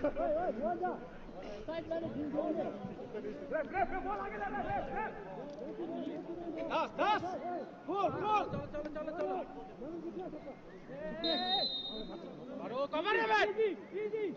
That's cool. Come on, easy.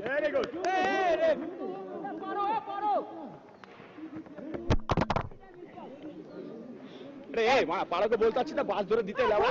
Very good. अरे वहाँ पाड़ो को बोलता अच्छी था बात जरूर दीते लावा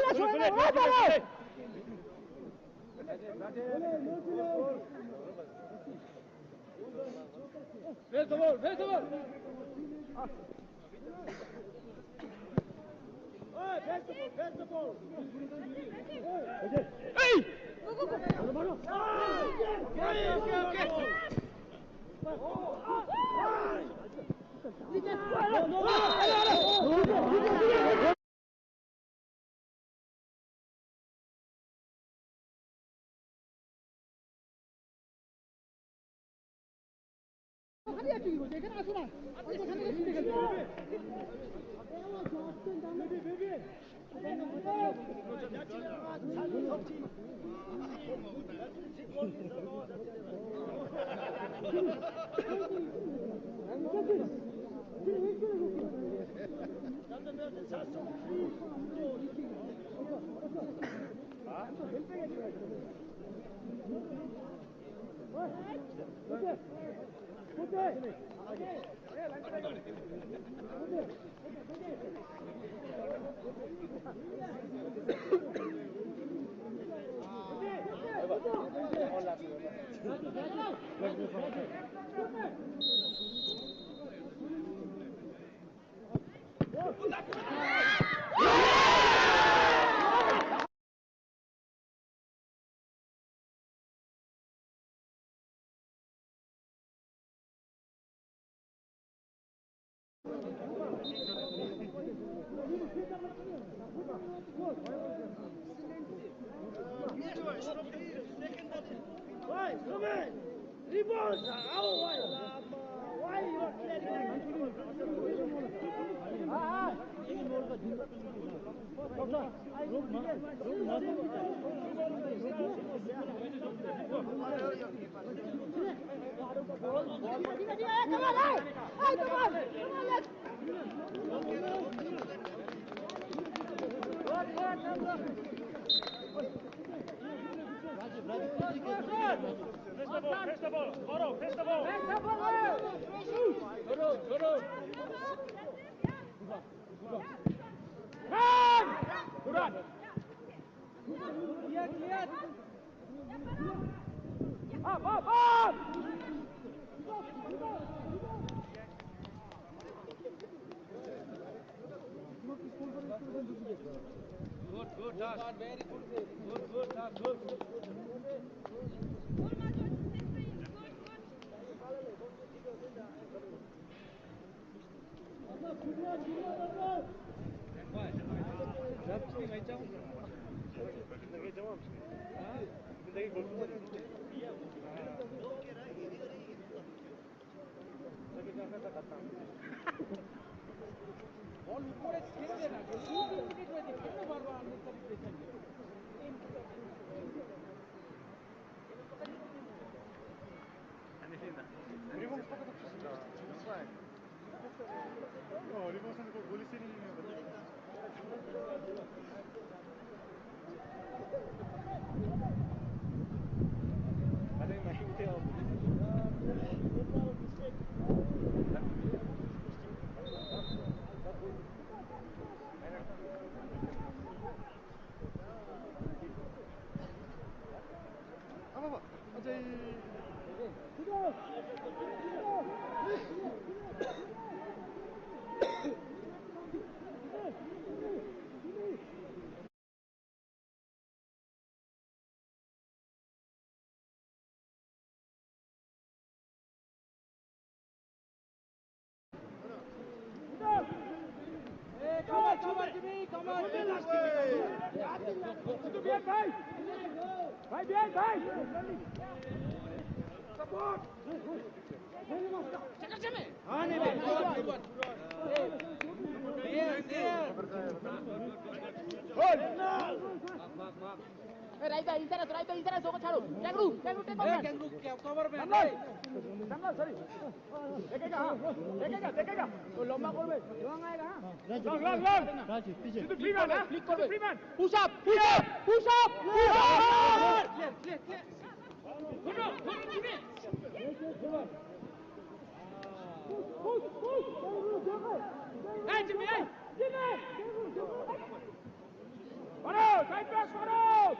Situ bien, bhai. Bhai, bien, bhai. Support. हाँ नहीं राइट इशारा सोको छाड़ो कैंगरू क्या कवर में संभल सॉरी देखेगा हाँ देखेगा वो लंबा करबे लॉन्ग आएगा हाँ लॉन्ग राजू पीछे सिद्धू फ्री मैन क्लिक करबे free man push up Hey, Jimmy, hey! Follow! Side pass, follow!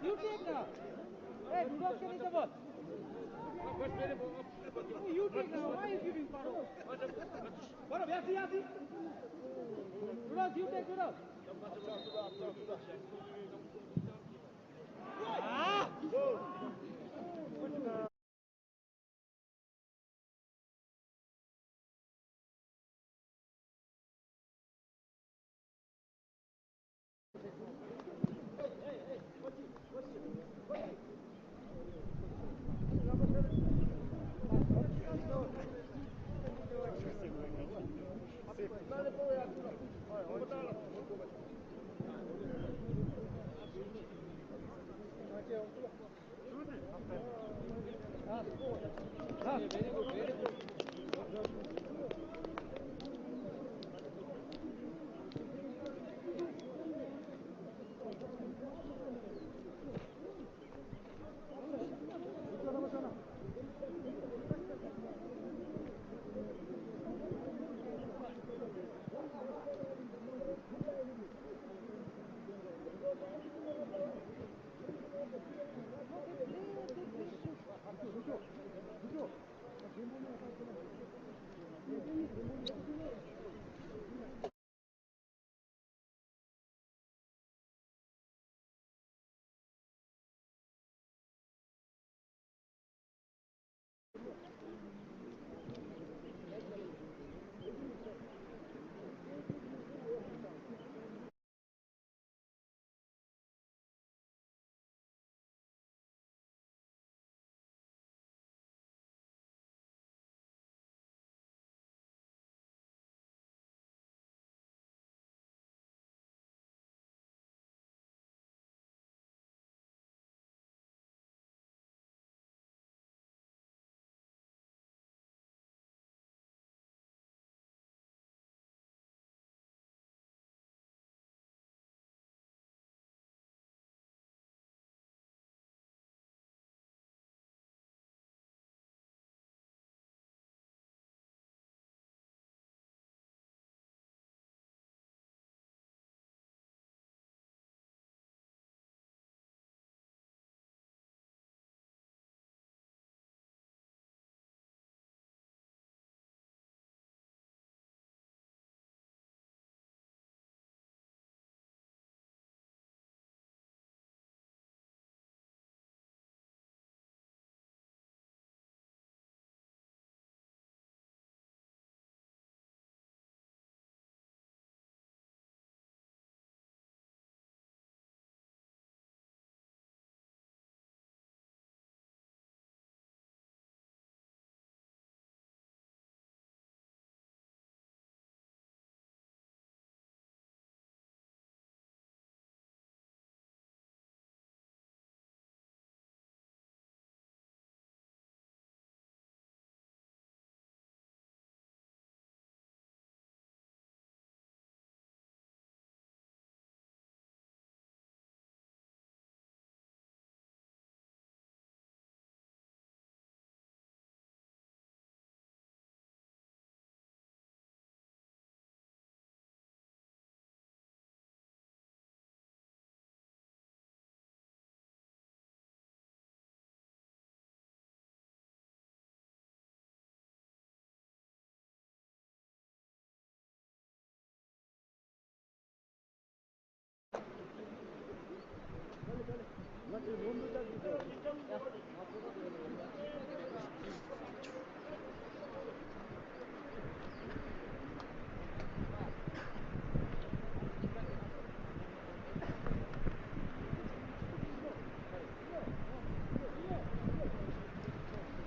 You take now. Hey, do not carry the ball. You take now. Why are you giving Faro? Faro, Yasi. You take,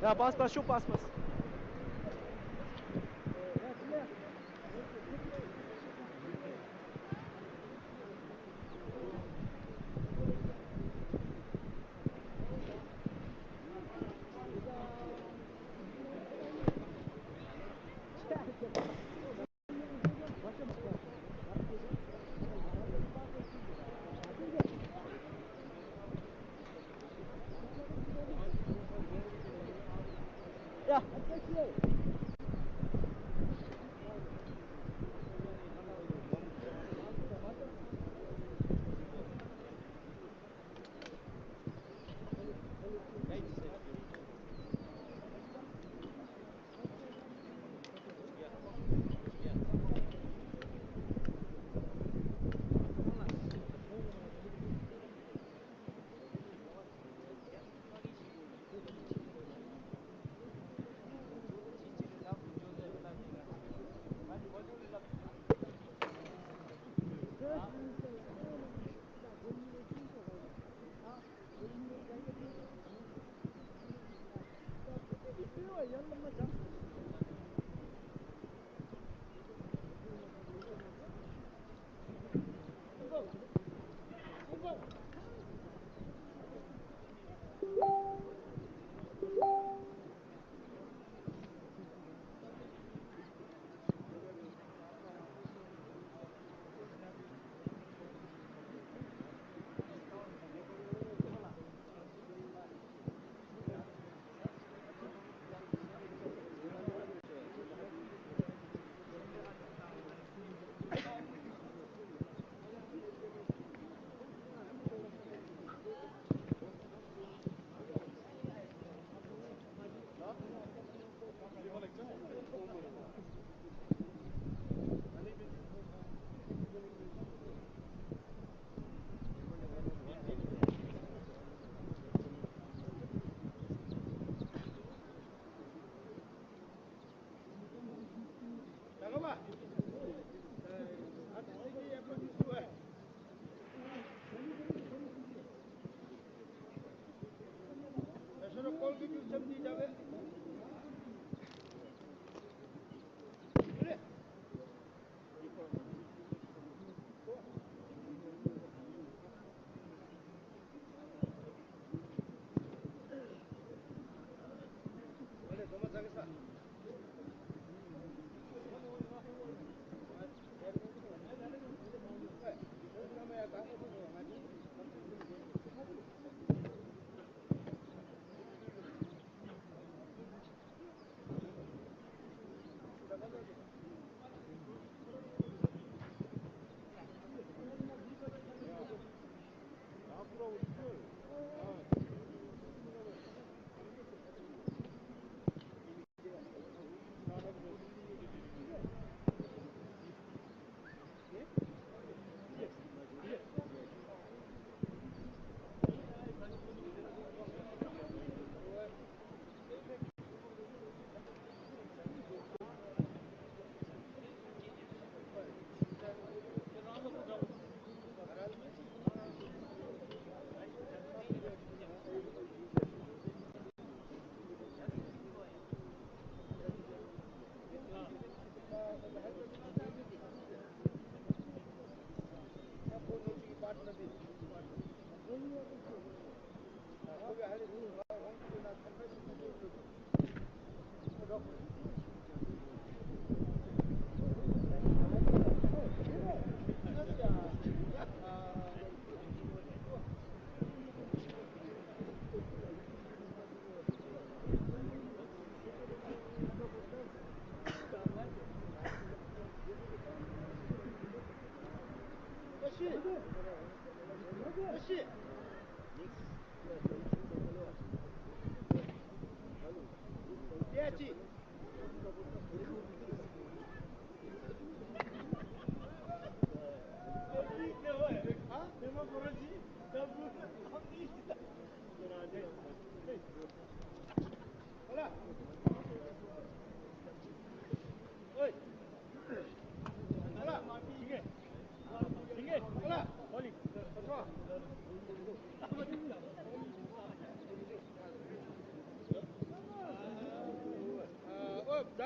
Ja, pass, schon pass. Ja.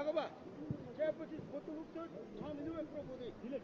나가봐. 쟤부터 보통 저 처음에 왜 풀어보대? 길래.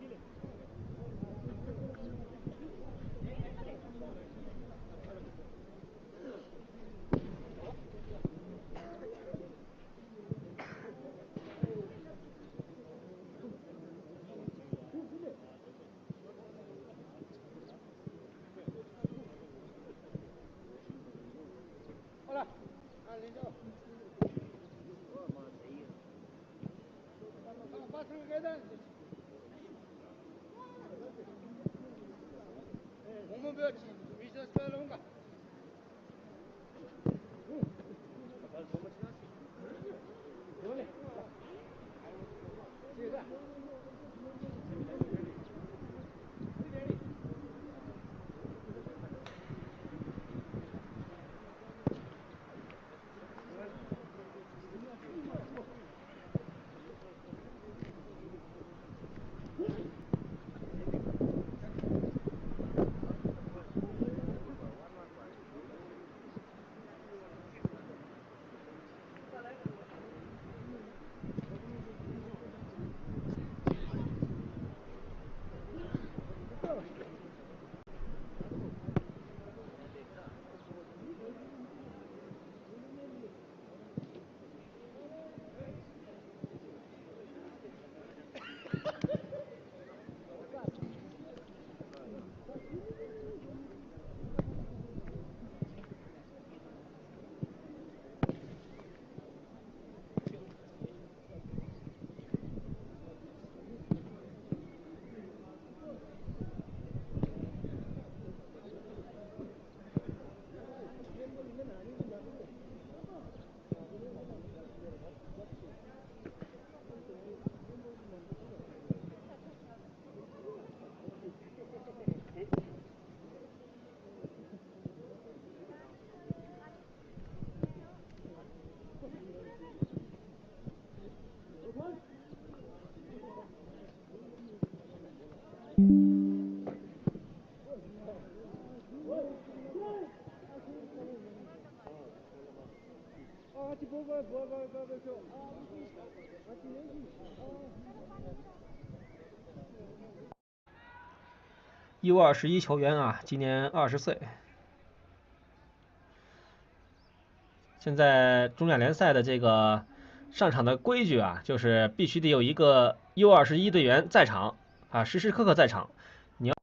U21球员啊，今年20岁。现在中甲联赛的这个上场的规矩啊，就是必须得有一个 U21队员在场啊，时时刻刻在场。你要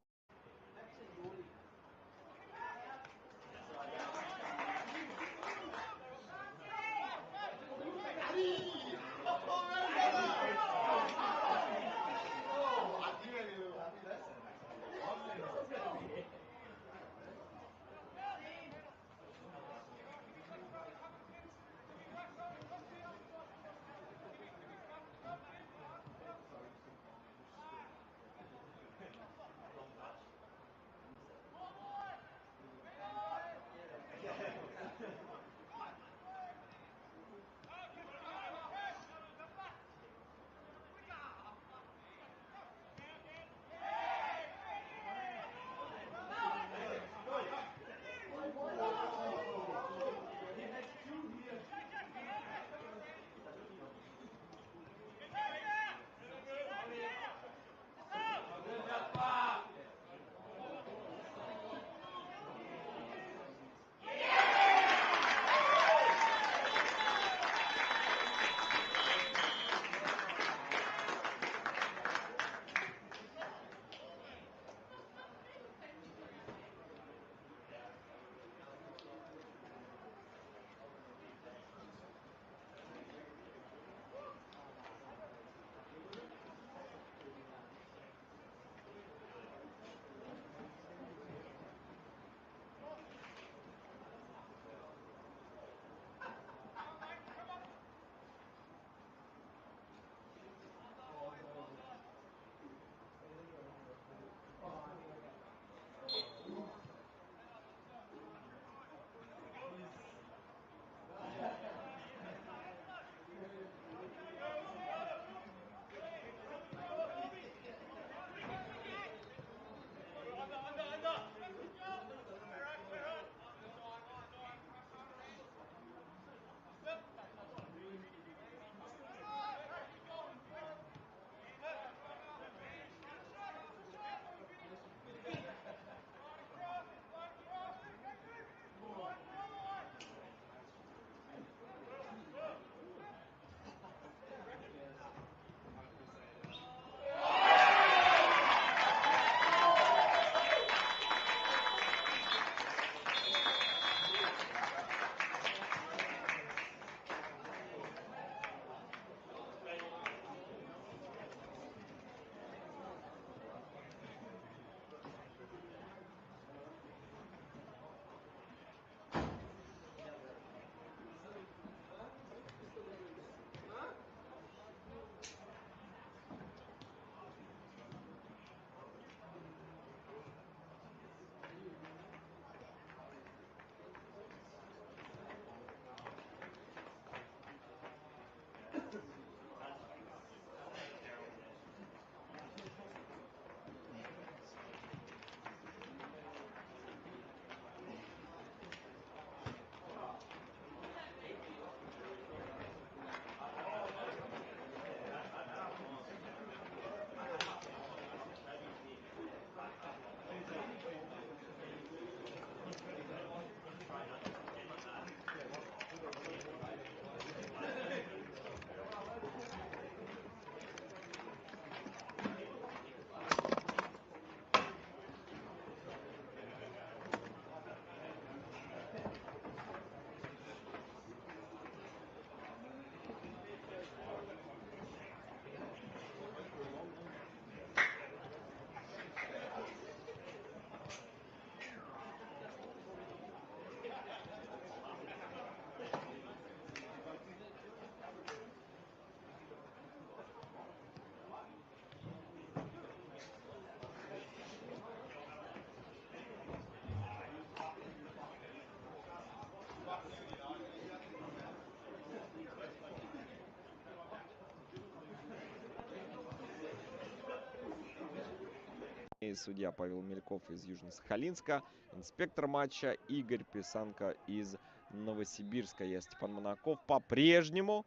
Судья Павел Мельков из Южно-Сахалинска. Инспектор матча Игорь Писанко из Новосибирска. Я Степан Монаков. По-прежнему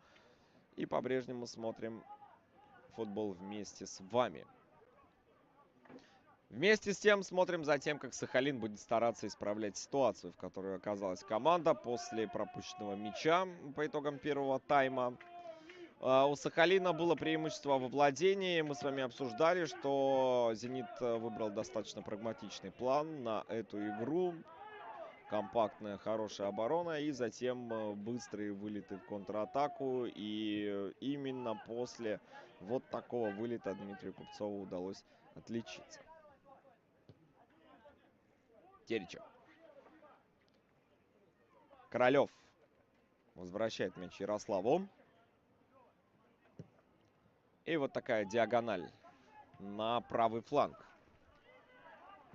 смотрим футбол вместе с вами. Вместе с тем смотрим за тем, как Сахалин будет стараться исправлять ситуацию, в которой оказалась команда после пропущенного мяча по итогам первого тайма. У Сахалина было преимущество во владении. Мы с вами обсуждали, что «Зенит» выбрал достаточно прагматичный план на эту игру. Компактная, хорошая оборона и затем быстрые вылеты в контратаку. И именно после вот такого вылета Дмитрию Купцову удалось отличиться. Теречев. Королев возвращает мяч Ярославу. И вот такая диагональ на правый фланг.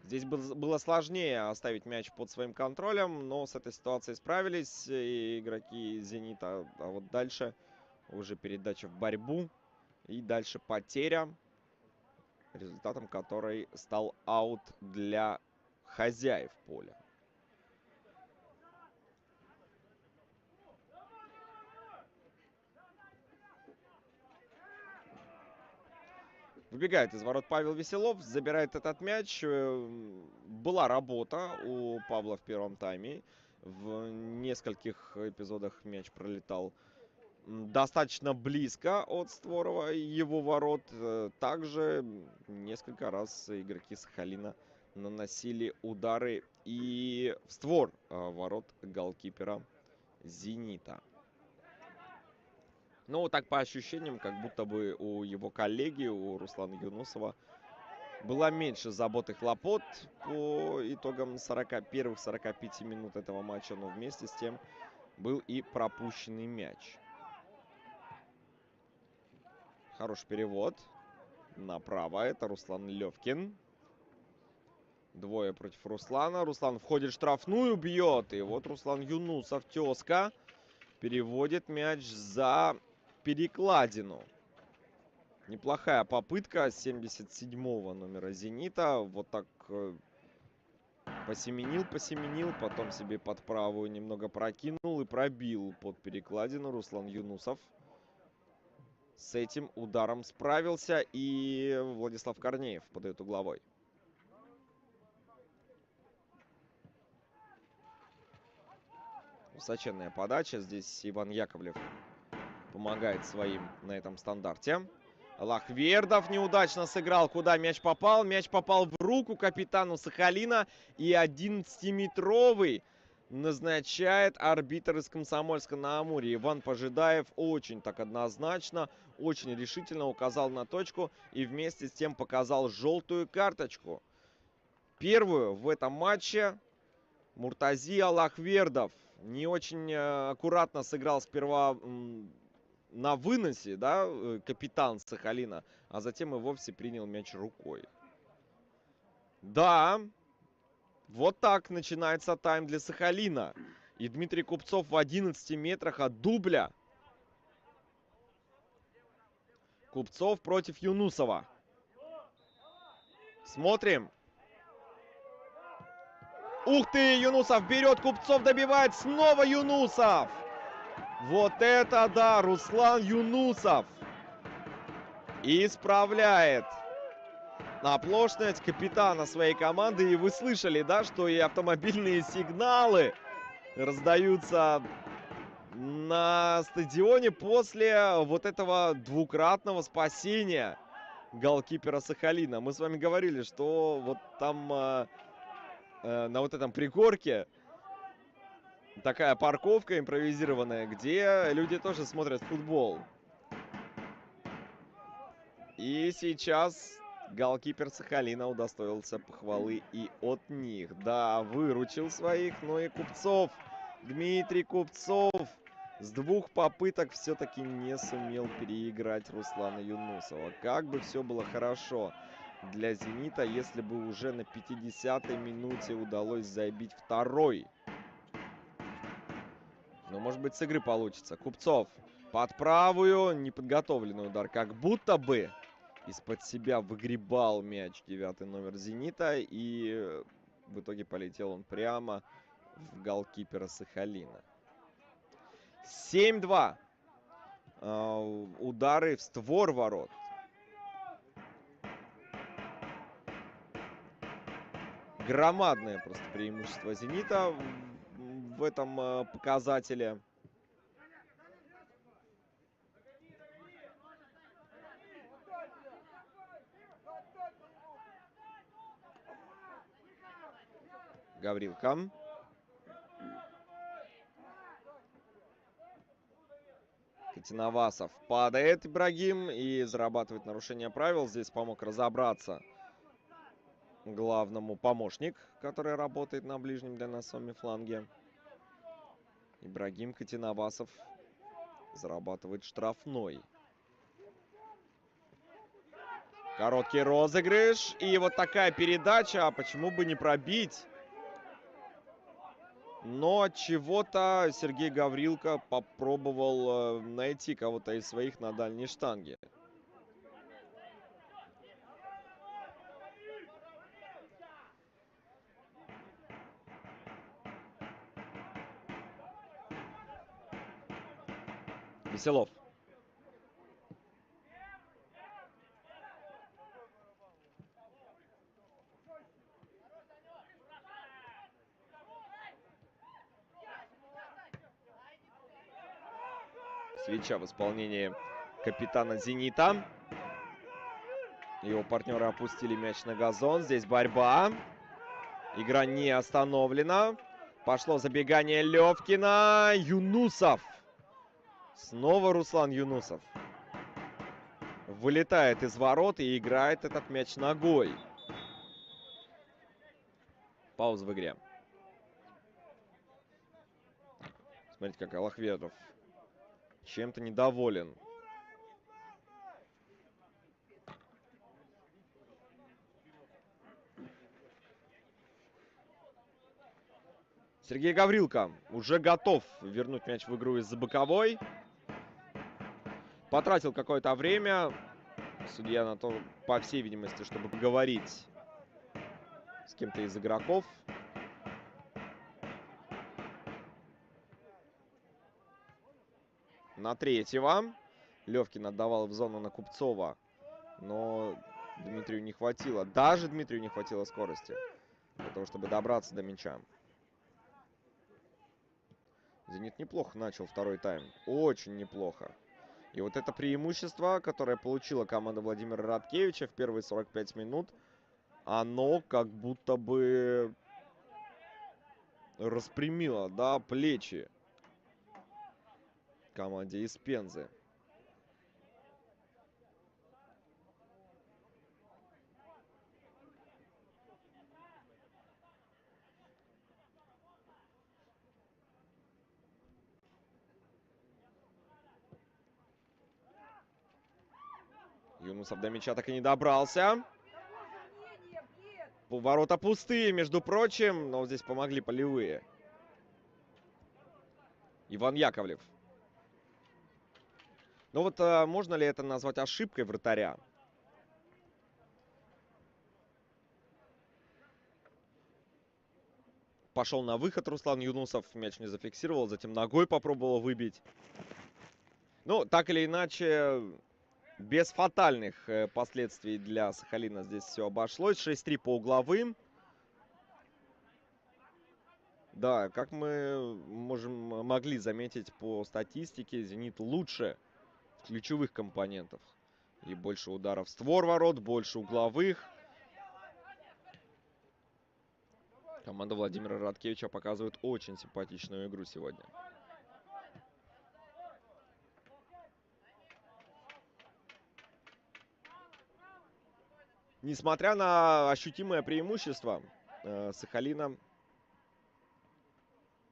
Здесь было сложнее оставить мяч под своим контролем, но с этой ситуацией справились и игроки «Зенита». А вот дальше уже передача в борьбу и дальше потеря, результатом которой стал аут для хозяев поля. Выбегает из ворот Павел Веселов, забирает этот мяч. Была работа у Павла в первом тайме. В нескольких эпизодах мяч пролетал достаточно близко от створа его ворот. Также несколько раз игроки Сахалина наносили удары и в створ ворот голкипера «Зенита». Ну, так по ощущениям, как будто бы у его коллеги, у Руслана Юнусова, была меньше забот и хлопот по итогам первых 45 минут этого матча, но вместе с тем был и пропущенный мяч. Хороший перевод направо, это Руслан Левкин. Двое против Руслана. Руслан входит в штрафную, бьет. И вот Руслан Юнусов, тезка, переводит мяч за перекладину. Неплохая попытка 77-го номера «Зенита». Вот так посеменил, потом себе под правую немного прокинул и пробил под перекладину Руслан Юнусов. С этим ударом справился и Владислав Корнеев подает угловой. Высоченная подача. Здесь Иван Яковлев помогает своим на этом стандарте. Лахвердов неудачно сыграл. Куда мяч попал? Мяч попал в руку капитану Сахалина. И 11-метровый назначает арбитр из Комсомольска-на-Амуре. Иван Пожидаев очень так однозначно, очень решительно указал на точку. И вместе с тем показал желтую карточку. Первую в этом матче Муртази Аллахвердов не очень аккуратно сыграл сперва на выносе, да, капитан Сахалина, а затем и вовсе принял мяч рукой. Да, вот так начинается тайм для Сахалина. И Дмитрий Купцов в 11 метрах от дубля. Купцов против Юнусова. Смотрим. Ух ты, Юнусов берет, Купцов добивает, снова Юнусов. Вот это да, Руслан Юнусов исправляет оплошность капитана своей команды. И вы слышали, да, что и автомобильные сигналы раздаются на стадионе после вот этого двукратного спасения голкипера Сахалина. Мы с вами говорили, что вот там на вот этом пригорке такая парковка импровизированная, где люди тоже смотрят футбол. И сейчас голкипер Сахалина удостоился похвалы и от них. Да, выручил своих, но и Купцов, Дмитрий Купцов с двух попыток все-таки не сумел переиграть Руслана Юнусова. Как бы все было хорошо для «Зенита», если бы уже на 50-й минуте удалось забить второй. Но, может быть, с игры получится. Купцов под правую, неподготовленный удар, как будто бы. из-под себя выгребал мяч 9-й номер «Зенита». И в итоге полетел он прямо в голкипера Сахалина. 7-2. Удары в створ ворот. Громадное просто преимущество «Зенита» в этом показателе. Гаврилка. Катиновасов падает, Ибрагим, и зарабатывает нарушение правил. Здесь помог разобраться главному помощник, который работает на ближнем для нас с вами фланге. Ибрагим Катиновасов зарабатывает штрафной. Короткий розыгрыш. И вот такая передача. А почему бы не пробить? Но чего-то Сергей Гаврилка попробовал найти кого-то из своих на дальней штанге. Веселов. Свеча в исполнении капитана «Зенита». Его партнеры опустили мяч на газон. Здесь борьба. Игра не остановлена. Пошло забегание Левкина. Юнусов. Снова Руслан Юнусов. Вылетает из ворот и играет этот мяч ногой. Пауза в игре. Смотрите, как Алахвердов чем-то недоволен. Сергей Гаврилка уже готов вернуть мяч в игру из-за боковой. Потратил какое-то время судья на то, по всей видимости, чтобы поговорить с кем-то из игроков. На третьего. Левкин отдавал в зону на Купцова. Но Дмитрию не хватило. Даже Дмитрию не хватило скорости для того, чтобы добраться до мяча. «Зенит» неплохо начал второй тайм. Очень неплохо. И вот это преимущество, которое получила команда Владимира Радкевича в первые 45 минут, оно как будто бы распрямило, да, плечи команде из Пензы. Юнусов до мяча так и не добрался. Ворота пустые, между прочим, но здесь помогли полевые. Иван Яковлев. Ну вот можно ли это назвать ошибкой вратаря? Пошел на выход Руслан Юнусов, мяч не зафиксировал, затем ногой попробовал выбить. Ну, так или иначе, без фатальных последствий для Сахалина здесь все обошлось. 6-3 по угловым. Да, как мы могли заметить по статистике, «Зенит» лучше в ключевых компонентах. И больше ударов в створ ворот, больше угловых. Команда Владимира Радкевича показывает очень симпатичную игру сегодня. Несмотря на ощутимое преимущество Сахалина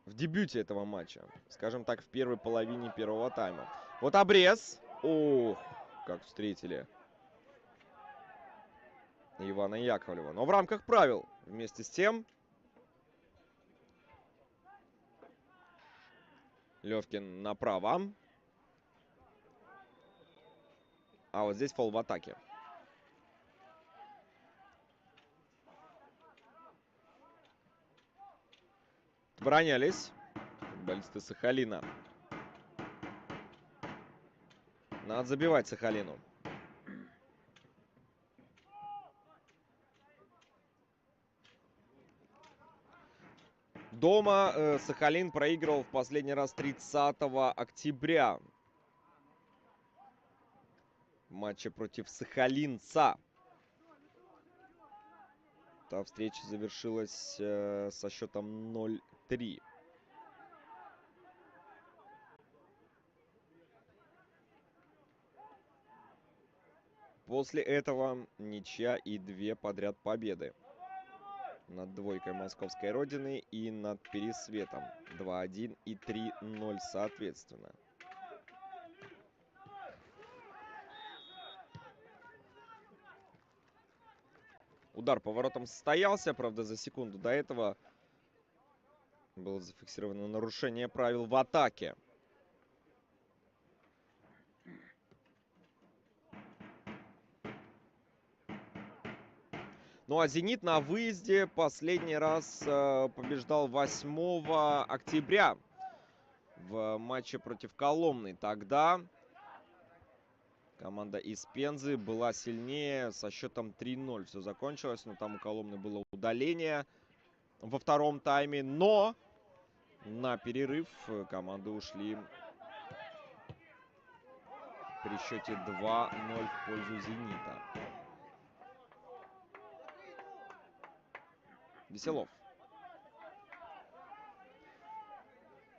в дебюте этого матча, скажем так, в первой половине первого тайма. Вот обрез. Ох, как встретили Ивана Яковлева. Но в рамках правил. Вместе с тем Левкин направо. А вот здесь фол в атаке. Оборонялись футболисты Сахалина. Надо забивать Сахалину. Дома Сахалин проигрывал в последний раз 30 октября. В матче против Сахалинца. Та встреча завершилась со счетом 0-3. После этого ничья и 2 подряд победы. Над двойкой московской родины и над Пересветом. 2-1 и 3-0 соответственно. Удар по воротам состоялся, правда, за секунду до этого было зафиксировано нарушение правил в атаке. Ну а «Зенит» на выезде последний раз побеждал 8 октября в матче против Коломны. Тогда команда из Пензы была сильнее со счетом 3-0. Все закончилось, но там у Коломны было удаление во втором тайме. Но на перерыв команды ушли при счете 2-0 в пользу «Зенита». Веселов.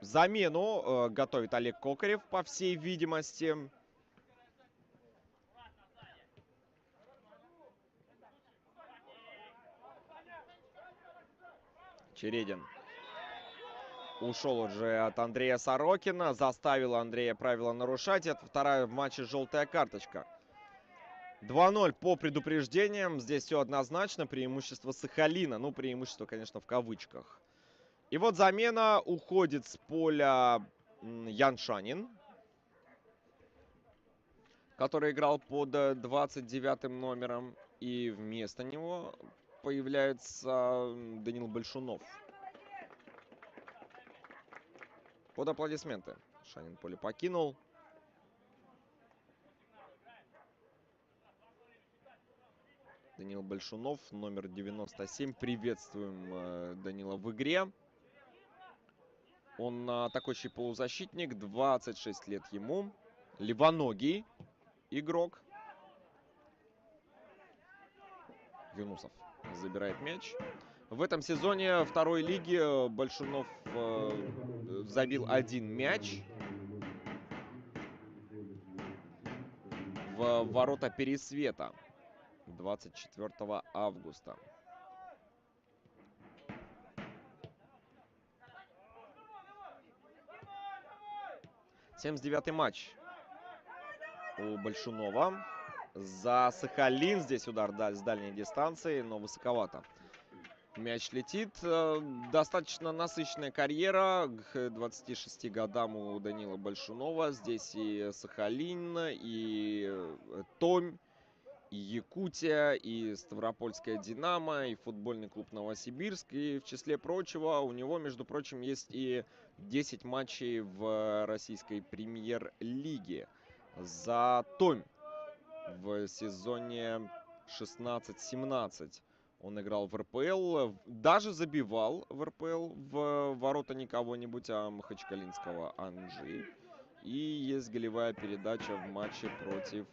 Замену готовит Олег Кокарев, по всей видимости. Чередин ушел уже от Андрея Сорокина. Заставил Андрея правила нарушать. Это вторая в матче желтая карточка. 2-0 по предупреждениям. Здесь все однозначно. Преимущество Сахалина. Ну, преимущество, конечно, в кавычках. И вот замена. Уходит с поля Яншанин, который играл под 29-м номером. И вместо него появляется Данил Большунов. Под аплодисменты. Шанин поле покинул. Данил Большунов, номер 97. Приветствуем Данила в игре. Он атакующий полузащитник, 26 лет ему. Левоногий игрок. Юнусов забирает мяч. В этом сезоне второй лиги Большунов забил 1 мяч в ворота Пересвета 24 августа. — 79-й матч у Большунова. За Сахалин здесь удар с дальней дистанции, но высоковато. Мяч летит. Достаточно насыщенная карьера. К 26 годам у Данила Большунова. Здесь и Сахалин, и Томь, и Якутия, и Ставропольская «Динамо», и футбольный клуб «Новосибирск». И в числе прочего у него, между прочим, есть и 10 матчей в российской премьер-лиге за Томь в сезоне 16-17. Он играл в РПЛ, даже забивал в РПЛ в ворота не кого-нибудь, а махачкалинского Анжи. И есть голевая передача в матче против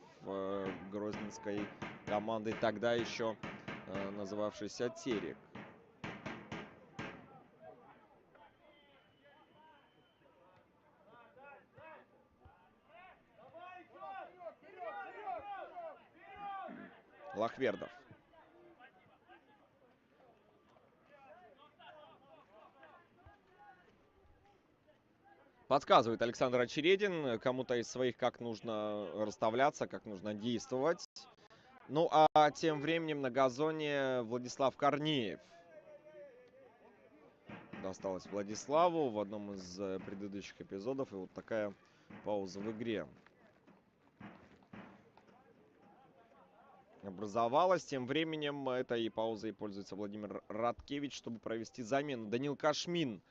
грозненской команды, тогда еще называвшейся «Терек». Лахвердов. Подсказывает Александр Очередин кому-то из своих, как нужно расставляться, как нужно действовать. Ну а тем временем на газоне Владислав Корнеев. Досталось Владиславу в одном из предыдущих эпизодов. И вот такая пауза в игре образовалась. Тем временем этой паузой пользуется Владимир Радкевич, чтобы провести замену. Данил Кашмин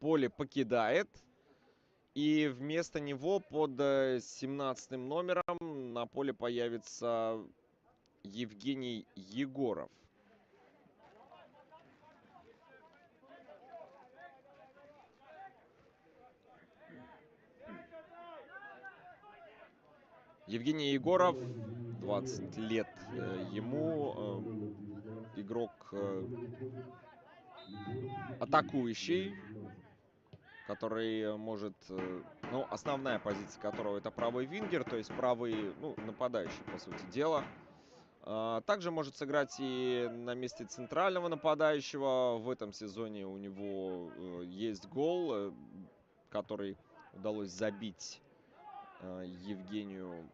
поле покидает. И вместо него под 17 номером на поле появится Евгений Егоров. Евгений Егоров, 20 лет ему, игрок атакующий, который может, ну, основная позиция которого это правый вингер, то есть правый, ну, нападающий, по сути дела. Также может сыграть и на месте центрального нападающего. В этом сезоне у него есть гол, который удалось забить Евгению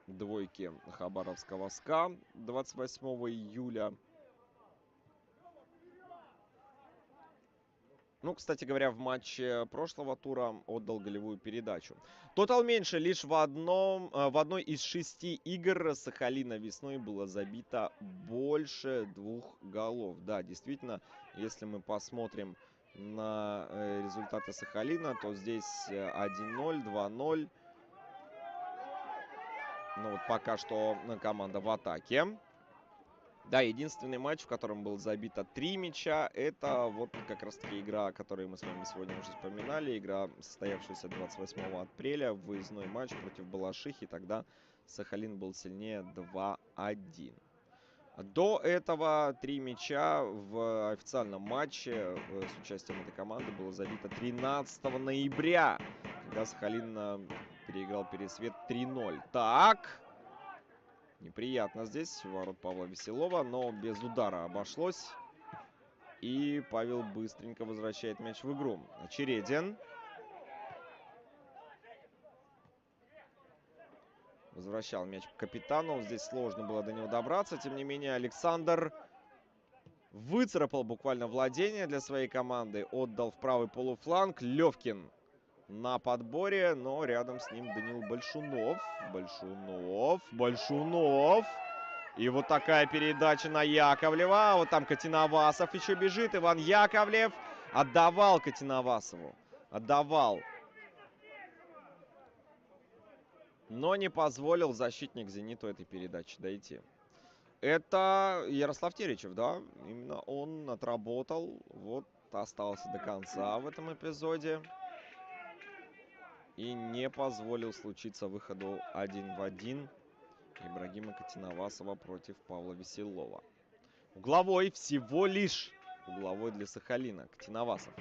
двойки хабаровского СКА 28 июля. Ну, кстати говоря, в матче прошлого тура отдал голевую передачу. Тотал меньше, лишь в одной из 6 игр Сахалина весной было забито больше 2 голов. Да, действительно, если мы посмотрим на результаты Сахалина, то здесь 1-0, 2-0. Ну, вот пока что команда в атаке. Да, единственный матч, в котором было забито 3 мяча, это вот как раз-таки игра, которую мы с вами сегодня уже вспоминали. Игра, состоявшаяся 28 апреля, выездной матч против Балашихи. Тогда Сахалин был сильнее 2-1. До этого 3 мяча в официальном матче с участием этой команды было забито 13 ноября, когда Сахалин переиграл Пересвет 3-0. Так... Неприятно здесь ворот Павла Веселова, но без удара обошлось. И Павел быстренько возвращает мяч в игру. Чередин. Возвращал мяч к капитану. Здесь сложно было до него добраться. Тем не менее, Александр выцарапал буквально владение для своей команды. Отдал в правый полуфланг. Левкин на подборе, но рядом с ним Данил Большунов. Большунов. И вот такая передача на Яковлева. Вот там Котиновасов еще бежит. Иван Яковлев отдавал Котиновасову. Отдавал. Но не позволил защитник «Зениту» этой передачи дойти. Это Ярослав Теречев, да? Именно он отработал. Вот остался до конца в этом эпизоде. И не позволил случиться выходу 1 в 1 Ибрагима Котиновасова против Павла Веселова. Угловой, всего лишь угловой для Сахалина. Котиновасов.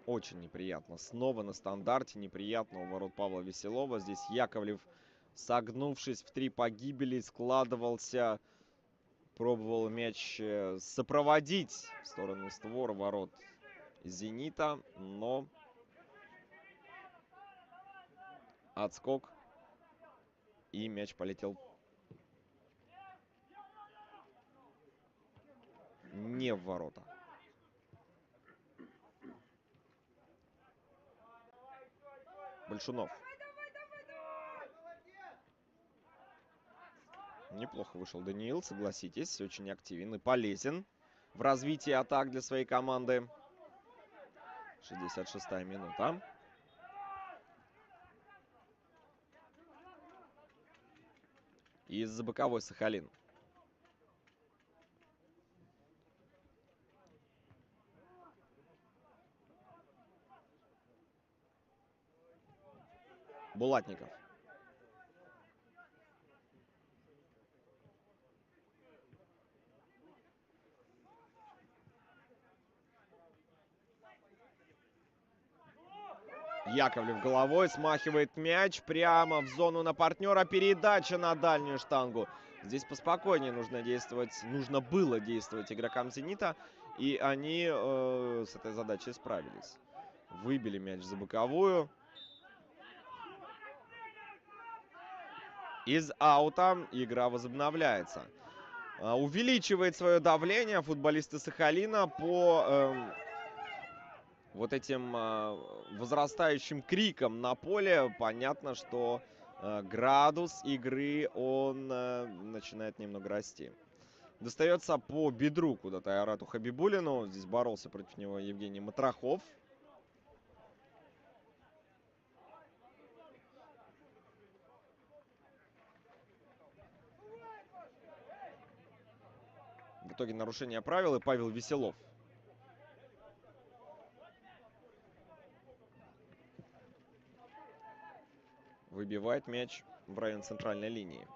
Очень неприятно. Снова на стандарте. Неприятно у ворот Павла Веселова. Здесь Яковлев, согнувшись в 3 погибели, складывался. Пробовал мяч сопроводить в сторону створа ворот «Зенита», но отскок, и мяч полетел не в ворота. Большунов. Неплохо вышел Даниил, согласитесь, очень активен и полезен в развитии атак для своей команды. 66-я минута. Из-за боковой Сахалин. Булатников. Яковлев головой смахивает мяч прямо в зону на партнера. Передача на дальнюю штангу. Здесь поспокойнее нужно действовать. Нужно было действовать игрокам «Зенита». И они с этой задачей справились. Выбили мяч за боковую. Из аута игра возобновляется. Увеличивает свое давление футболисты Сахалина по вот этим возрастающим криком на поле. Понятно, что градус игры, он начинает немного расти. Достается по бедру куда-то Айрату Хабибуллину. Здесь боролся против него Евгений Матрахов. В итоге нарушение правил, и Павел Веселов выбивает мяч в район центральной линии.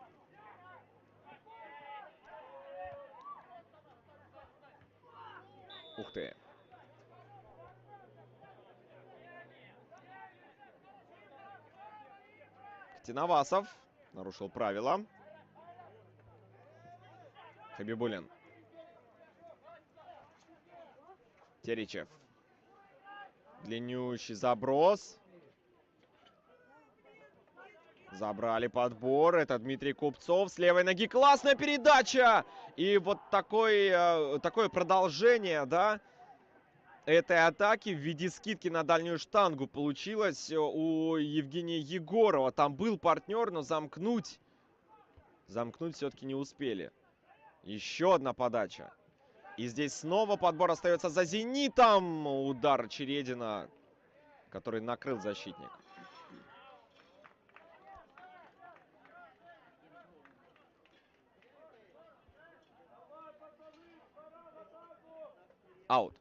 Ух ты. Ктиновасов нарушил правила. Хабибуллин. Теричев. Длиннющий заброс. Забрали подбор. Это Дмитрий Купцов. С левой ноги классная передача. И вот такое продолжение, да, этой атаки в виде скидки на дальнюю штангу получилось у Евгения Егорова. Там был партнер, но замкнуть все-таки не успели. Еще одна подача. И здесь снова подбор остается за «Зенитом». Удар Чередина, который накрыл защитник. Аут.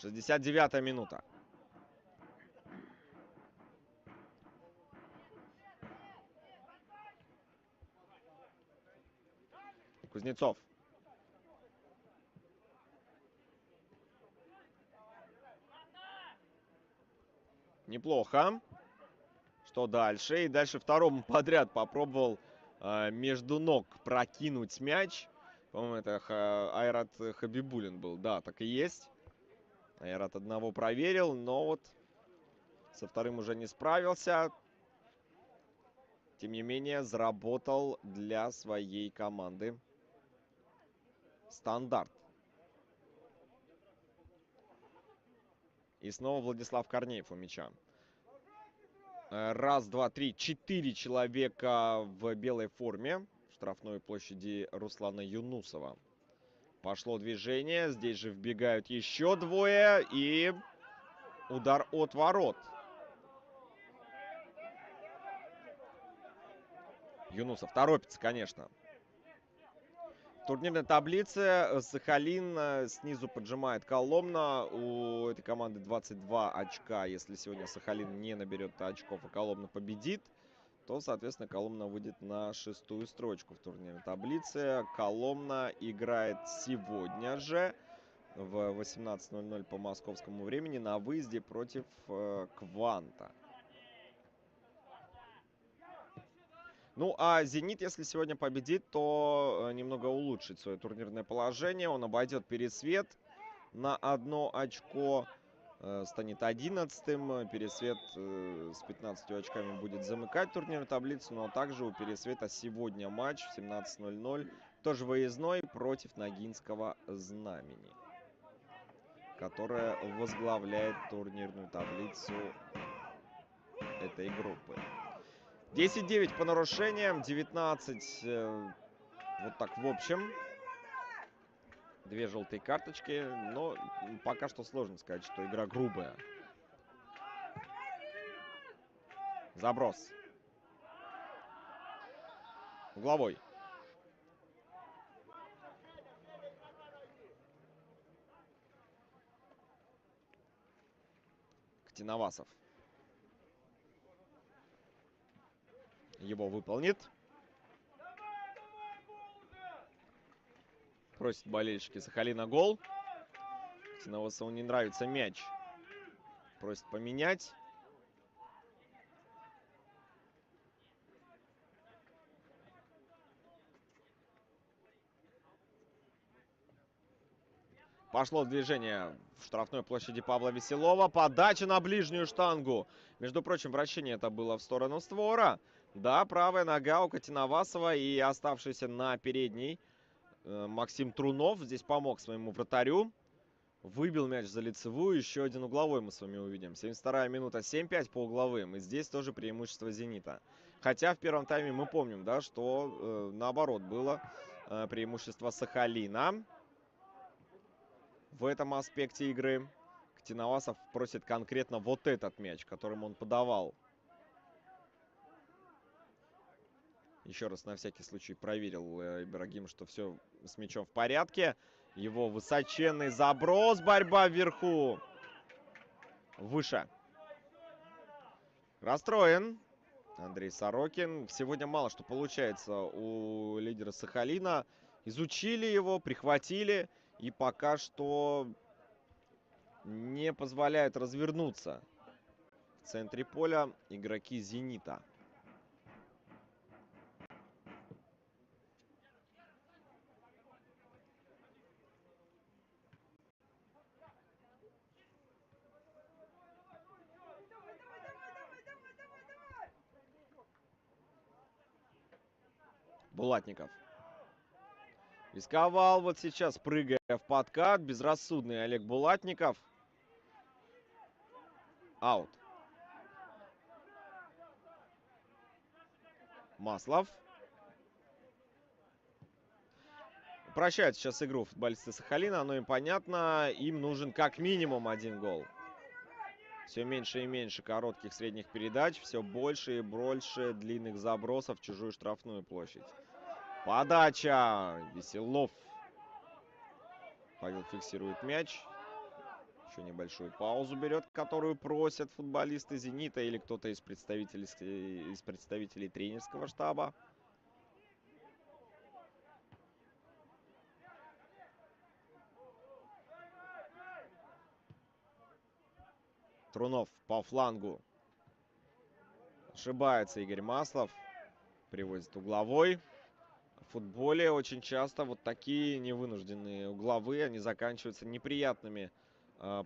69-я минута. Кузнецов. Неплохо. Что дальше? И дальше второму подряд попробовал между ног прокинуть мяч. По-моему, это Айрат Хабибуллин был. Да, так и есть. Айрат одного проверил, но вот со вторым уже не справился. Тем не менее, заработал для своей команды стандарт. И снова Владислав Корнеев у мяча. Раз, два, три, 4 человека в белой форме в штрафной площади Руслана Юнусова. Пошло движение. Здесь же вбегают еще двое. И удар от ворот. Юнусов торопится, конечно. В турнирной таблице Сахалин снизу поджимает Коломна. У этой команды 22 очка. Если сегодня Сахалин не наберет очков, и Коломна победит, то, соответственно, Коломна выйдет на 6-ю строчку в турнирной таблице. Коломна играет сегодня же в 18:00 по московскому времени на выезде против Кванта. Ну, а «Зенит», если сегодня победит, то немного улучшит свое турнирное положение. Он обойдет «Пересвет» на 1 очко, станет 11-м. «Пересвет» с 15 очками будет замыкать турнирную таблицу. Но также у «Пересвета» сегодня матч в 17:00, тоже выездной, против Ногинского «Знамени», которая возглавляет турнирную таблицу этой группы. 10-9 по нарушениям, 19 вот так в общем. 2 желтые карточки, но пока что сложно сказать, что игра грубая. Заброс. Угловой. Ктиновасов. Его выполнит. Просят болельщики Сахалина гол. Ктиновасову не нравится мяч. Просит поменять. Пошло движение в штрафной площади Павла Веселова. Подача на ближнюю штангу. Между прочим, вращение это было в сторону створа. Да, правая нога у Ктиновасова, и оставшийся на передней Максим Трунов здесь помог своему вратарю. Выбил мяч за лицевую. Еще один угловой мы с вами увидим. 72-я минута. 7-5 по угловым. И здесь тоже преимущество «Зенита». Хотя в первом тайме мы помним, да, что наоборот было преимущество Сахалина в этом аспекте игры. Ктинавасов просит конкретно вот этот мяч, которым он подавал. Еще раз на всякий случай проверил Ибрагим, что все с мячом в порядке. Его высоченный заброс, борьба вверху. Выше. Расстроен Андрей Сорокин. Сегодня мало что получается у лидера Сахалина. Изучили его, прихватили и пока что не позволяют развернуться в центре поля игроки «Зенита». Булатников. Рисковал вот сейчас, прыгая в подкат. Безрассудный Олег Булатников. Аут. Маслов. Прощают сейчас игру футболисты Сахалина. Оно им понятно. Им нужен как минимум 1 гол. Все меньше и меньше коротких средних передач. Все больше и больше длинных забросов в чужую штрафную площадь. Подача. Веселов. Павел фиксирует мяч. Еще небольшую паузу берет, которую просят футболисты «Зенита» или кто-то из представителей тренерского штаба. Трунов по флангу. Ошибается Игорь Маслов. Приводит угловой. В футболе очень часто вот такие невынужденные угловые, они заканчиваются неприятными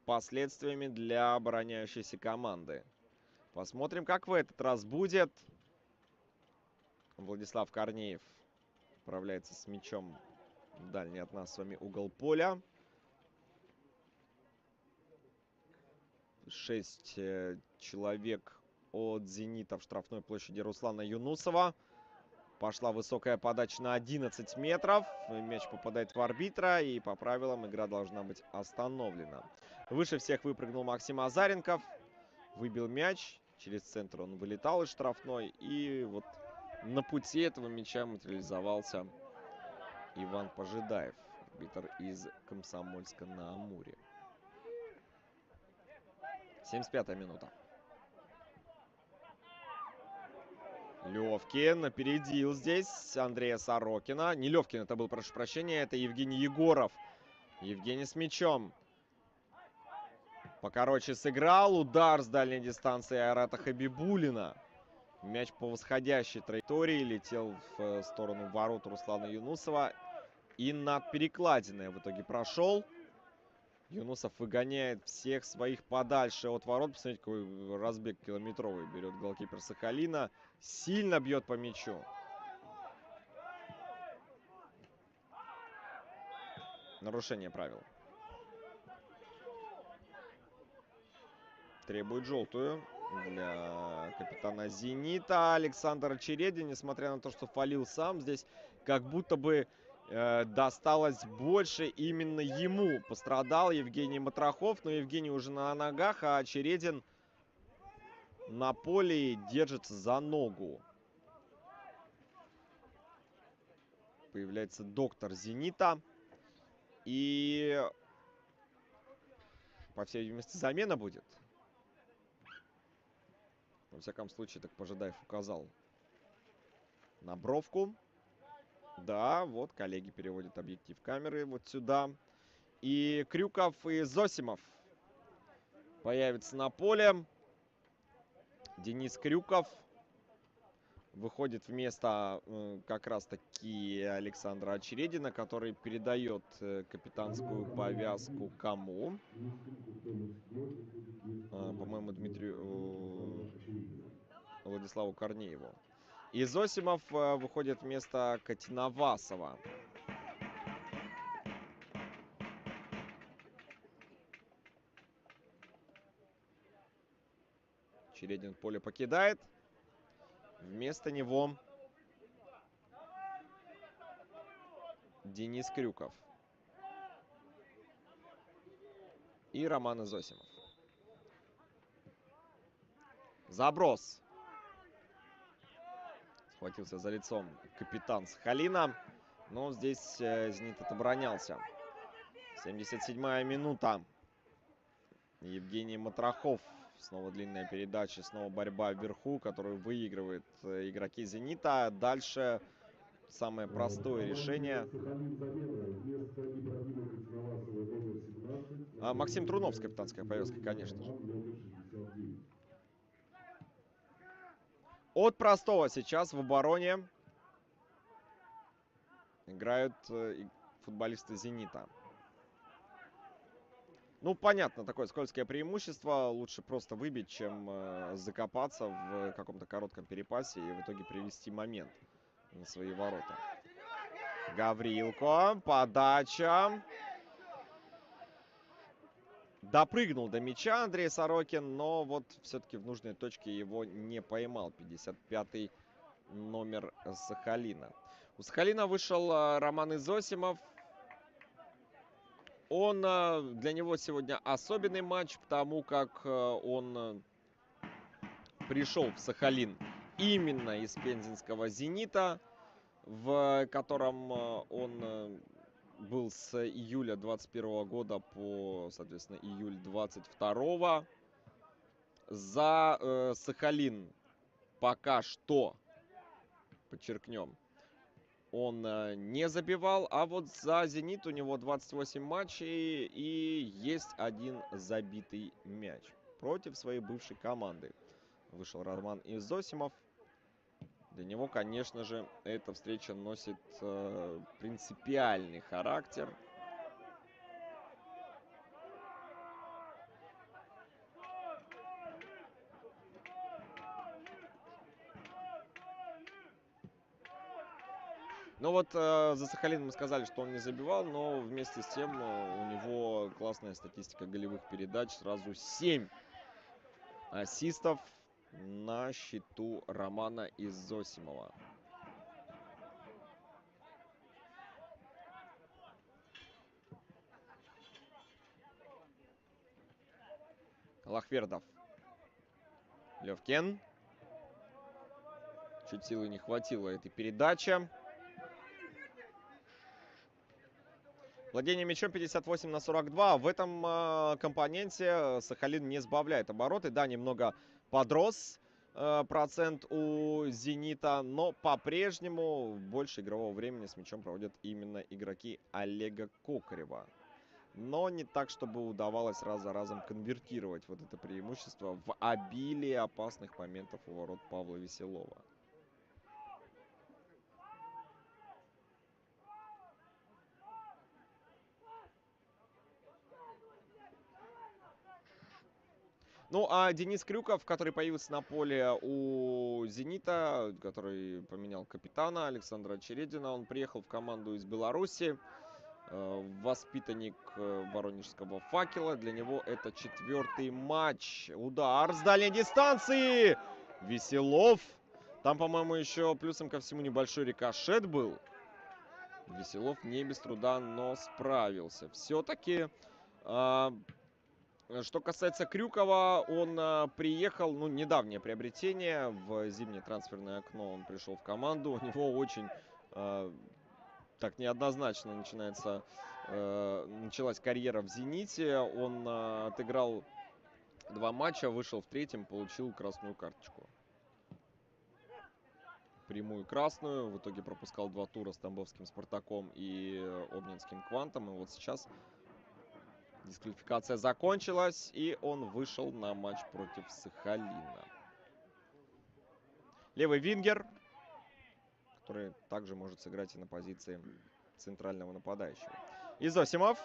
последствиями для обороняющейся команды. Посмотрим, как в этот раз будет. Владислав Корнеев отправляется с мячом в дальний от нас с вами угол поля. 6 человек от «Зенита» в штрафной площади Руслана Юнусова. Пошла высокая подача на 11 метров. Мяч попадает в арбитра. И по правилам игра должна быть остановлена. Выше всех выпрыгнул Максим Азаренков. Выбил мяч. Через центр он вылетал из штрафной. И вот на пути этого мяча материализовался Иван Пожидаев. Арбитр из Комсомольска-на-Амуре. 75-я минута. Левкин опередил здесь Андрея Сорокина. Не Левкин это был, прошу прощения, это Евгений Егоров. Евгений с мячом. Покороче сыграл. Удар с дальней дистанции Айрата Хабибуллина. Мяч по восходящей траектории летел в сторону ворот Руслана Юнусова. И над перекладиной в итоге прошел. Юнусов выгоняет всех своих подальше от ворот. Посмотрите, какой разбег километровый берет голкипер Сахалина. Сильно бьет по мячу. Нарушение правил. Требует желтую для капитана «Зенита» Александра Чередин. Несмотря на то, что фалил сам, здесь как будто бы досталось больше именно ему. Пострадал Евгений Матрахов, но Евгений уже на ногах, а Чередин на поле держится за ногу. Появляется доктор «Зенита». И, по всей видимости, замена будет. Во всяком случае, так Пожидаев указал на бровку. Да, вот коллеги переводят объектив камеры вот сюда. И Крюков и Зосимов появятся на поле. Денис Крюков выходит вместо как раз-таки Александра Очередина, который передает капитанскую повязку кому? По-моему, Дмитрию Владиславу Корнееву. И Зосимов выходит вместо Катиновасова. Чередин поле покидает. Вместо него Денис Крюков и Роман Изосимов. Заброс. Схватился за лицом капитан Сахалина. Но здесь «Зенит» отоборонялся. 77-я минута. Евгений Матрахов. Снова длинная передача, снова борьба вверху, которую выигрывают игроки «Зенита». Дальше самое простое решение. Максим Трунов с капитанской повязкой, конечно же. От простого сейчас в обороне играют футболисты «Зенита». Ну, понятно, такое скользкое преимущество. Лучше просто выбить, чем закопаться в каком-то коротком перепасе и в итоге привести момент на свои ворота. Гаврилко, подача. Допрыгнул до мяча Андрей Сорокин, но вот все-таки в нужной точке его не поймал. 55-й номер Сахалина. У Сахалина вышел Роман Изосимов. Для него сегодня особенный матч, потому как он пришел в Сахалин именно из пензенского «Зенита», в котором он был с июля 21 года по, соответственно, июль 22. За Сахалин пока что, подчеркнем, он не забивал, а вот за «Зенит» у него 28 матчей и есть один забитый мяч против своей бывшей команды. Вышел Роман Изосимов. Для него, конечно же, эта встреча носит принципиальный характер. Ну вот за Сахалин мы сказали, что он не забивал, но вместе с тем у него классная статистика голевых передач. Сразу 7 ассистов на счету Романа Изосимова. Лахвердов. Левкин. Чуть силы не хватило этой передачи. Владение мячом 58-42. В этом компоненте Сахалин не сбавляет обороты. Да, немного подрос процент у «Зенита», но по-прежнему больше игрового времени с мячом проводят именно игроки Олега Кокарева. Но не так, чтобы удавалось раз за разом конвертировать вот это преимущество в обилие опасных моментов у ворот Павла Веселова. Ну, а Денис Крюков, который появился на поле у «Зенита», который поменял капитана Александра Чередина, он приехал в команду из Беларуси, воспитанник воронежского «Факела». Для него это 4-й матч. Удар с дальней дистанции! Веселов. Там, по-моему, еще плюсом ко всему небольшой рикошет был. Веселов не без труда, но справился. Все-таки... Что касается Крюкова, он приехал, ну, недавнее приобретение, в зимнее трансферное окно он пришел в команду. У него очень так неоднозначно началась карьера в «Зените». Он отыграл 2 матча, вышел в 3-м, получил красную карточку. Прямую красную, в итоге пропускал 2 тура с тамбовским «Спартаком» и обнинским «Квантом». И вот сейчас... дисквалификация закончилась, и он вышел на матч против Сахалина. Левый вингер, который также может сыграть и на позиции центрального нападающего. Изосимов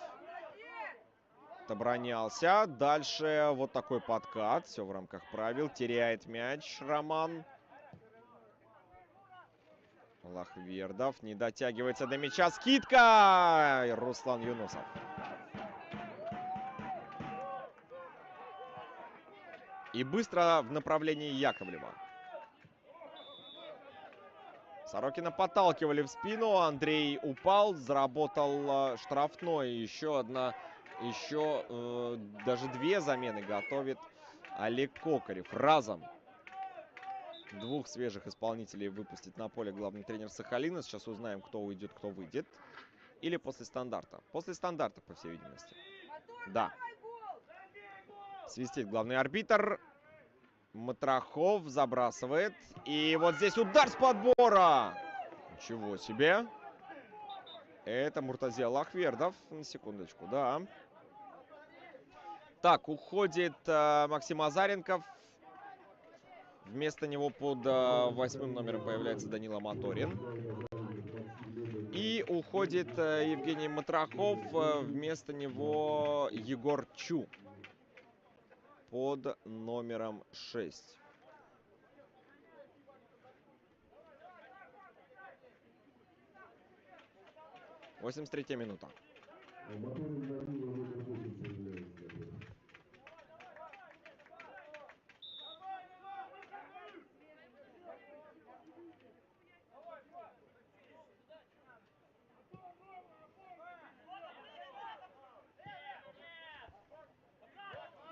оборонялся. Дальше вот такой подкат. Все в рамках правил. Теряет мяч Роман. Лахвердов не дотягивается до мяча. Скидка! И Руслан Юнусов. И быстро в направлении Яковлева. Сорокина подталкивали в спину. Андрей упал, заработал штрафной. Еще даже две замены готовит Олег Кокарев. Разом двух свежих исполнителей выпустит на поле главный тренер Сахалина. Сейчас узнаем, кто уйдет, кто выйдет. Или после стандарта. После стандарта, по всей видимости. Да. Свистит главный арбитр. Матрахов забрасывает. И вот здесь удар с подбора. Ничего себе. Это Муртази Аллахвердов. На секундочку, да. Так, уходит Максим Азаренков. Вместо него под 8-м номером появляется Данила Моторин. И уходит Евгений Матрахов. Вместо него Егор Чу под номером 6. — 83-я минута.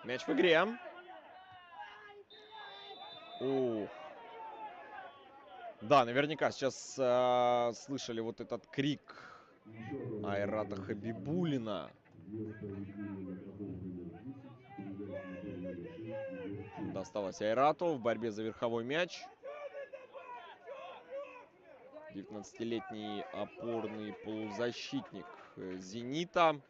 Мяч в игре. Ух. Да, наверняка сейчас слышали вот этот крик Айрата Хабибуллина. Досталось Айрату в борьбе за верховой мяч. 19-летний опорный полузащитник «Зенита».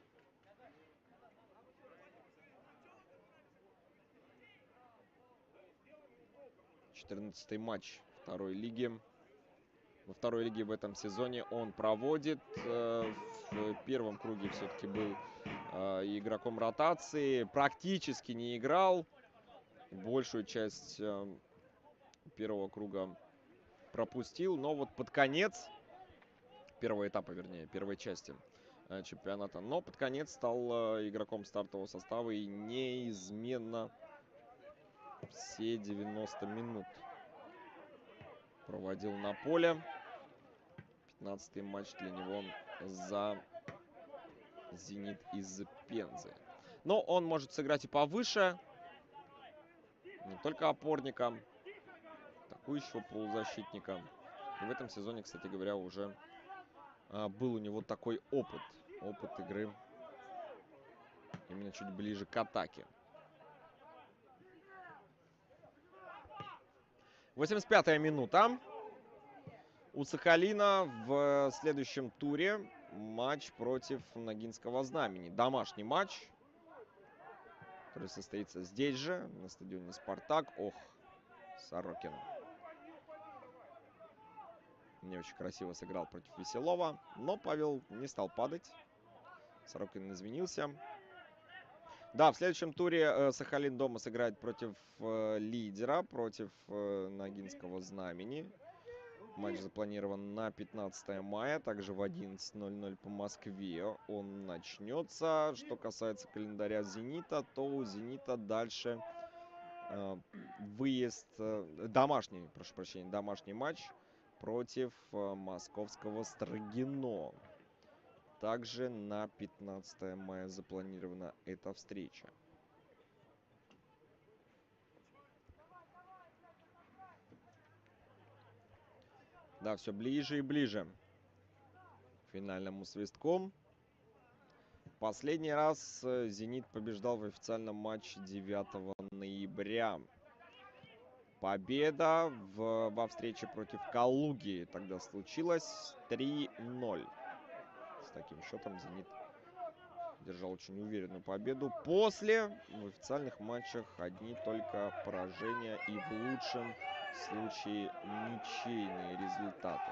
Четырнадцатый матч второй лиги. Во второй лиге в этом сезоне он проводит. В первом круге все-таки был игроком ротации. Практически не играл. Большую часть первого круга пропустил. Но вот под конец первого этапа, вернее, первой части чемпионата. Но под конец стал игроком стартового состава и неизменно все 90 минут проводил на поле. 15-й матч для него за «Зенит» из Пензы. Но он может сыграть и повыше. Не только опорника, атакующего полузащитника. И в этом сезоне, кстати говоря, уже был у него такой опыт. Опыт игры именно чуть ближе к атаке. 85-я минута. У Сахалина в следующем туре матч против Ногинского Знамени. Домашний матч, который состоится здесь же, на стадионе «Спартак». Ох, Сорокин не очень красиво сыграл против Веселова, но Павел не стал падать. Сорокин извинился. Да, в следующем туре Сахалин дома сыграет против лидера, против Ногинского Знамени. Матч запланирован на 15 мая, также в 11:00 по Москве он начнется. Что касается календаря «Зенита», то у «Зенита» дальше выезд, домашний матч против московского «Строгино». Также на 15 мая запланирована эта встреча. Да, все ближе и ближе к финальному свистку. Последний раз «Зенит» побеждал в официальном матче 9 ноября. Победа во встрече против Калуги тогда случилась 3-0. С таким счетом «Зенит» держал очень уверенную победу. После в официальных матчах одни только поражения и в лучшем случае ничейные результаты.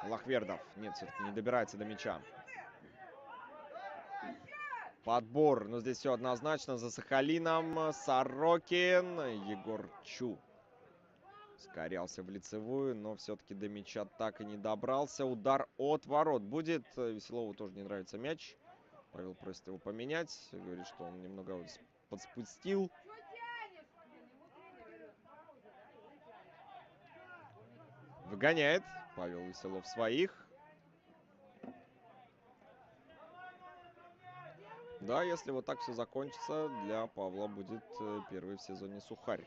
Аллахвердов. Нет, все-таки не добирается до мяча. Подбор. Но здесь все однозначно за Сахалином. Сорокин. Егор Чу скорялся в лицевую, но все-таки до мяча так и не добрался. Удар от ворот будет. Веселову тоже не нравится мяч. Павел просит его поменять. Говорит, что он немного вот подспустил. Выгоняет Павел Веселов своих. Да, если вот так все закончится, для Павла будет первый в сезоне сухарь.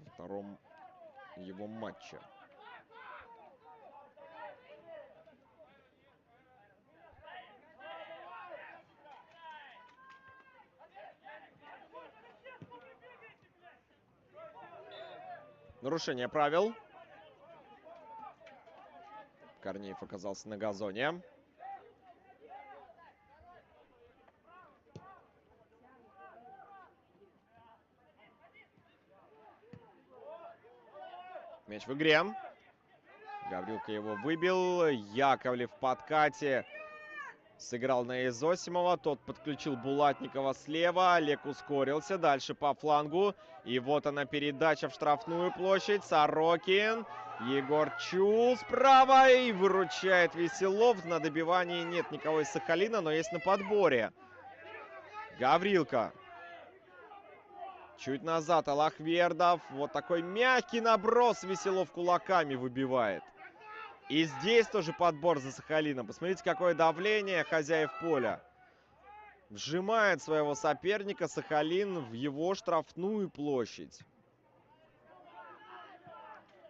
Во втором его матче. Нарушение правил. Корнеев оказался на газоне. Мяч в игре. Гаврилка его выбил. Яковлев в подкате. Сыграл на Изосимова. Тот подключил Булатникова слева. Олег ускорился. Дальше по флангу. И вот она передача в штрафную площадь. Сорокин. Егор Чул справа. И выручает Веселов. На добивании нет никого из Сахалина, но есть на подборе. Гаврилка. Чуть назад Алахвердов. Вот такой мягкий наброс. Веселов кулаками выбивает. И здесь тоже подбор за Сахалином. Посмотрите, какое давление хозяев поля. Вжимает своего соперника Сахалин в его штрафную площадь.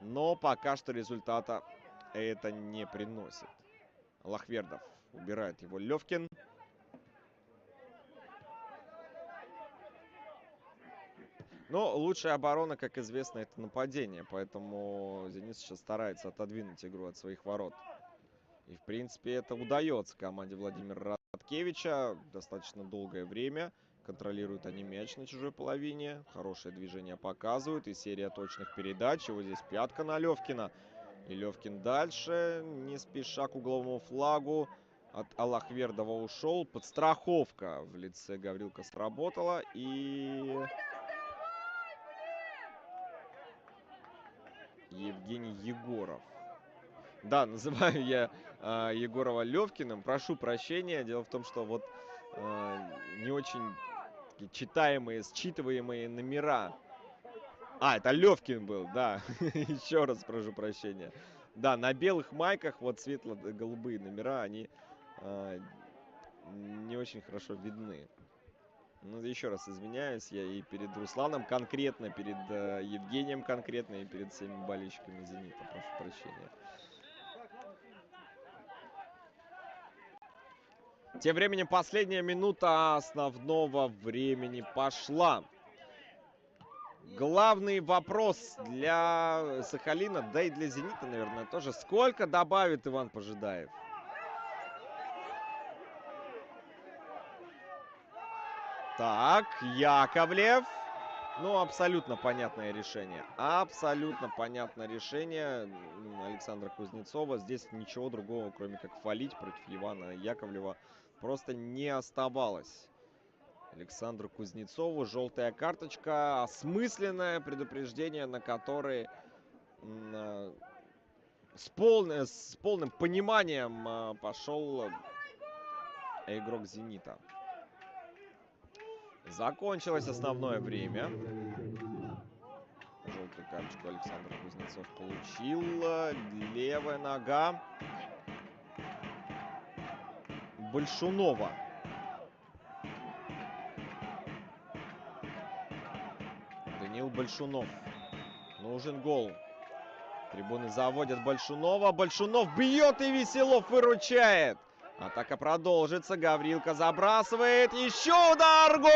Но пока что результата это не приносит. Алахвердов убирает его Левкин. Но лучшая оборона, как известно, это нападение. Поэтому «Зенит» сейчас старается отодвинуть игру от своих ворот. И, в принципе, это удается команде Владимира Радкевича. Достаточно долгое время контролируют они мяч на чужой половине. Хорошее движение показывают. И серия точных передач. И вот здесь пятка на Левкина. И Левкин дальше, не спеша к угловому флагу. От Алахвердова ушел. Подстраховка в лице Гаврилка сработала. И... Евгений Егоров. Да, называю я Егорова Левкиным. Прошу прощения. Дело в том, что вот не очень читаемые, считываемые номера. А, это Левкин был, да. Еще раз прошу прощения. Да, на белых майках вот светло-голубые номера, они не очень хорошо видны. Ну, еще раз извиняюсь, я и перед Русланом конкретно, перед Евгением конкретно, и перед всеми болельщиками «Зенита». Прошу прощения. Тем временем последняя минута основного времени пошла. Главный вопрос для Сахалина, да и для «Зенита», наверное, тоже. Сколько добавит Иван Пожидаев? Так, Яковлев. Ну, абсолютно понятное решение. Абсолютно понятное решение Александра Кузнецова. Здесь ничего другого, кроме как фалить против Ивана Яковлева, просто не оставалось. Александру Кузнецову желтая карточка. Осмысленное предупреждение, на которое с полным пониманием пошел игрок «Зенита». Закончилось основное время. Желтую карточку Александр Кузнецов получил. Левая нога Большунова. Даниил Большунов. Нужен гол. Трибуны заводят Большунова. Большунов бьет, и Веселов выручает. Атака продолжится. Гаврилка забрасывает. Еще удар. Гол!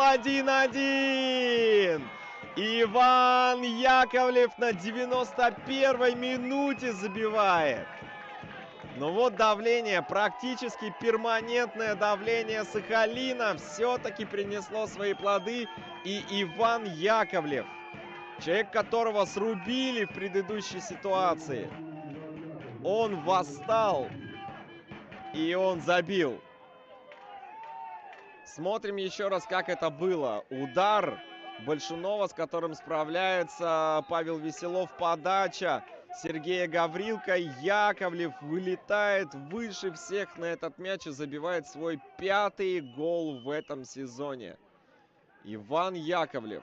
1-1. Иван Яковлев на 91-й минуте забивает. Ну вот давление, практически перманентное давление Сахалина все-таки принесло свои плоды. И Иван Яковлев, человек, которого срубили в предыдущей ситуации, он восстал, и он забил. Смотрим еще раз, как это было. Удар Большунова, с которым справляется Павел Веселов. Подача. Сергея Гаврилко. Яковлев вылетает выше всех на этот мяч и забивает свой 5-й гол в этом сезоне. Иван Яковлев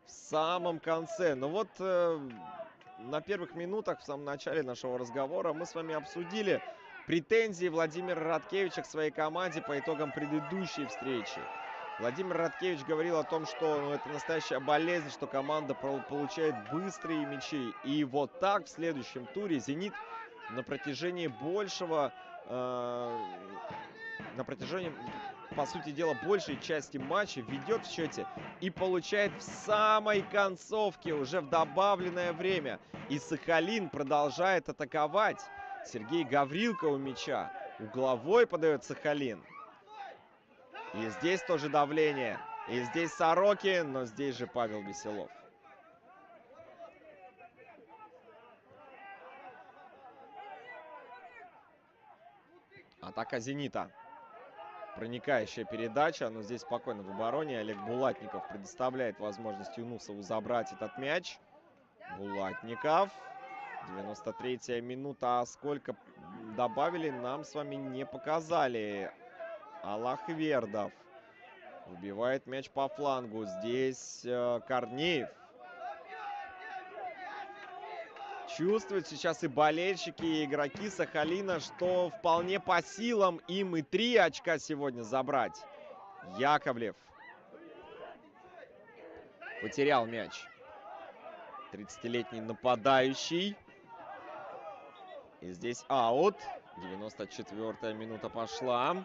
в самом конце. Ну вот на первых минутах, в самом начале нашего разговора, мы с вами обсудили претензии Владимира Радкевича к своей команде по итогам предыдущей встречи. Владимир Радкевич говорил о том, что это настоящая болезнь, что команда получает быстрые мячи. И вот так в следующем туре «Зенит» на протяжении по сути дела, большей части матча ведет в счете и получает в самой концовке, уже в добавленное время. И Сахалин продолжает атаковать. Сергей Гаврилко у мяча. Угловой подает Сахалин. И здесь тоже давление. И здесь Сорокин, но здесь же Павел Веселов. Атака «Зенита». Проникающая передача, но здесь спокойно в обороне. Олег Булатников предоставляет возможность Юнусову забрать этот мяч. Булатников. 93-я минута. А сколько добавили, нам с вами не показали. Алахвердов выбивает мяч по флангу. Здесь Корнеев. Чувствуют сейчас и болельщики, и игроки Сахалина, что вполне по силам им и 3 очка сегодня забрать. Яковлев потерял мяч. 30-летний нападающий. И здесь аут. 94-я минута пошла.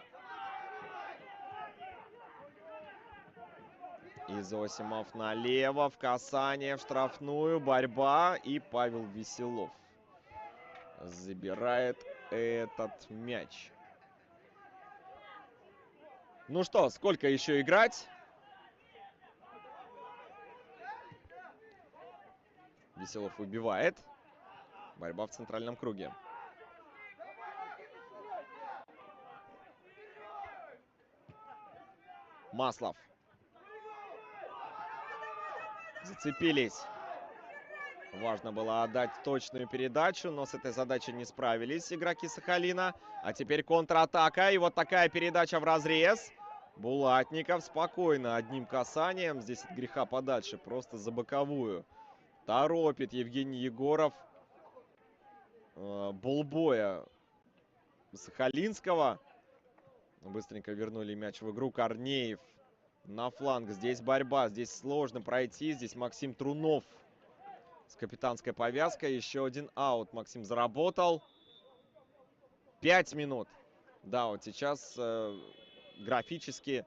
Изосимов налево, в касание, в штрафную, борьба. И Павел Веселов забирает этот мяч. Ну что, сколько еще играть? Веселов выбивает. Борьба в центральном круге. Маслов. Зацепились. Важно было отдать точную передачу, но с этой задачей не справились игроки Сахалина. А теперь контратака. И вот такая передача в разрез. Булатников спокойно одним касанием. Здесь от греха подальше. Просто за боковую. Торопит Евгений Егоров болбоя Сахалинского. Быстренько вернули мяч в игру. Корнеев на фланг. Здесь борьба. Здесь сложно пройти. Здесь Максим Трунов с капитанской повязкой. Еще один аут. Максим заработал. 5 минут. Да, вот сейчас графически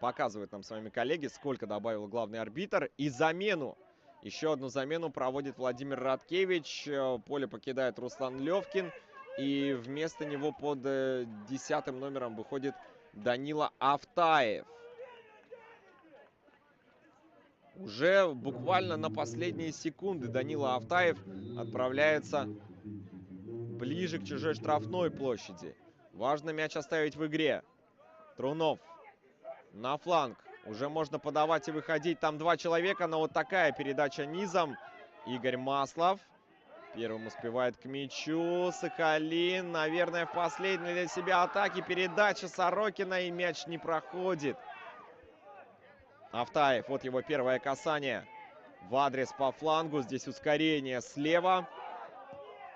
показывают нам с вами коллеги, сколько добавил главный арбитр. И замену. Еще одну замену проводит Владимир Радкевич. Поле покидает Руслан Левкин. И вместо него под 10-м номером выходит Данила Автаев. Уже буквально на последние секунды Данила Автаев отправляется ближе к чужой штрафной площади. Важно мяч оставить в игре. Трунов на фланг. Уже можно подавать и выходить. Там 2 человека, но вот такая передача низом. Игорь Маслов. Первым успевает к мячу. Сахалин, наверное, в последней для себя атаке. Передача Сорокина, и мяч не проходит. Автаев, вот его первое касание. В адрес по флангу. Здесь ускорение слева.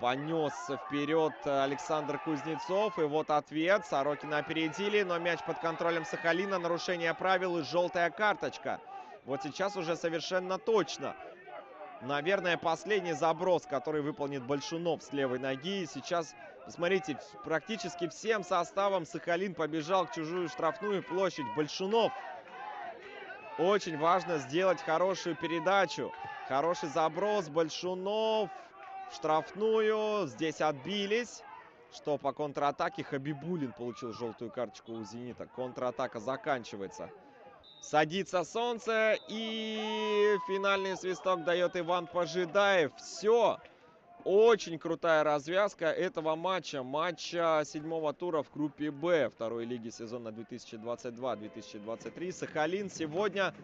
Понесся вперед Александр Кузнецов. И вот ответ. Сорокина опередили, но мяч под контролем Сахалина. Нарушение правил и желтая карточка. Вот сейчас уже совершенно точно. Наверное, последний заброс, который выполнит Большунов с левой ноги. И сейчас, посмотрите, практически всем составом Сахалин побежал к чужую штрафную площадь. Большунов. Очень важно сделать хорошую передачу. Хороший заброс. Большунов в штрафную. Здесь отбились. Что по контратаке? Хабибулин получил желтую карточку у «Зенита». Контратака заканчивается. Садится солнце, и финальный свисток дает Иван Пожидаев. Все. Очень крутая развязка этого матча. Матча 7-го тура в группе «Б» второй лиги сезона 2022-2023. Сахалин сегодня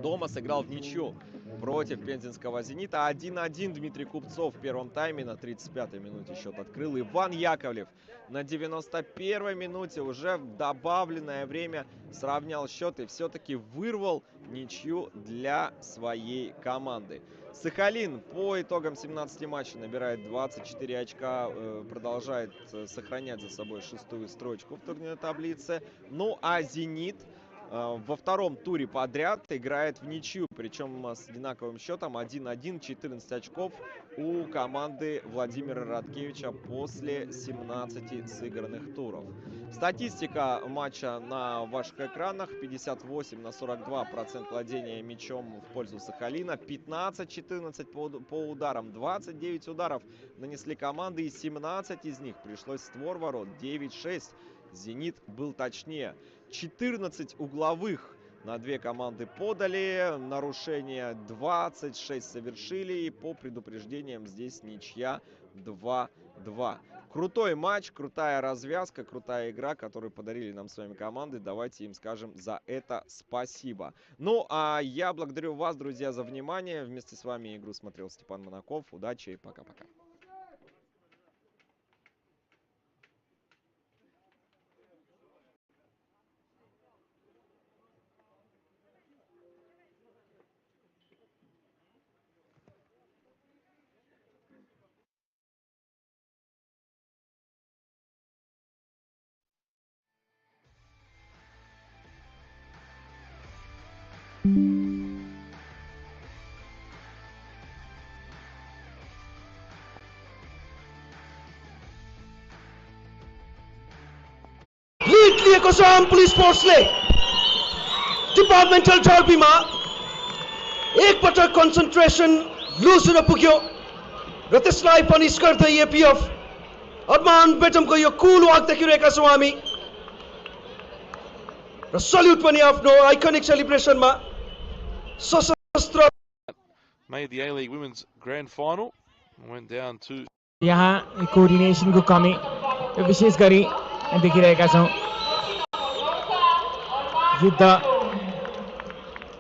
дома сыграл в ничью против пензенского «Зенита». 1-1 Дмитрий Купцов в первом тайме. На 35-й минуте счет открыл Иван Яковлев. На 91-й минуте уже в добавленное время сравнял счет и все-таки вырвал ничью для своей команды. Сахалин по итогам 17 матчей набирает 24 очка, продолжает сохранять за собой 6-ю строчку в турнирной таблице. Ну а «Зенит» во втором туре подряд играет в ничью, причем с одинаковым счетом 1-1, 14 очков у команды Владимира Радкевича после 17 сыгранных туров. Статистика матча на ваших экранах: 58-42% владения мячом в пользу Сахалина, 15-14 по ударам, 29 ударов нанесли команды, и 17 из них пришлось в створ ворот, 9-6. «Зенит» был точнее. 14 угловых на две команды подали, нарушения 26 совершили, и по предупреждениям здесь ничья 2-2. Крутой матч, крутая развязка, крутая игра, которую подарили нам с вами команды. Давайте им скажем за это спасибо. Ну, а я благодарю вас, друзья, за внимание. Вместе с вами игру смотрел Степан Монаков. Удачи и пока-пока. Lid लिएको छ अम्पुली स्पोर्ट्सले departmental डर्बीमा एकपटक concentration लुज हुन पुग्यो र त्यसलाई punish गर्दै APF अरमान बेटमको यो कुल वाक देखिरहेका छौँ हामी र सल्युट पनि आफ्नो आइकनिक सेलिब्रेसनमा सशस्त्र made the A-League Women's Grand Final and went down to यहाँ कोअर्डिनेसनको कमी विशेष गरी देखिरहेका छौँ युद्ध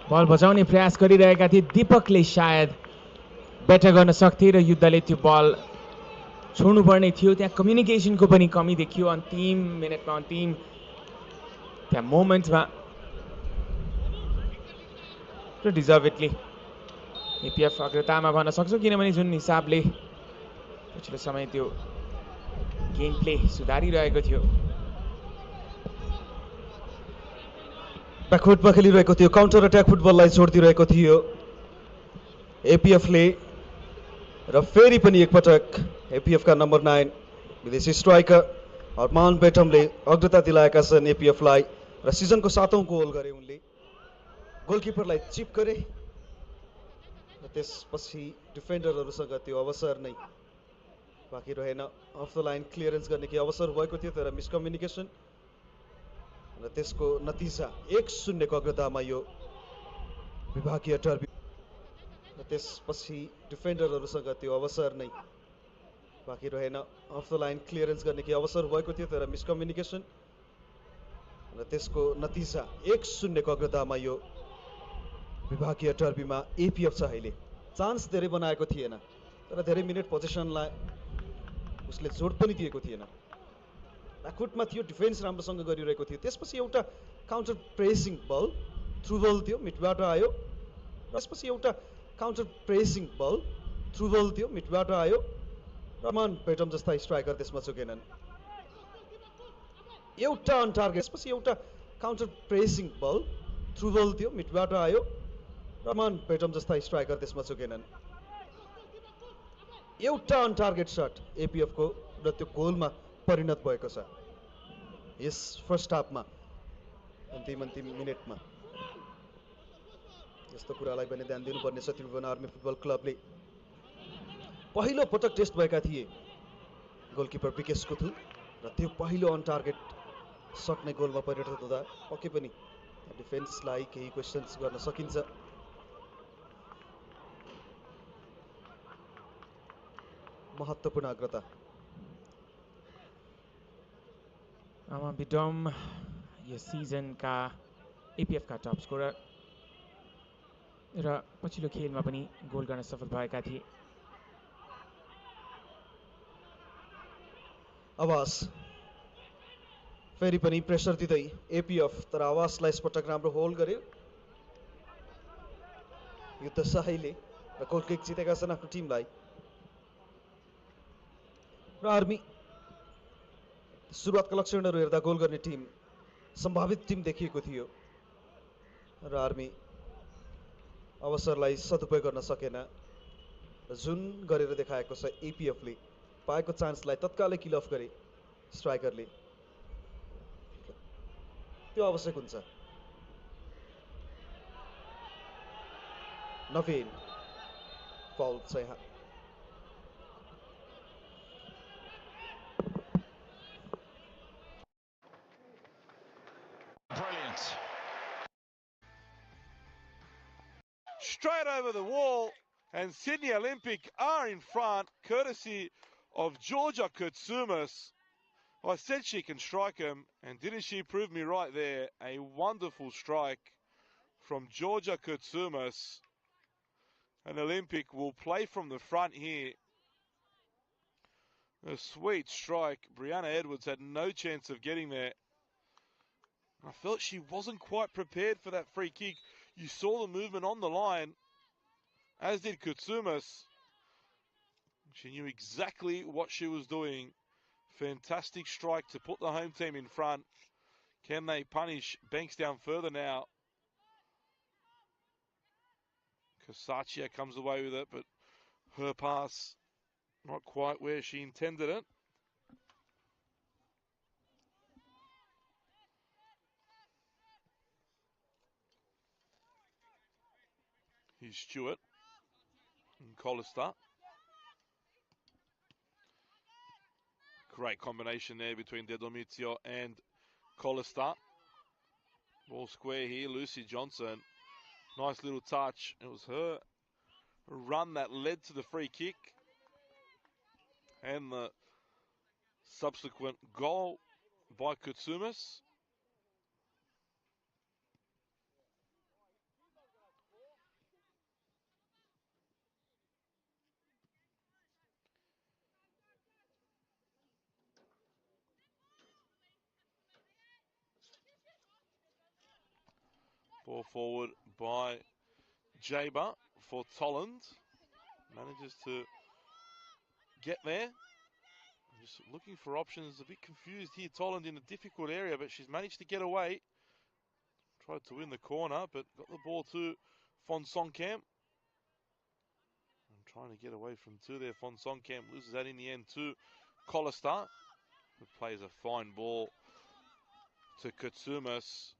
बल बचाउने प्रयास गरिरहेका थिए दीपकले सायद ब्याट गर्न सक्थे र युद्धले त्यो बल छोड्नुपर्ने थियो त्यहाँ कम्युनिकेसनको पनि कमी देखियो अन्तिम मिनेटमा अन्तिम त्यहाँ मोमेन्टमा र डिजर्भेडली एपीएफ अग्रतामा भन्न सक्छौँ किनभने जुन हिसाबले पछिल्लो समय त्यो गेम प्ले सुधारिरहेको थियो ब्याकवर्डमा खेलिरहेको थियो काउन्टर अट्याक फुटबललाई छोडिदिरहेको थियो एपीएफले र फेरि पनि एकपटक एपीएफका नम्बर 9 विदेशी स्ट्राइकर अरमान बेटमले अग्रता दिलाएका छन् एपीएफलाई र सिजनको 7औं गोल गरे उनले गोलकिपरलाई चिप गरे र त्यसपछि डिफेन्डरहरूसँग त्यो अवसर नै बाँकी रहेन अफ द लाइन क्लियरेन्स गर्ने के अवसर भएको थियो तर मिसकम्युनिकेसन र त्यसको नतिजा 1-0 को अग्रतामा यो विभागीय टर्बी र त्यसपछि डिफेन्डरहरूसँग त्यो अवसर नै बाँकी रहेन अफ द लाइन क्लियरेन्स गर्ने के अवसर भएको थियो तर मिसकम्युनिकेसन र त्यसको नतिजा 1-0 को अग्रतामा यो विभागीय टर्बीमा एपीएफ छ अहिले चान्स धेरै बनाएको थिएन तर धेरै मिनेट पोजिसनलाई उसले जोड पनि दिएको थिएन ब्याकफुटमा थियो डिफेन्स राम्रोसँग गरिरहेको थियो त्यसपछि एउटा काउन्टर प्रेसिङ बल थ्रु बल थियो मिडबाट आयो त्यसपछि एउटा काउन्टर प्रेसिङ बल थ्रु बल थियो मिडबाट आयो रमान बेटम जस्ता स्ट्राइकर त्यसमा चुकेनन् एउटा अन टार्गेट त्यसपछि एउटा काउन्टर प्रेसिङ बल थ्रु बल थियो मिडबाट आयो रमान बेटम जस्ता स्ट्राइकर त्यसमा चुकेनन् एउटा अन टार्गेट शट एपीएफ को र त्यो गोलमा परिणत भएको छ यस फर्स्ट हाफमा अन्तिम मिनेटमा यस्तो कुरालाई पनि ध्यान दिनुपर्ने छ त्रिभुवन आर्मी फुटबल क्लबले पहिलो पटक टेस्ट भएका थिए गोलकिपर विकेश कुथु र त्यो पहिलो अन टार्गेट शट नै गोलमा परिणत हुँदा पक्कै पनि डिफेन्सलाई केही क्वेशन्स गर्न सकिन्छ महत्त्वपूर्ण अग्रता बिडम यो सिजनका एपीएफ का टप स्कोरर र पछिल्लो खेलमा पनि गोल गर्न सफल भएका थिए। आवास फेरि पनि प्रेसर दिँदै एपीएफ, तर आवासलाई यसपटक राम्रो होल्ड गर्यो। युद्ध शाहीले र गोल किक जितेका छन् आफ्नो टिमलाई। र आर्मी सुरुवातका लक्षणहरू हेर्दा गोल गर्ने टिम, सम्भावित टिम देखिएको थियो र आर्मी अवसरलाई सदुपयोग गर्न सकेन। र जुन गरेर देखाएको छ एपीएफले, पाएको चान्सलाई तत्कालै किल अफ गरे स्ट्राइकरले, त्यो आवश्यक हुन्छ। नवीन फाउल छ यहाँ। Brilliant. Straight over the wall, and Sydney Olympic are in front, courtesy of Georgia Kurtsumas. I said she can strike him, and didn't she prove me right there? A wonderful strike from Georgia Kurtsumas. And Olympic will play from the front here. A sweet strike. Brianna Edwards had no chance of getting there. I felt she wasn't quite prepared for that free kick. You saw the movement on the line, as did Kutsumas. She knew exactly what she was doing. Fantastic strike to put the home team in front. Can they punish Bankstown further now? Kasachia comes away with it, but her pass not quite where she intended it. Here's Stewart and Collister. Great combination there between Dedomizio and Collister. Ball square here, Lucy Johnson. Nice little touch. It was her run that led to the free kick and the subsequent goal by Kutsumas. Ball forward by Jaber for Tolland. Manages to get there. Just looking for options. A bit confused here, Tolland in a difficult area, but she's managed to get away. Tried to win the corner, but got the ball to Fonsonkamp. I'm trying to get away from two there. Fonsonkamp loses that in the end to Collister, who plays a fine ball to Kutsumas.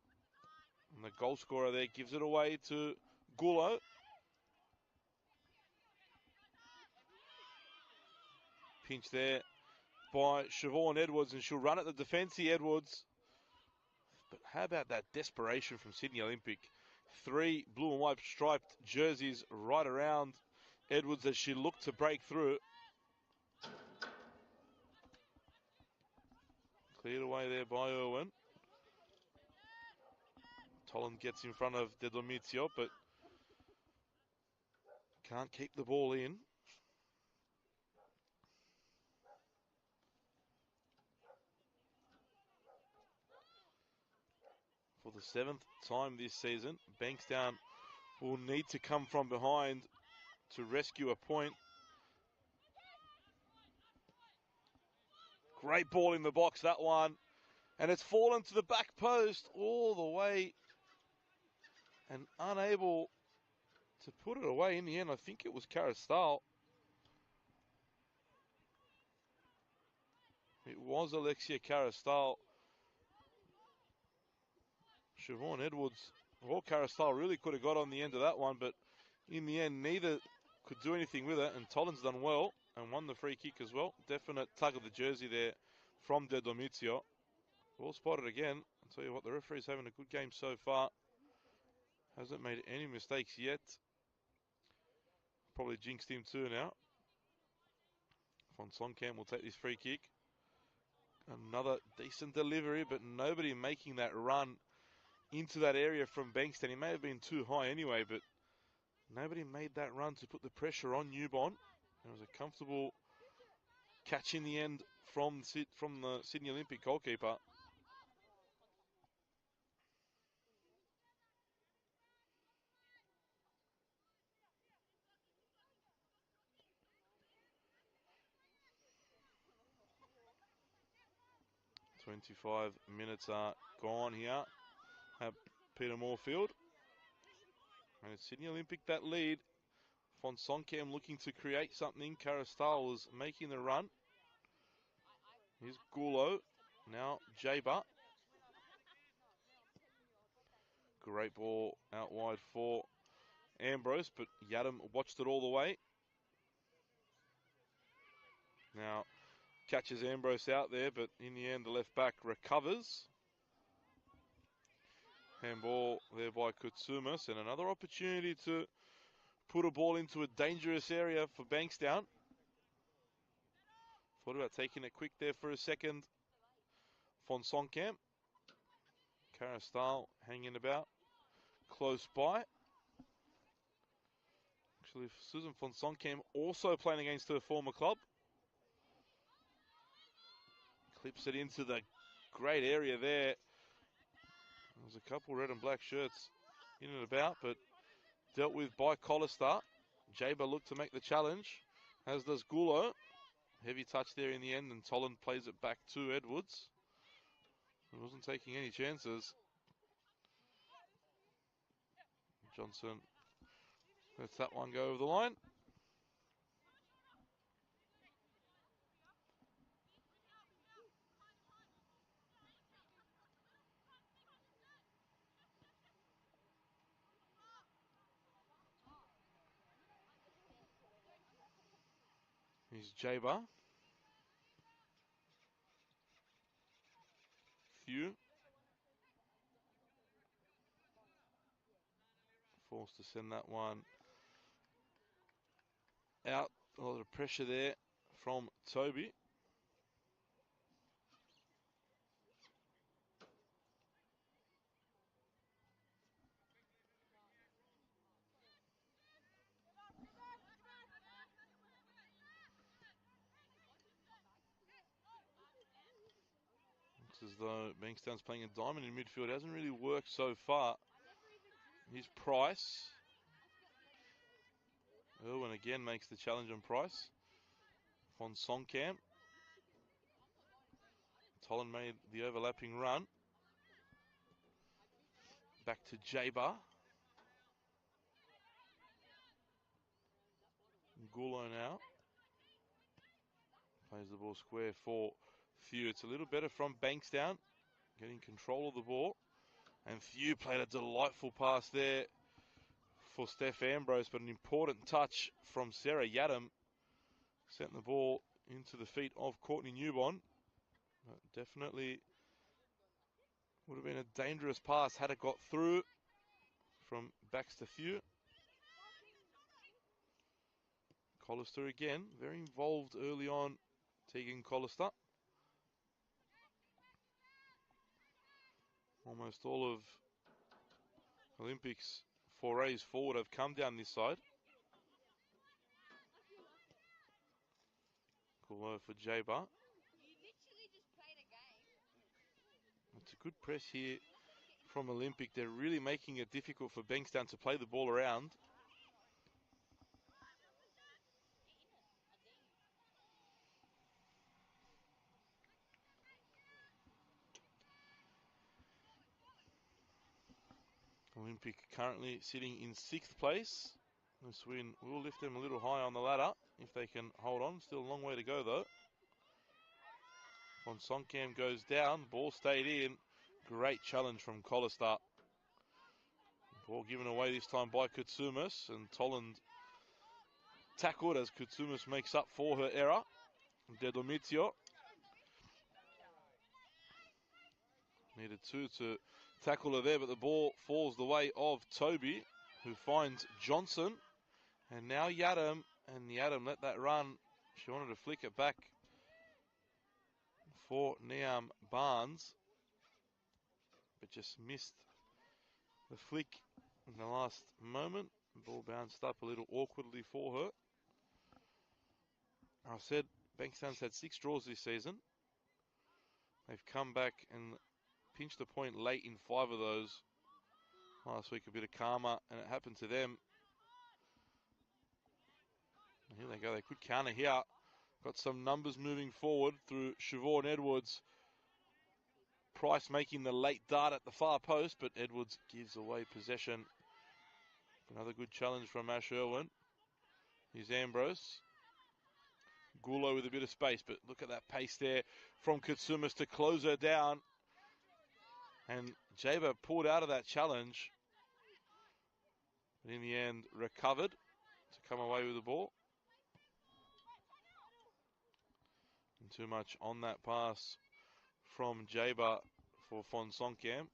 And the goal scorer there gives it away to Gulo. Pinch there by Siobhan Edwards, and she'll run at the defence here, Edwards. But how about that desperation from Sydney Olympic? 3 blue and white striped jerseys right around Edwards as she looked to break through. Cleared away there by Irwin. Tolland gets in front of Dedomizio, but can't keep the ball in. For the 7th time this season, Bankstown will need to come from behind to rescue a point. Great ball in the box, that one. And it's fallen to the back post all the way. And unable to put it away in the end. I think it was Karastal. It was Alexia Karastal. Siobhan Edwards or Karastal really could have got on the end of that one, but in the end, neither could do anything with it. And Tolland's done well and won the free kick as well. Definite tug of the jersey there from Dedomizio. Well spotted again. I'll tell you what, the referee's having a good game so far. Hasn't made any mistakes yet. Probably jinxed him too now. Fonsonkamp will take this free kick. Another decent delivery, but nobody making that run into that area from Bankston. He may have been too high anyway, but Nobody made that run to put the pressure on Newbon. It was a comfortable catch in the end from the Sydney Olympic goalkeeper. "25 minutes are gone here at Peter Moore-Field. And it's Sydney Olympic that lead. Fonsonkem looking to create something. Karastal was making the run. Here's Gulo. Now Jaber. Great ball out wide for Ambrose, but Yadam watched it all the way. Now catches Ambrose out there, but in the end the left back recovers. Handball there by Kutsumas, and another opportunity to put a ball into a dangerous area for Bankstown. Thought about taking it quick there for a second. Fonsonkem. Karastal hanging about close by. Actually, Susan Fonsonkem also playing against her former club. Clips it into the great area there. There's a couple red and black shirts in and about, but dealt with by Collister. Jaber looked to make the challenge, as does Gulo. Heavy touch there in the end, and Toland plays it back to Edwards. He wasn't taking any chances. Johnson lets that one go over the line. Here's Jaber. Few. Forced to send that one out. A lot of pressure there from Toby. It's as though Bankstown's playing a diamond in midfield. It hasn't really worked so far. Here's Price. Irwin again makes the challenge on Price. Fonsonkem. Toland made the overlapping run. Back to Jaber. Gulo now. Plays the ball square for Few. It's a little better from Bankstown. Getting control of the ball. And Few played a delightful pass there for Steph Ambrose, but an important touch from Sarah Yadam. Sent the ball into the feet of Courtney Newbon. Definitely would have been a dangerous pass had it got through from Baxter Few. Collister again, very involved early on, Tegan Collister. Almost all of Olympics forays forward have come down this side. Cool for Jaber. It's a good press here from Olympic. They're really making it difficult for Bankstown to play the ball around. Olympic currently sitting in 6th place. This win will lift them a little high on the ladder if they can hold on. Still a long way to go though. Fonsonkem goes down, ball stayed in. Great challenge from Collister. Ball given away this time by Kutsumas, and Toland tackled as Kutsumas makes up for her error. De Domitio needed two to tackle her there, but the ball falls the way of Toby, who finds Johnson. And now Yadam, and Yadam let that run. She wanted to flick it back for Niam Barnes, but just missed the flick in the last moment. Ball bounced up a little awkwardly for her. I said Bankstown's had 6 draws this season. They've come back and pinched a point late in 5 of those. Last week a bit of karma, and it happened to them. Here they go, they could counter here. Got some numbers moving forward through Siobhan Edwards. Price making the late dart at the far post, but Edwards gives away possession. Another good challenge from Ash Irwin. Here's Ambrose. Gulo with a bit of space, but look at that pace there from Katsumas to close her down. And Jaber pulled out of that challenge. But in the end, recovered to come away with the ball. And too much on that pass from Jaber for Fonsonkamp.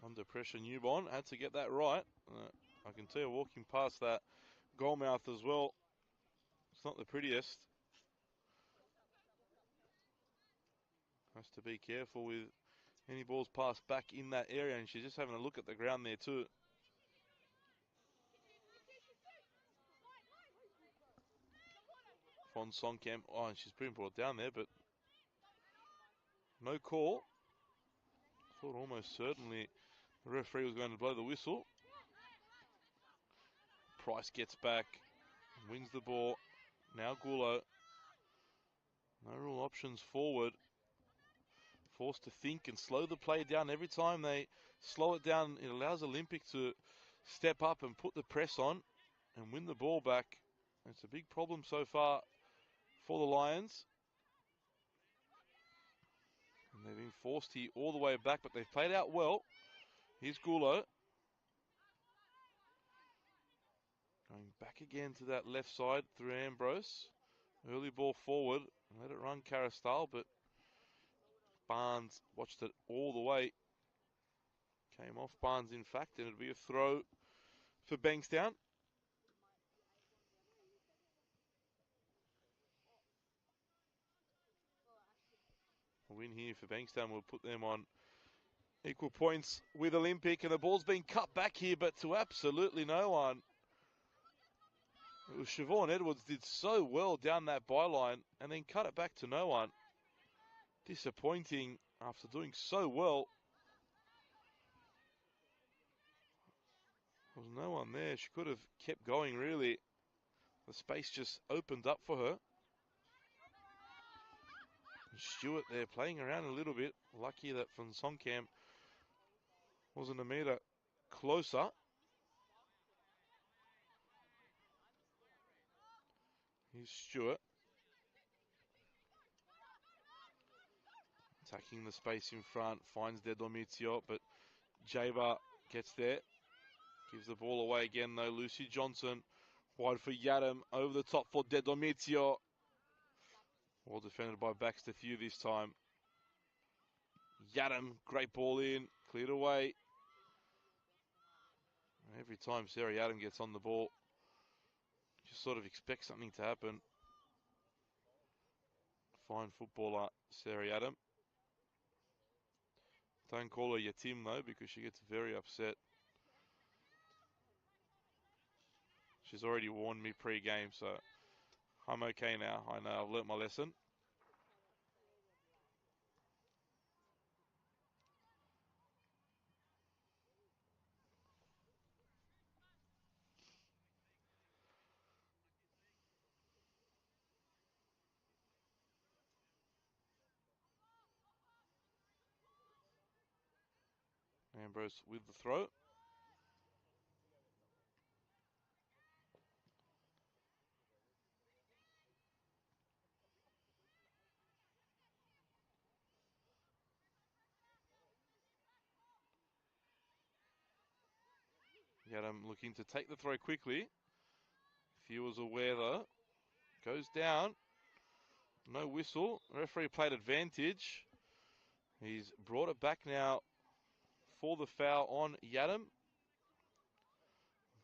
Under pressure, Newborn had to get that right. I can tell you, walking past that goal mouth as well, it's not the prettiest. Has to be careful with any balls passed back in that area, and she's just having a look at the ground there too. Fonsonkamp, oh, and she's being brought down there, but no call. Thought almost certainly the referee was going to blow the whistle. Price gets back, wins the ball. Now Gulo. No real options forward. Forced to think and slow the play down. Every time they slow it down, it allows Olympic to step up and put the press on and win the ball back. It's a big problem so far for the Lions. And they've been forced here all the way back, but they've played out well. Here's Gulo. Going back again to that left side through Ambrose. Early ball forward. Let it run Carastal, but Barnes watched it all the way. Came off Barnes, in fact, and it'll be a throw for Bankstown. A win here for Bankstown will put them on equal points with Olympic, and the ball's been cut back here, but to absolutely no one. It was Siobhan Edwards did so well down that byline and then cut it back to no one. Disappointing after doing so well. There was no one there. She could have kept going, really. The space just opened up for her. And Stewart there playing around a little bit. Lucky that Fonsonkamp wasn't a metre closer. Here's Stewart. Attacking the space in front, finds De Domizio, but Jaber gets there. Gives the ball away again though. Lucy Johnson, wide for Yadam, over the top for De Domizio. Well defended by Baxter Thew this time. Yadam, great ball in, cleared away. Every time Sarah Yadam gets on the ball, just sort of expect something to happen. Fine footballer, Sarah Yadam. Don't call her Yatim though, because she gets very upset. She's already warned me pre-game, so I'm okay now. I know I've learnt my lesson. Ambrose with the throw. Yadam looking to take the throw quickly. Thew was aware though. Goes down. No whistle. The referee played advantage. He's brought it back now for the foul on Yadam.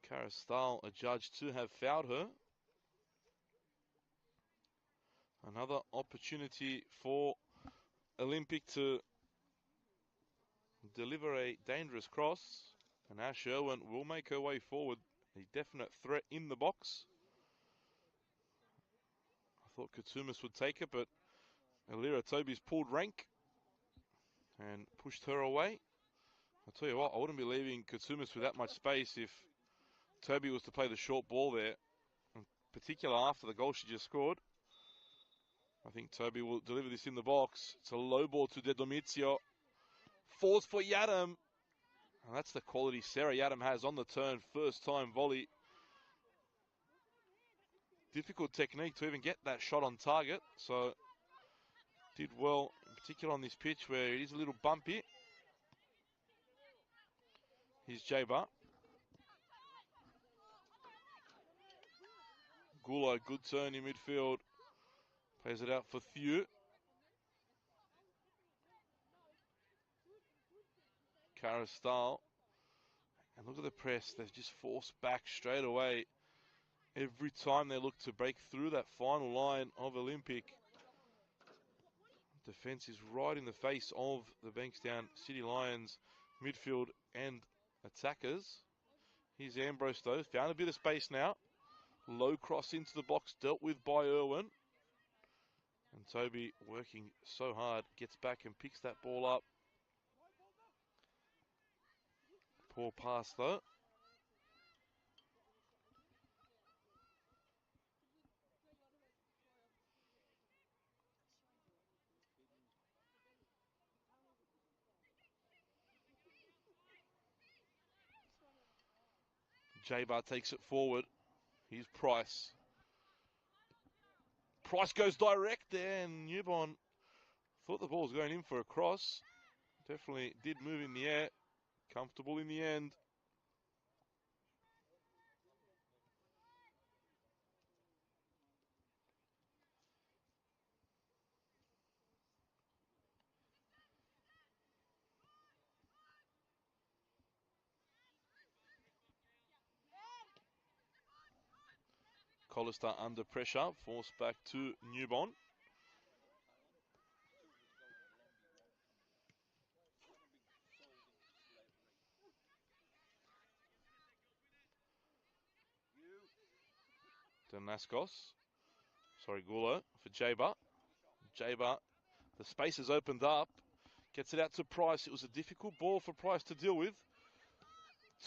Karastal adjudged to have fouled her. Another opportunity for Olympic to deliver a dangerous cross. And Ash Irwin will make her way forward. A definite threat in the box. I thought Katsumis would take it, but Alira Toby's pulled rank and pushed her away. I'll tell you what, I wouldn't be leaving Katsumis with that much space if Toby was to play the short ball there, in particular after the goal she just scored. I think Toby will deliver this in the box. It's a low ball to De Domizio. Falls for Yadam. And that's the quality Sarah Yadam has on the turn. First time volley. Difficult technique to even get that shot on target. So did well, in particular on this pitch where it is a little bumpy. Here's Jaber. Gulo, good turn in midfield. Plays it out for Thew. Karastal. And look at the press. They've just forced back straight away. Every time they look to break through that final line of Olympic. Defence is right in the face of the Bankstown City Lions midfield and attackers. Here's Ambrose though. Found a bit of space now. Low cross into the box, dealt with by Irwin. And Toby working so hard, gets back and picks that ball up. Poor pass though. Jaber takes it forward. Here's Price. Price goes direct there, and Newborn thought the ball was going in for a cross. Definitely did move in the air. Comfortable in the end. Collister under pressure, forced back to Newborn. Danaskos. Sorry, Gulo for Jaber. Jaber, the space has opened up. Gets it out to Price. It was a difficult ball for Price to deal with.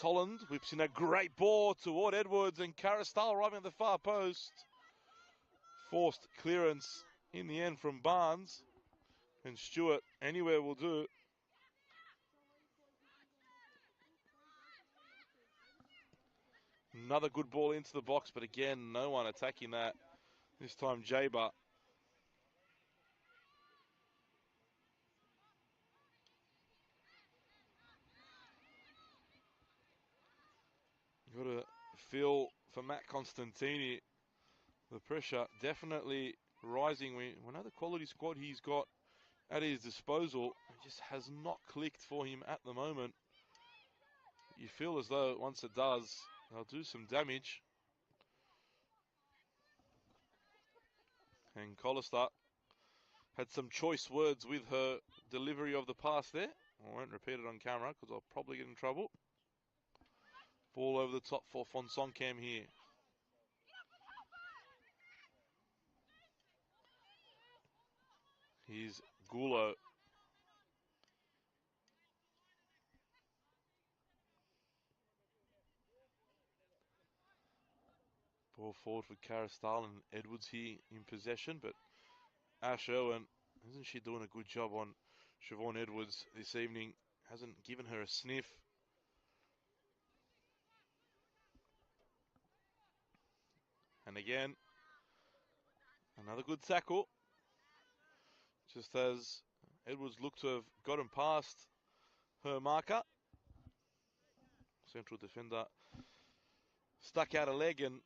Tolland whips in a great ball toward Edwards, and Karastal arriving at the far post. Forced clearance in the end from Barnes. And Stewart, anywhere will do. Another good ball into the box, but again, no one attacking that. This time, Jaber. Got a feel for Matt Constantini. The pressure definitely rising. We know the quality squad he's got at his disposal. It just has not clicked for him at the moment. You feel as though once it does, they'll do some damage. And Collister had some choice words with her delivery of the pass there. I won't repeat it on camera because I'll probably get in trouble. Ball over the top for Fonsoncam here. Here's Gulo. Ball forward for Karastal and Edwards here in possession, but Ash Irwin, isn't she doing a good job on Siobhan Edwards this evening? Hasn't given her a sniff. And again, another good tackle. Just as Edwards looked to have gotten past her marker. Central defender stuck out a leg and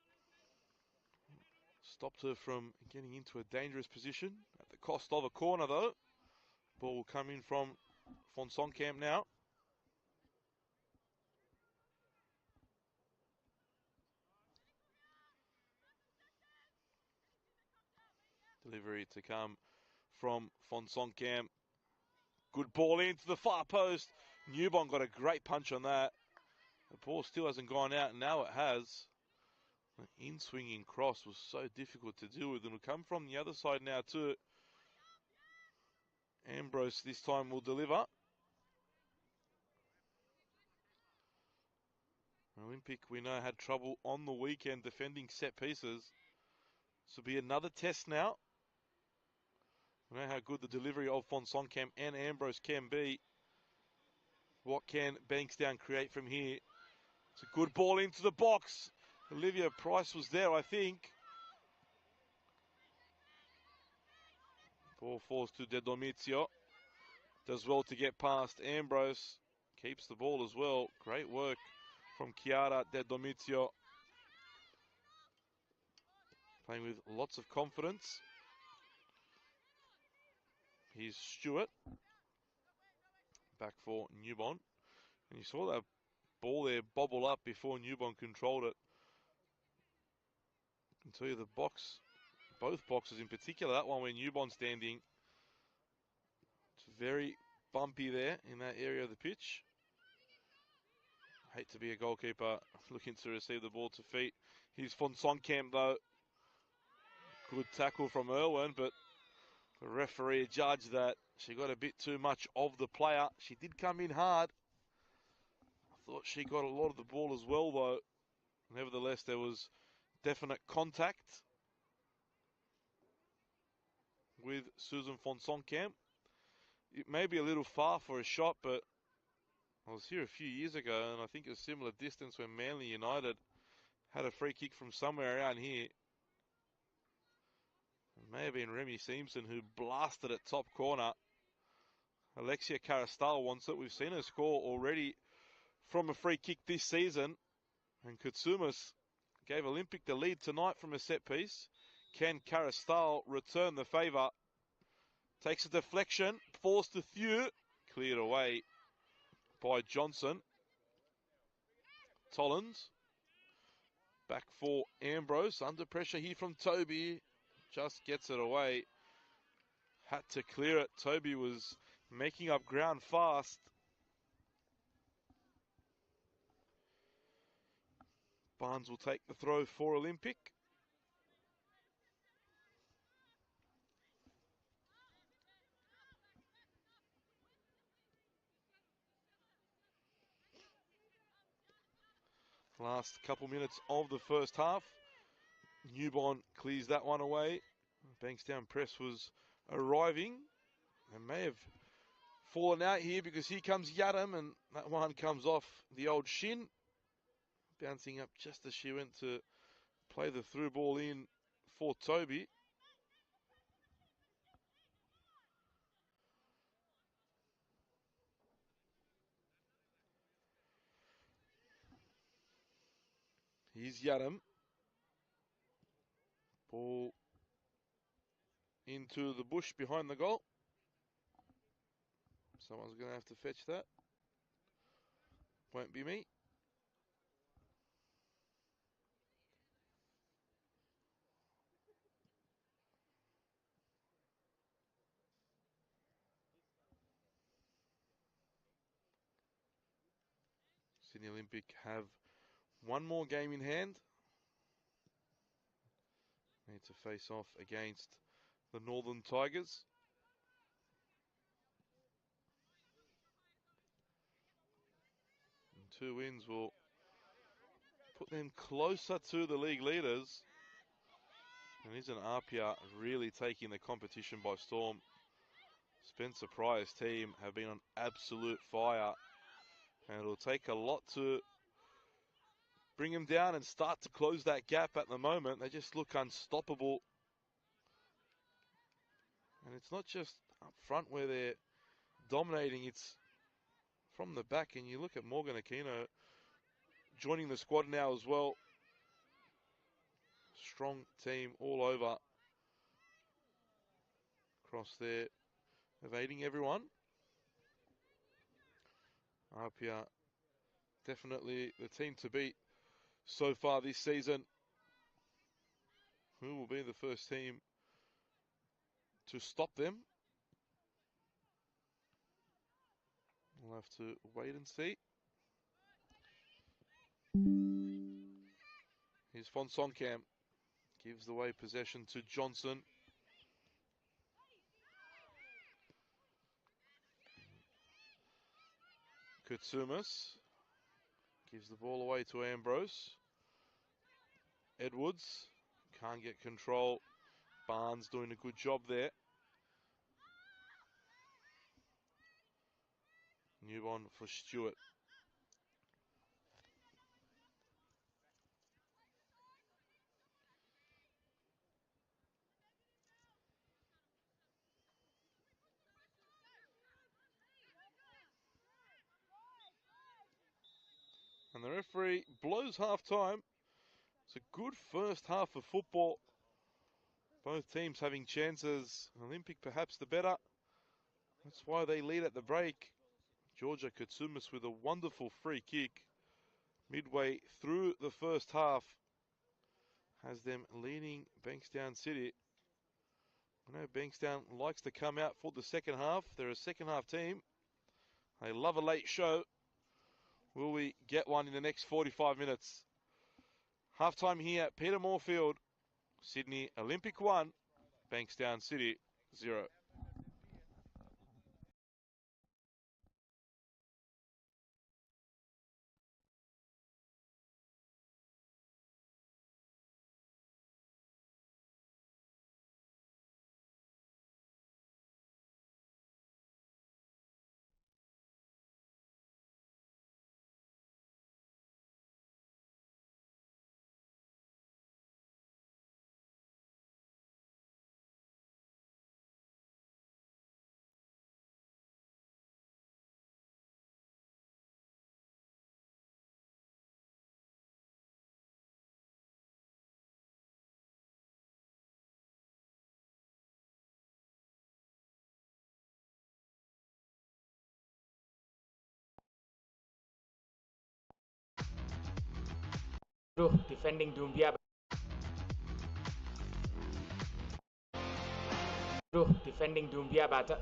stopped her from getting into a dangerous position. At the cost of a corner though. Ball will come in from von Sonkamp now. Delivery to come from von Sonkamp. Good ball into the far post. Newbon got a great punch on that. The ball still hasn't gone out, and now it has. An in-swinging cross was so difficult to deal with, and will come from the other side now too. Ambrose this time will deliver. Olympic, we know, had trouble on the weekend defending set pieces. This will be another test now. We know how good the delivery of von Sonkamp and Ambrose can be. What can Bankstown create from here? It's a good ball into the box. Olivia Price was there, I think. Ball falls to De Domizio. Does well to get past Ambrose. Keeps the ball as well. Great work from Chiara De Domizio. Playing with lots of confidence. Here's Stewart. Back for Newbon. And you saw that ball there bobble up before Newbon controlled it. I can tell you the box, both boxes in particular, that one where Newbon's standing, it's very bumpy there in that area of the pitch. Hate to be a goalkeeper looking to receive the ball to feet. Here's von Sonkamp though. Good tackle from Irwin, but the referee judged that she got a bit too much of the player. She did come in hard. I thought she got a lot of the ball as well though. Nevertheless, there was definite contact with Susan von Sonkamp. It may be a little far for a shot, but I was here a few years ago and I think a similar distance when Manly United had a free kick from somewhere around here. It may have been Remy Simpson who blasted it top corner. Alexia Karastal wants it. We've seen her score already from a free kick this season. And Kutsumas gave Olympic the lead tonight from a set piece. Can Karastal return the favour? Takes a deflection, falls to Thew. Cleared away by Johnson. Tollins. Back for Ambrose. Under pressure here from Toby. Just gets it away. Had to clear it. Toby was making up ground fast. Barnes will take the throw for Olympic. Last couple minutes of the first half. Newbon clears that one away. Bankstown press was arriving and may have fallen out here because here comes Yadam and that one comes off the old shin. Bouncing up just as she went to play the through ball in for Toby. Here's Yadam. Ball into the bush behind the goal. Someone's going to have to fetch that. Won't be me. Sydney Olympic have one more game in hand. Need to face off against the Northern Tigers. And 2 wins will put them closer to the league leaders. And isn't Apia really taking the competition by storm? Spencer Pryor's team have been on absolute fire. And it'll take a lot to bring them down and start to close that gap at the moment. They just look unstoppable. And it's not just up front where they're dominating, it's from the back. And you look at Morgan Aquino joining the squad now as well. Strong team all over. Across there. evading everyone. Apia definitely the team to beat so far this season. Who will be the first team to stop them? We'll have to wait and see. Here's Fonsoncam. Gives away possession to Johnson. Kutsumas gives the ball away to Ambrose. Edwards can't get control. Barnes doing a good job there. Newbon for Stewart. And the referee blows half-time. It's a good first half of football. Both teams having chances. Olympic perhaps the better. That's why they lead at the break. Georgia Kutsumas with a wonderful free kick midway through the first half has them leading Bankstown City. I know Bankstown likes to come out for the second half. They're a second half team. They love a late show. Will we get one in the next 45 minutes? Halftime here at Peter Moorfield. Sydney Olympic 1, Bankstown City 0. Defending Dumbia. Defending Dumbia batter.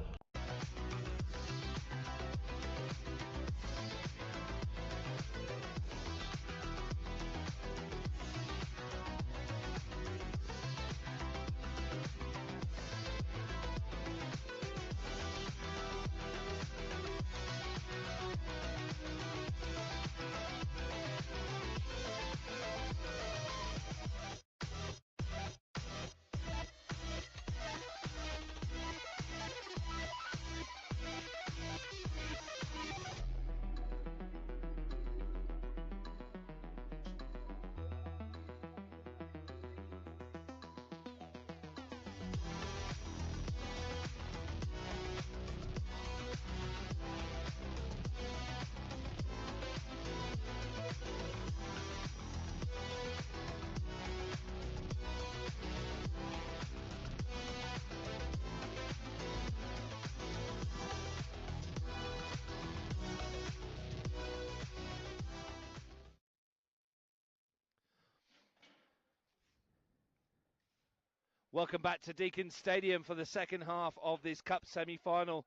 Welcome back to Deakin Stadium for the second half of this Cup semi-final.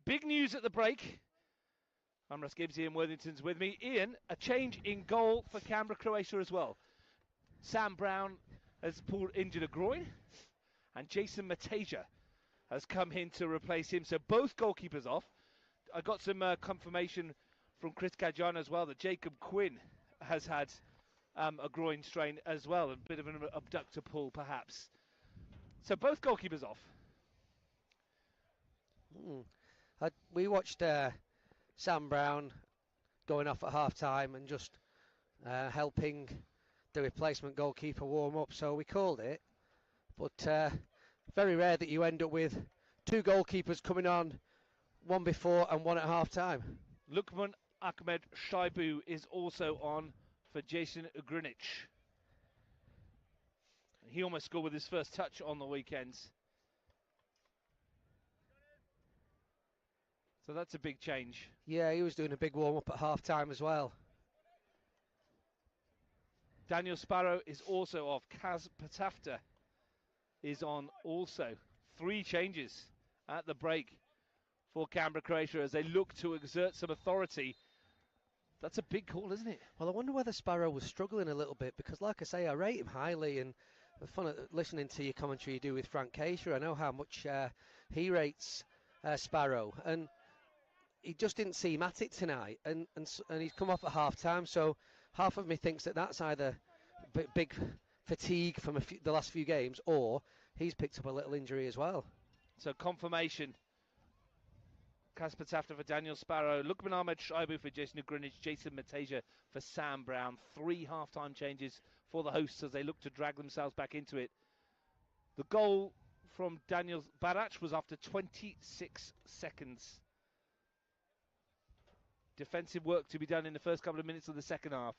Big news at the break. I'm Russ Gibbs, Ian Worthington's with me. Ian, a change in goal for Canberra, Croatia as well. Sam Brown has injured a groin, and Jason Mateja has come in to replace him. So both goalkeepers off. I got some confirmation from Chris Caggiano as well that Jacob Quinn has had a groin strain as well, a bit of an abductor pull perhaps. So both goalkeepers off. We watched Sam Brown going off at half-time and just helping the replacement goalkeeper warm up, so we called it. But very rare that you end up with two goalkeepers coming on, one before and one at half-time. Lukman Ahmed Shaibu is also on for Jason Greenwich. He almost scored with his first touch on the weekend. So that's a big change. Yeah, he was doing a big warm-up at half-time as well. Daniel Sparrow is also off. Kaz Patafta is on also. 3 changes at the break for Canberra, Croatia, as they look to exert some authority. That's a big call, isn't it? Well, I wonder whether Sparrow was struggling a little bit, because like I say, I rate him highly, and fun of listening to your commentary you do with Frank Keisha. I know how much he rates Sparrow, and he just didn't seem at it tonight, and he's come off at half-time, so half of me thinks that that's either big fatigue from the last few games, or he's picked up a little injury as well. So confirmation. Kasper Tafter for Daniel Sparrow, Lukman Ahmed Shaibu for Jason Ugrinich, Jason Matasia for Sam Brown. 3 half-time changes for the hosts as they look to drag themselves back into it. The goal from Daniel Barac was after 26 seconds. Defensive work to be done in the first couple of minutes of the second half.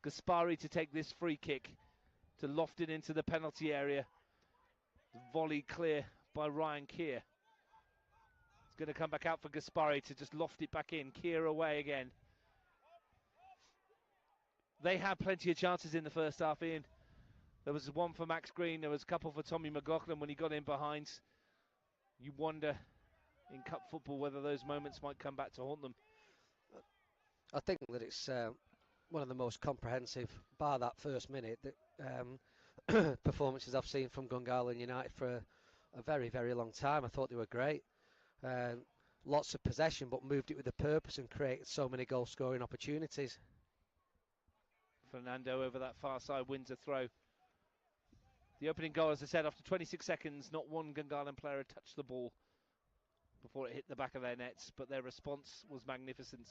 Gaspari to take this free kick, to loft it into the penalty area. Volley clear by Ryan Keir. It's going to come back out for Gaspari to just loft it back in. Keir away again. They had plenty of chances in the first half, Ian. There was one for Max Green. There was a couple for Tommy McLaughlin when he got in behind. You wonder in cup football whether those moments might come back to haunt them. I think that it's one of the most comprehensive, bar that first minute, that performances I've seen from Gungahlin United for a very, very long time. I thought they were great. Lots of possession, but moved it with a purpose and created so many goal-scoring opportunities. Fernando over that far side wins a throw. The opening goal, as I said, after 26 seconds, not one Gungahlin player had touched the ball before it hit the back of their nets, but their response was magnificent.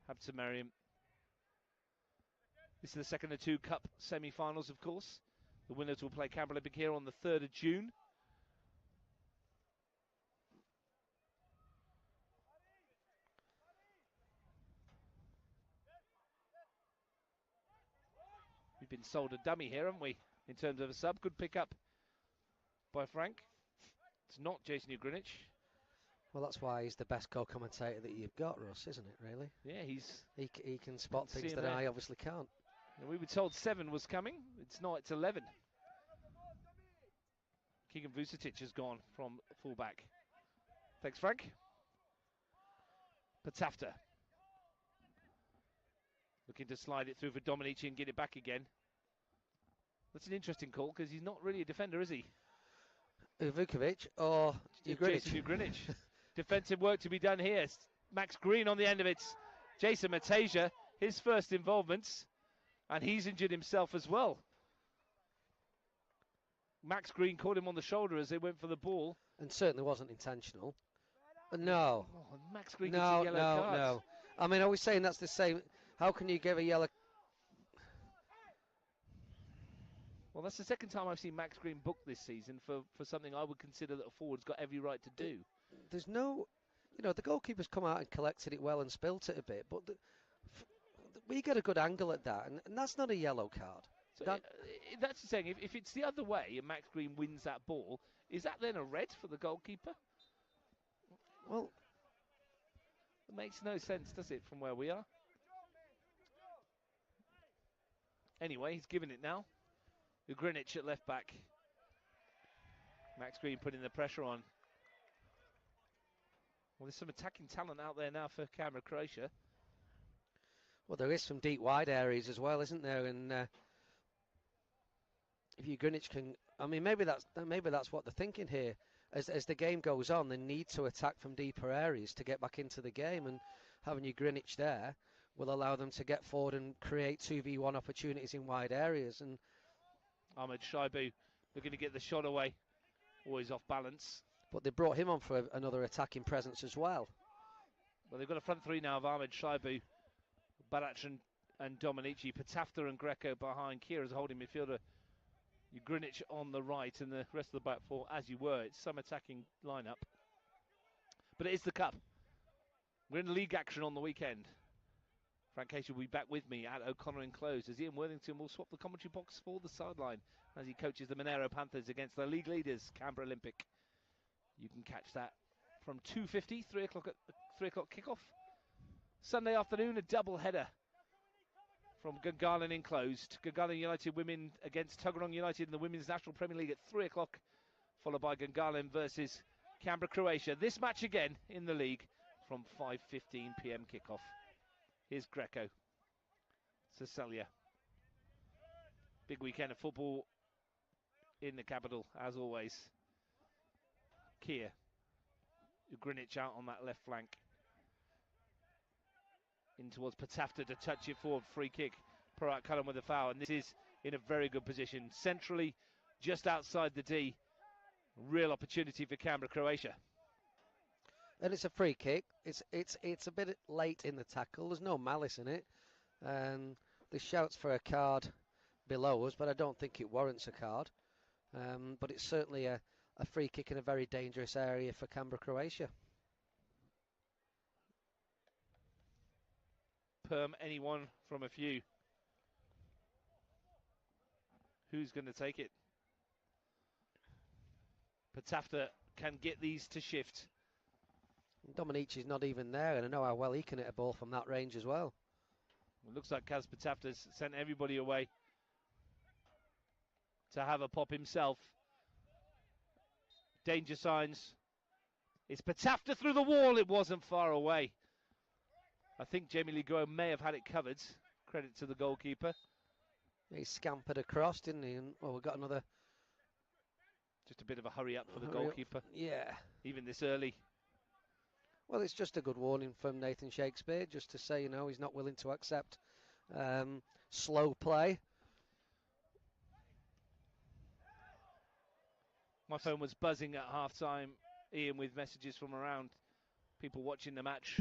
Habsa Merriam. This is the second of 2 cup semi-finals, of course. The winners will play Canberra Olympic here on the 3rd of June. We've been sold a dummy here, haven't we, in terms of a sub? Good pick-up by Frank. It's not Jason Ugrinich. Well, that's why he's the best co-commentator that you've got, Russ, isn't it, really? Yeah, he can spot things that I obviously can't. And we were told 7 was coming. It's not, it's 11. Keegan Vucetic has gone from fullback. Thanks, Frank. Patafta. Looking to slide it through for Dominici and get it back again. That's an interesting call, because he's not really a defender, is he? Vukovic or Ugrinich? Jason Ugrinich. Defensive work to be done here. Max Green on the end of it. Jason Matasia, his first involvement, and he's injured himself as well. Max Green caught him on the shoulder as they went for the ball. And certainly wasn't intentional. No. Oh, Max Green gets a yellow card. No. I mean, are we saying that's the same? How can you give a yellow? Well, that's the second time I've seen Max Green booked this season for something I would consider that a forward's got every right to do. There's no, the goalkeeper's come out and collected it well and spilt it a bit, but we get a good angle at that, and that's not a yellow card. So that's the saying, if it's the other way and Max Green wins that ball, is that then a red for the goalkeeper? Well, it makes no sense, does it, from where we are? Anyway, he's given it now. Ugrinich at left back. Max Green putting the pressure on. Well, there's some attacking talent out there now for Canberra, Croatia. Well, there is some deep wide areas as well, isn't there? And if Ugrinich can, I mean, maybe that's what they're thinking here. As the game goes on, they need to attack from deeper areas to get back into the game, and having Ugrinich there will allow them to get forward and create 2v1 opportunities in wide areas. And Ahmed Shaibu looking to get the shot away, always off balance. But they brought him on for another attacking presence as well. Well, they've got a front three now of Ahmed Shaibu, Barac and Dominici, Patafta and Greco behind. Keir as a holding midfielder. Ugrinich on the right, and the rest of the back four, as you were. It's some attacking lineup. But it is the Cup. We're in league action on the weekend. Frank Casey will be back with me at O'Connor Enclosed as Ian Worthington will swap the commentary box for the sideline as he coaches the Monero Panthers against the league leaders, Canberra Olympic. You can catch that from 2:50, 3 o'clock at 3 o'clock kickoff. Sunday afternoon, a double header from Gungahlin enclosed. Gungahlin United women against Tuggeranong United in the Women's National Premier League at 3 o'clock, followed by Gungahlin versus Canberra, Croatia. This match again in the league from 5:15 p.m. kickoff. Here's Greco. Cecilia. Big weekend of football in the capital, as always. Kia. Greenwich out on that left flank. In towards Patafta to touch it forward. Free kick. Parat Cullen with a foul. And this is in a very good position. Centrally, just outside the D. Real opportunity for Canberra, Croatia. And it's a free kick. It's a bit late in the tackle. There's no malice in it. And the shouts for a card below us, but I don't think it warrants a card. But it's certainly a free kick in a very dangerous area for Canberra, Croatia. Perm anyone from a few. Who's going to take it? Patafta can get these to shift. Dominici's not even there, and I know how well he can hit a ball from that range as well. It looks like Kaz Patafta's sent everybody away to have a pop himself. Danger signs. It's Patafta through the wall. It wasn't far away. I think Jamie Ligo may have had it covered. Credit to the goalkeeper. He scampered across, didn't he? And, well, we've got another... Just a bit of a hurry up for the goalkeeper. Yeah. Even this early. Well, it's just a good warning from Nathan Shakespeare, just to say, you know, he's not willing to accept slow play. My phone was buzzing at half-time, Ian, with messages from around people watching the match,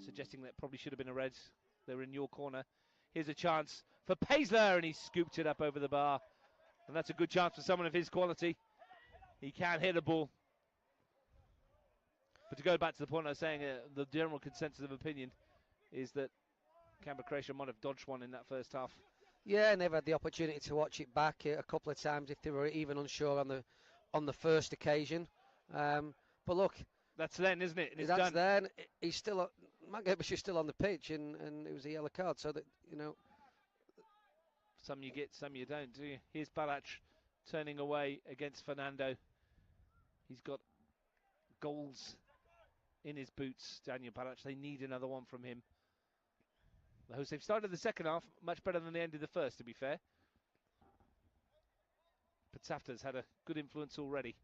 suggesting that probably should have been a red. They were in your corner. Here's a chance for Paisler, and he scooped it up over the bar. And that's a good chance for someone of his quality. He can hit a ball. But to go back to the point I was saying, the general consensus of opinion is that Canberra, Croatia might have dodged one in that first half. Yeah, and they've had the opportunity to watch it back a couple of times if they were even unsure on the first occasion. But look, that's then, isn't it? It's that's done. then. He's still, Matt Gerbish is still on the pitch, and it was a yellow card. So that, you know, some you get, some you don't, do you? Here's Barach turning away against Fernando. He's got goals in his boots, Daniel Barach. They need another one from him. The hosts, they've started the second half much better than they ended the first, to be fair. Patafta's had a good influence already,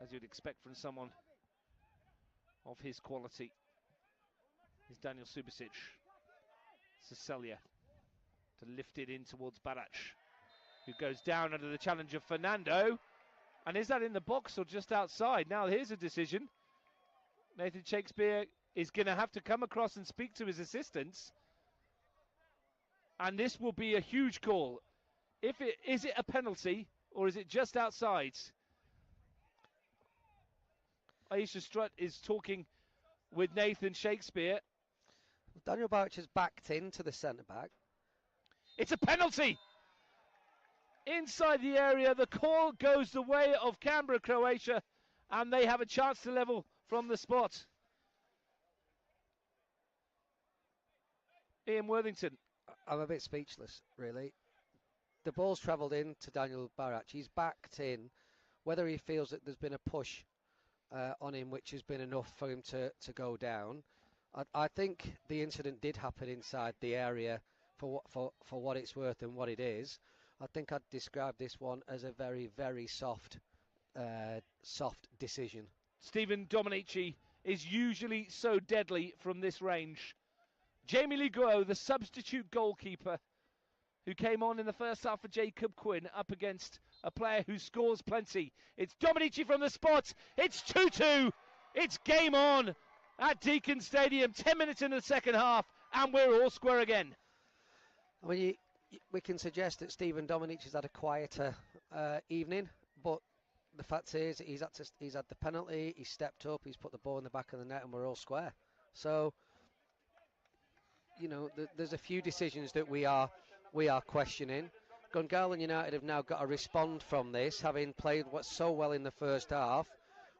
as you'd expect from someone of his quality. Here's Daniel Subasic. Cecilia to lift it in towards Barach, who goes down under the challenge of Fernando. And is that in the box or just outside? Now here's a decision. Nathan Shakespeare is going to have to come across and speak to his assistants. And this will be a huge call. Is it a penalty or is it just outside? Aisha Strutt is talking with Nathan Shakespeare. Daniel Barach has backed into the centre-back. It's a penalty! Inside the area, the call goes the way of Canberra, Croatia, and they have a chance to level from the spot. Ian Worthington. I'm a bit speechless, really. The ball's travelled in to Daniel Barach. He's backed in. Whether he feels that there's been a push on him, which has been enough for him to go down. I think the incident did happen inside the area for what it's worth and what it is. I think I'd describe this one as a very, very soft decision. Stephen Dominici is usually so deadly from this range. Jamie Ligo, the substitute goalkeeper, who came on in the first half for Jacob Quinn, up against a player who scores plenty. It's Dominici from the spot. It's 2-2. It's game on at Deakin Stadium. 10 minutes into the second half, and we're all square again. I mean, we can suggest that Stephen Dominic has had a quieter evening, but the fact is he's had the penalty, he's stepped up, he's put the ball in the back of the net, and we're all square. So, you know, there's a few decisions that we are questioning. Gungahlin United have now got to respond from this, having played so well in the first half.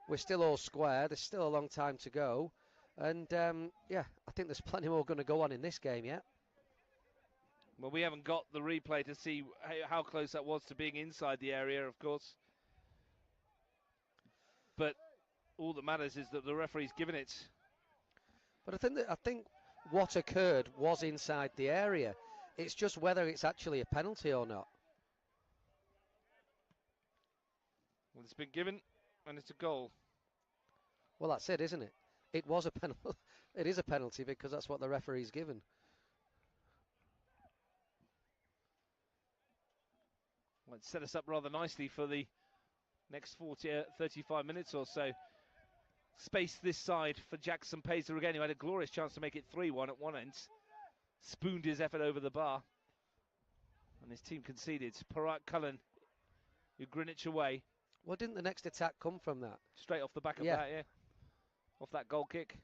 We're still all square. There's still a long time to go. And, yeah, I think there's plenty more going to go on in this game yet. Well, we haven't got the replay to see how close that was to being inside the area, of course. But all that matters is that the referee's given it. But I think what occurred was inside the area. It's just whether it's actually a penalty or not. Well, it's been given, and it's a goal. Well, that's it, isn't it? It was a penalty. It is a penalty because that's what the referee's given. Well, it set us up rather nicely for the next 35 minutes or so. Space this side for Jackson Pacer again, who had a glorious chance to make it 3-1 at one end. Spooned his effort over the bar. And his team conceded. Parat Cullen, who Greenwich away. Well, didn't the next attack come from that? Straight off the back of that, yeah. Off that goal kick.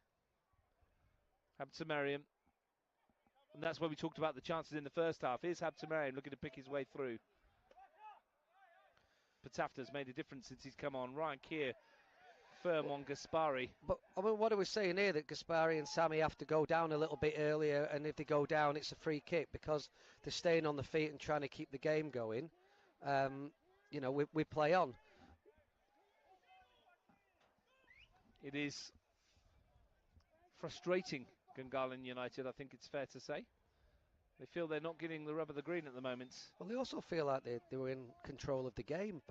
Habtemariam. And that's where we talked about the chances in the first half. Here's Habtemariam looking to pick his way through. Patafta's made a difference since he's come on. Ryan Keir firm on Gaspari. But I mean, what are we saying here? That Gaspari and Sammy have to go down a little bit earlier, and if they go down, it's a free kick because they're staying on the feet and trying to keep the game going. You know, we play on. It is frustrating, Gungahlin United, I think it's fair to say. They feel they're not getting the rub of the green at the moment. Well, they also feel like they were in control of the game.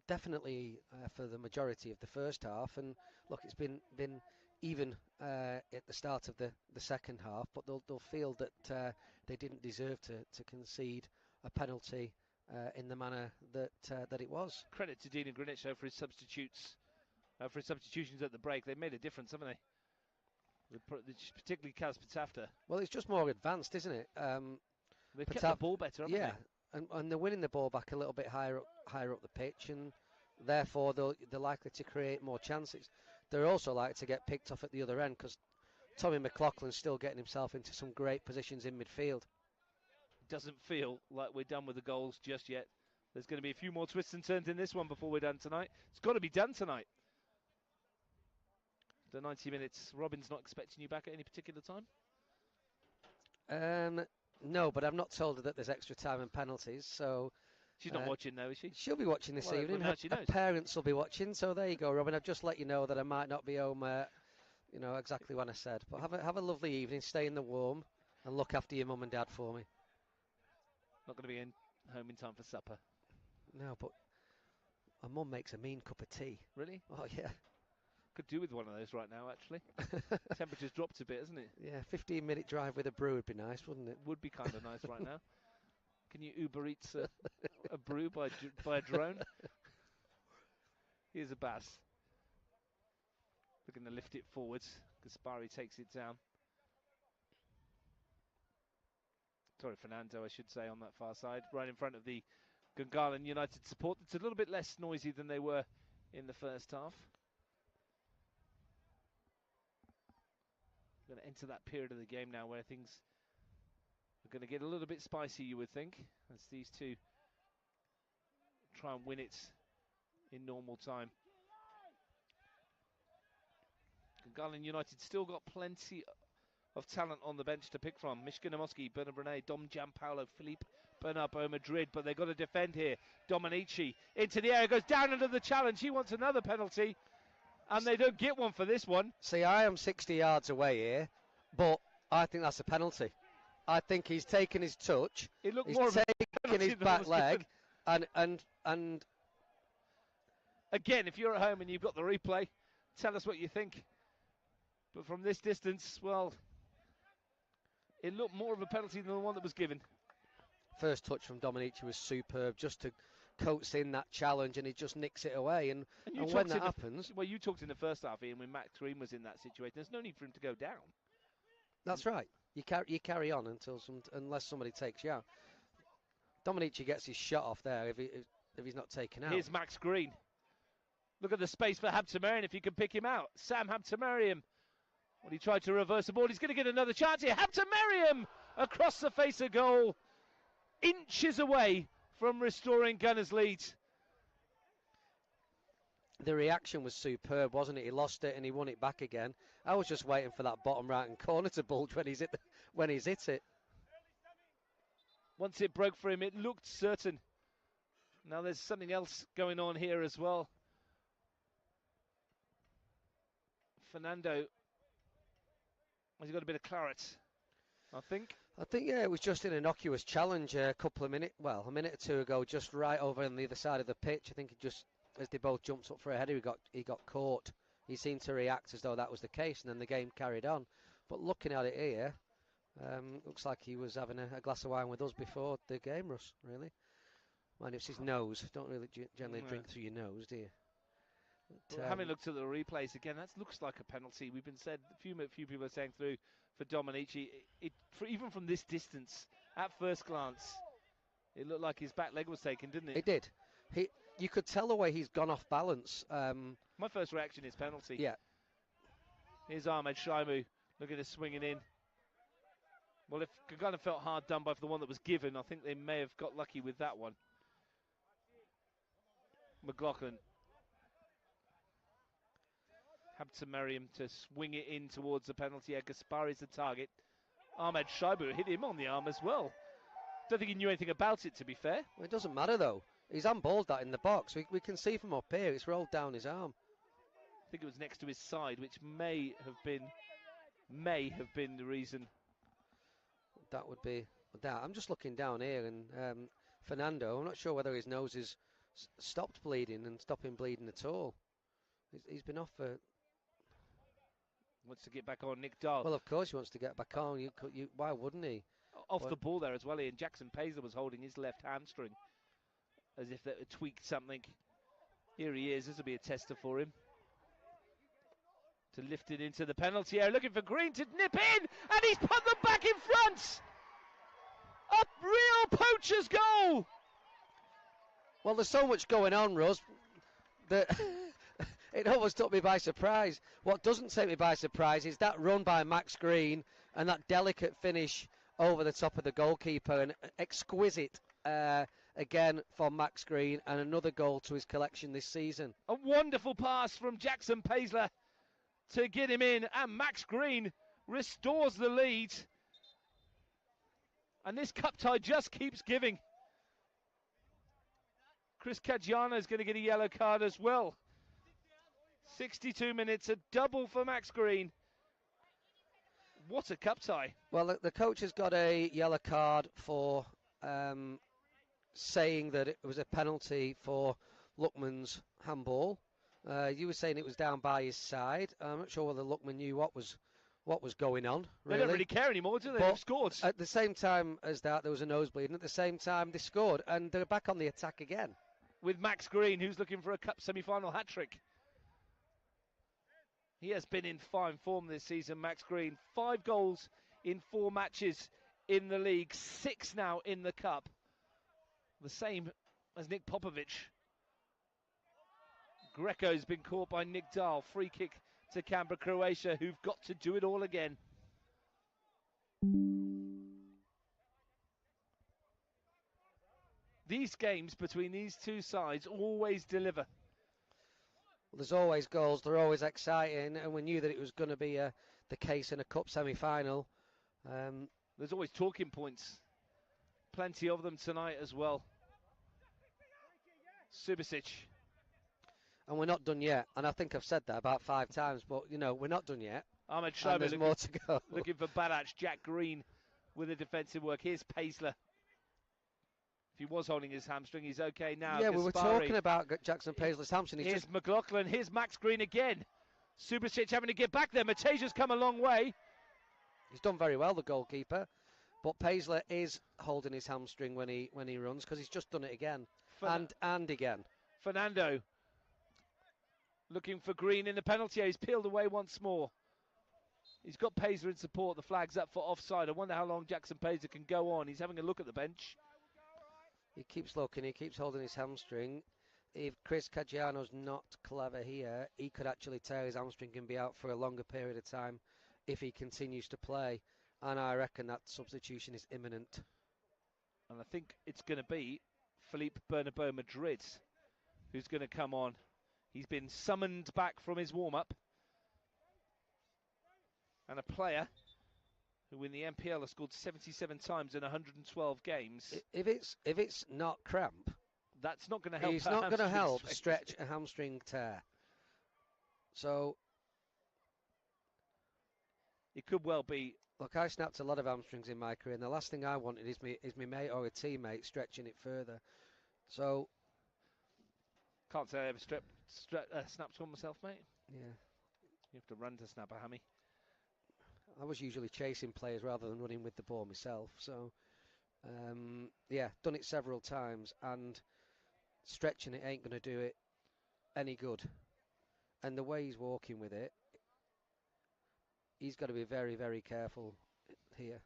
Definitely for the majority of the first half. And look, it's been even at the start of the second half, but they'll feel that they didn't deserve to concede a penalty in the manner that it was. Credit to Dean and Greenwich though for his substitutes, for his substitutions at the break. They've made a difference, haven't they? Particularly Kaz Patafta. Well, it's just more advanced, isn't it? They've kept the ball better, haven't they? And they're winning the ball back a little bit higher up the pitch, and therefore they're likely to create more chances. They're also likely to get picked off at the other end because Tommy McLaughlin's still getting himself into some great positions in midfield. Doesn't feel like we're done with the goals just yet. There's going to be a few more twists and turns in this one before we're done tonight. It's got to be done tonight. The 90 minutes. Robin's not expecting you back at any particular time? No, but I'm not told her that there's extra time and penalties, so... She's not watching though, is she? She'll be watching this evening. Well, her parents will be watching, so there you go, Robin. I've just let you know that I might not be home, you know, exactly when I said. But have a lovely evening, stay in the warm, and look after your mum and dad for me. Not going to be home in time for supper. No, but my mum makes a mean cup of tea. Really? Oh, yeah. Could do with one of those right now, actually. Temperature's dropped a bit, hasn't it? Yeah, 15-minute drive with a brew would be nice, wouldn't it? Would be kind of nice right now. Can you Uber Eats a brew by a drone? Here's a Bass. Looking to lift it forwards. Gaspari takes it down. Sorry, Fernando, I should say, on that far side. Right in front of the Gungahlin United support. It's a little bit less noisy than they were in the first half. Going to enter that period of the game now where things are going to get a little bit spicy, you would think, as these two try and win it in normal time. Gungahlin United still got plenty of talent on the bench to pick from. Mishka Namoski, Bernard Brenet, Dom Giampaolo, Philippe Bernardo Madrid, but they've got to defend here. Dominici into the area, goes down under the challenge. He wants another penalty, and they don't get one for this one. See, I am 60 yards away here, but I think that's a penalty. I think he's taken his touch. It looked he's more taken his back leg, and again, if you're at home and you've got the replay, tell us what you think. But from this distance, well, it looked more of a penalty than the one that was given. First touch from Dominici was superb, just to coax in that challenge, and he just nicks it away. And when that happens... Well, you talked in the first half, Ian, when Max Green was in that situation. There's no need for him to go down. That's right. You carry on unless somebody takes you out. Dominici gets his shot off there if he's not taken out. Here's Max Green. Look at the space for Habtemariam if you can pick him out. Sam Habtemariam. When he tried to reverse the ball, he's going to get another chance here. Habtemariam across the face of goal. inches away from restoring Gunners' lead. The reaction was superb, wasn't it? He lost it and he won it back again. I was just waiting for that bottom right-hand corner to bulge when he's hit it. Once it broke for him, it looked certain. Now there's something else going on here as well. Fernando has got a bit of claret, I think. Yeah, it was just an innocuous challenge a minute or two ago, just right over on the other side of the pitch. I think it just, as they both jumped up for a header, he got caught. He seemed to react as though that was the case, and then the game carried on. But looking at it here, looks like he was having a glass of wine with us before the game, Russ, really. Mind it's his nose. Don't really generally drink through your nose, do you? But, having looked at the replays again, that looks like a penalty. We've been said, a few people are saying through for Dominici. Even from this distance, at first glance, it looked like his back leg was taken, didn't it? It did. You could tell the way he's gone off balance. My first reaction is penalty. Yeah. Here's Ahmed Shaimu looking at swinging in. Well, if Gagana felt hard done by for the one that was given, I think they may have got lucky with that one. McLaughlin. Habta Merriam to swing it in towards the penalty area. Gaspari's the target. Ahmed Shaibu hit him on the arm as well. Don't think he knew anything about it, to be fair. Well, it doesn't matter, though. He's handballed that in the box. We can see from up here, it's rolled down his arm. I think it was next to his side, which may have been the reason. That would be that. I'm just looking down here, and Fernando, I'm not sure whether his nose is stopped bleeding and stopping bleeding at all. He's been off for... Wants to get back on Nick Dahl. Well, of course he wants to get back on. Why wouldn't he? Off the ball there as well, Ian. Jackson Paisley was holding his left hamstring as if that had tweaked something. Here he is. This will be a tester for him. To lift it into the penalty area, looking for Green to nip in, and he's put them back in front. A real poacher's goal. Well, there's so much going on, Russ, that it almost took me by surprise. What doesn't take me by surprise is that run by Max Green and that delicate finish over the top of the goalkeeper, and exquisite again for Max Green, and another goal to his collection this season. A wonderful pass from Jackson Paisley to get him in, and Max Green restores the lead. And this cup tie just keeps giving. Chris Caggiano is going to get a yellow card as well. 62 minutes, a double for Max Green. What a cup tie. Well, the coach has got a yellow card for saying that it was a penalty for Luckman's handball. You were saying it was down by his side. I'm not sure whether Luckman knew what was going on. Really. They don't really care anymore, do they? But they've scored. At the same time as that, there was a nosebleed, and at the same time they scored, and they're back on the attack again. With Max Green, who's looking for a cup semi-final hat-trick. He has been in fine form this season, Max Green. 5 goals in 4 matches in the league, 6 now in the cup. The same as Nick Popovic. Greco's been caught by Nick Dahl. Free kick to Canberra, Croatia, who've got to do it all again. These games between these two sides always deliver. Well, there's always goals, they're always exciting, and we knew that it was going to be the case in a cup semi-final. There's always talking points. Plenty of them tonight as well. Subasic. And we're not done yet. And I think I've said that about 5 times, but, you know, we're not done yet. Ahmed Shaibu there's more to go. Looking for Badac. Jack Green with the defensive work. Here's Paisley. If he was holding his hamstring, he's okay now. Yeah, Gaspari. we were talking about Jackson Paisley's hamstring. Here's McLaughlin. Here's Max Green again. Subasic having to get back there. Matej's come a long way. He's done very well, the goalkeeper. But Paisley is holding his hamstring when he runs, because he's just done it again. And again. Fernando looking for Green in the penalty area. He's peeled away once more. He's got Paisley in support. The flag's up for offside. I wonder how long Jackson Paisley can go on. He's having a look at the bench. He keeps looking. He keeps holding his hamstring. If Chris Caggiano's not clever here, he could actually tear his hamstring and be out for a longer period of time if he continues to play. And I reckon that substitution is imminent. And I think it's going to be Philippe Bernabeu Madrid who's going to come on. He's been summoned back from his warm-up. And a player who in the MPL has scored 77 times in 112 games. If it's not cramp, that's not going to help. It's not going to help stretch a hamstring tear. So it could well be. Look, I snapped a lot of hamstrings in my career, and the last thing I wanted is me mate or a teammate stretching it further. So can't say I ever snapped one myself, mate. Yeah, you have to run to snap a hammy. I was usually chasing players rather than running with the ball myself. So yeah, done it several times, and stretching it ain't going to do it any good. And the way he's walking with it, he's got to be very, very careful here.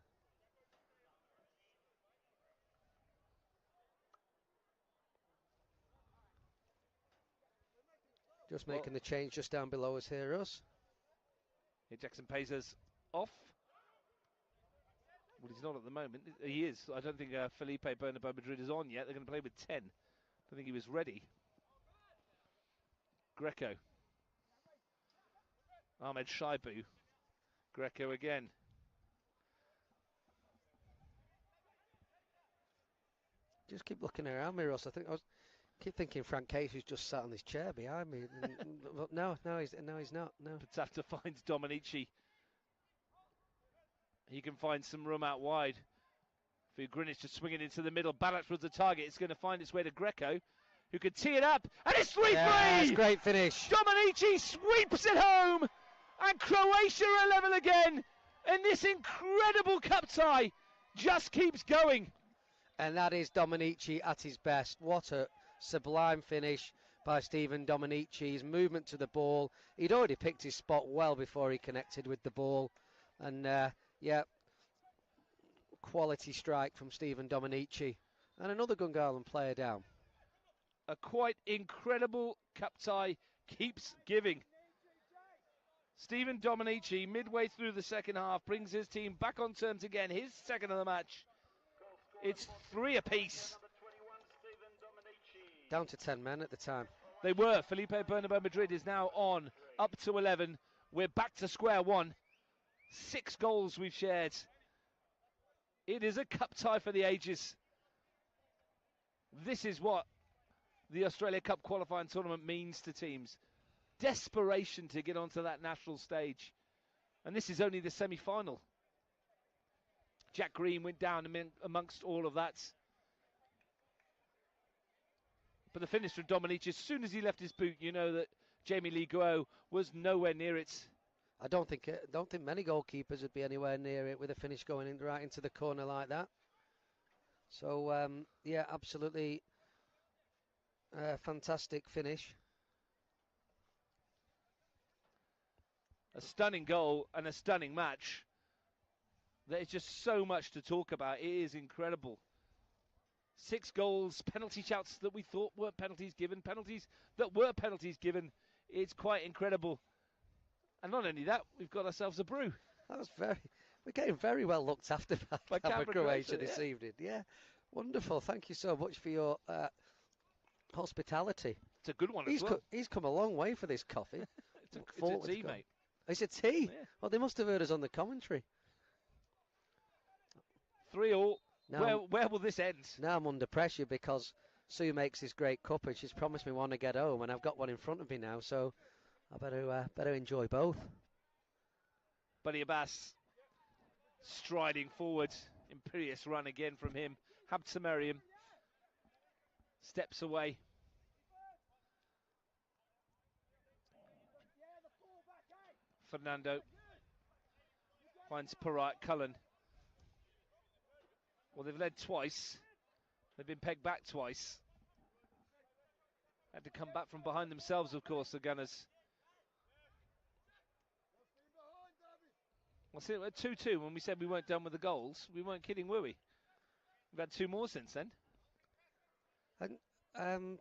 Just making the change just down below us here, Russ. Here Jackson Pezer's off. Well, he's not at the moment. He is. I don't think Felipe Bernabeu Madrid is on yet. They're going to play with 10. I don't think he was ready. Greco. Ahmed Shaibu. Greco again. Just keep looking around me, Ross. Keep thinking Frank Casey's just sat on this chair behind me. But no, he's not. No. Patata finds Dominici. He can find some room out wide. For Greenwich to swing it into the middle. Balac was the target. It's going to find its way to Greco, who could tee it up. And it's 3-3! Yes, great finish. Dominici sweeps it home. And Croatia are level again. And this incredible cup tie just keeps going. And that is Dominici at his best. What a sublime finish by Stephen Dominici. His movement to the ball. He'd already picked his spot well before he connected with the ball. And yeah, quality strike from Stephen Dominici. And another Gungahlin player down. A quite incredible cup tie keeps giving. Stephen Dominici, midway through the second half, brings his team back on terms again. His second of the match. It's 3 apiece. Down to 10 men at the time. They were. Felipe Bernabeu Madrid is now on, up to 11. We're back to square one. 6 goals we've shared. It is a cup tie for the ages. This is what the Australia Cup qualifying tournament means to teams. Desperation to get onto that national stage. And this is only the semi-final. Jack Green went down amongst all of that. But the finish from Dominici, as soon as he left his boot, you know that Jamie Lee Guo was nowhere near it. I don't think many goalkeepers would be anywhere near it with a finish going in right into the corner like that. So yeah, absolutely fantastic finish. A stunning goal and a stunning match. There's just so much to talk about. It is incredible. 6 goals, penalty shouts that we thought weren't penalties given, penalties that were penalties given. It's quite incredible. And not only that, we've got ourselves a brew. We're getting very well looked after by Croatia this yeah. evening. Yeah, wonderful. Thank you so much for your hospitality. It's a good one as well. He's come a long way for this coffee. It's a tea, mate. It's a tea? Yeah. Well, they must have heard us on the commentary. 3-3. Where will this end? Now I'm under pressure because Sue makes this great cup and she's promised me one to get home, and I've got one in front of me now, so I better enjoy both. Bunny Abbas striding forward. Imperious run again from him. Habtemariam steps away. Fernando finds Parat Cullen. Well, they've led twice. They've been pegged back twice. Had to come back from behind themselves, of course, the Gunners. Well, see, we're 2-2 when we said we weren't done with the goals. We weren't kidding, were we? We've had 2 more since then. And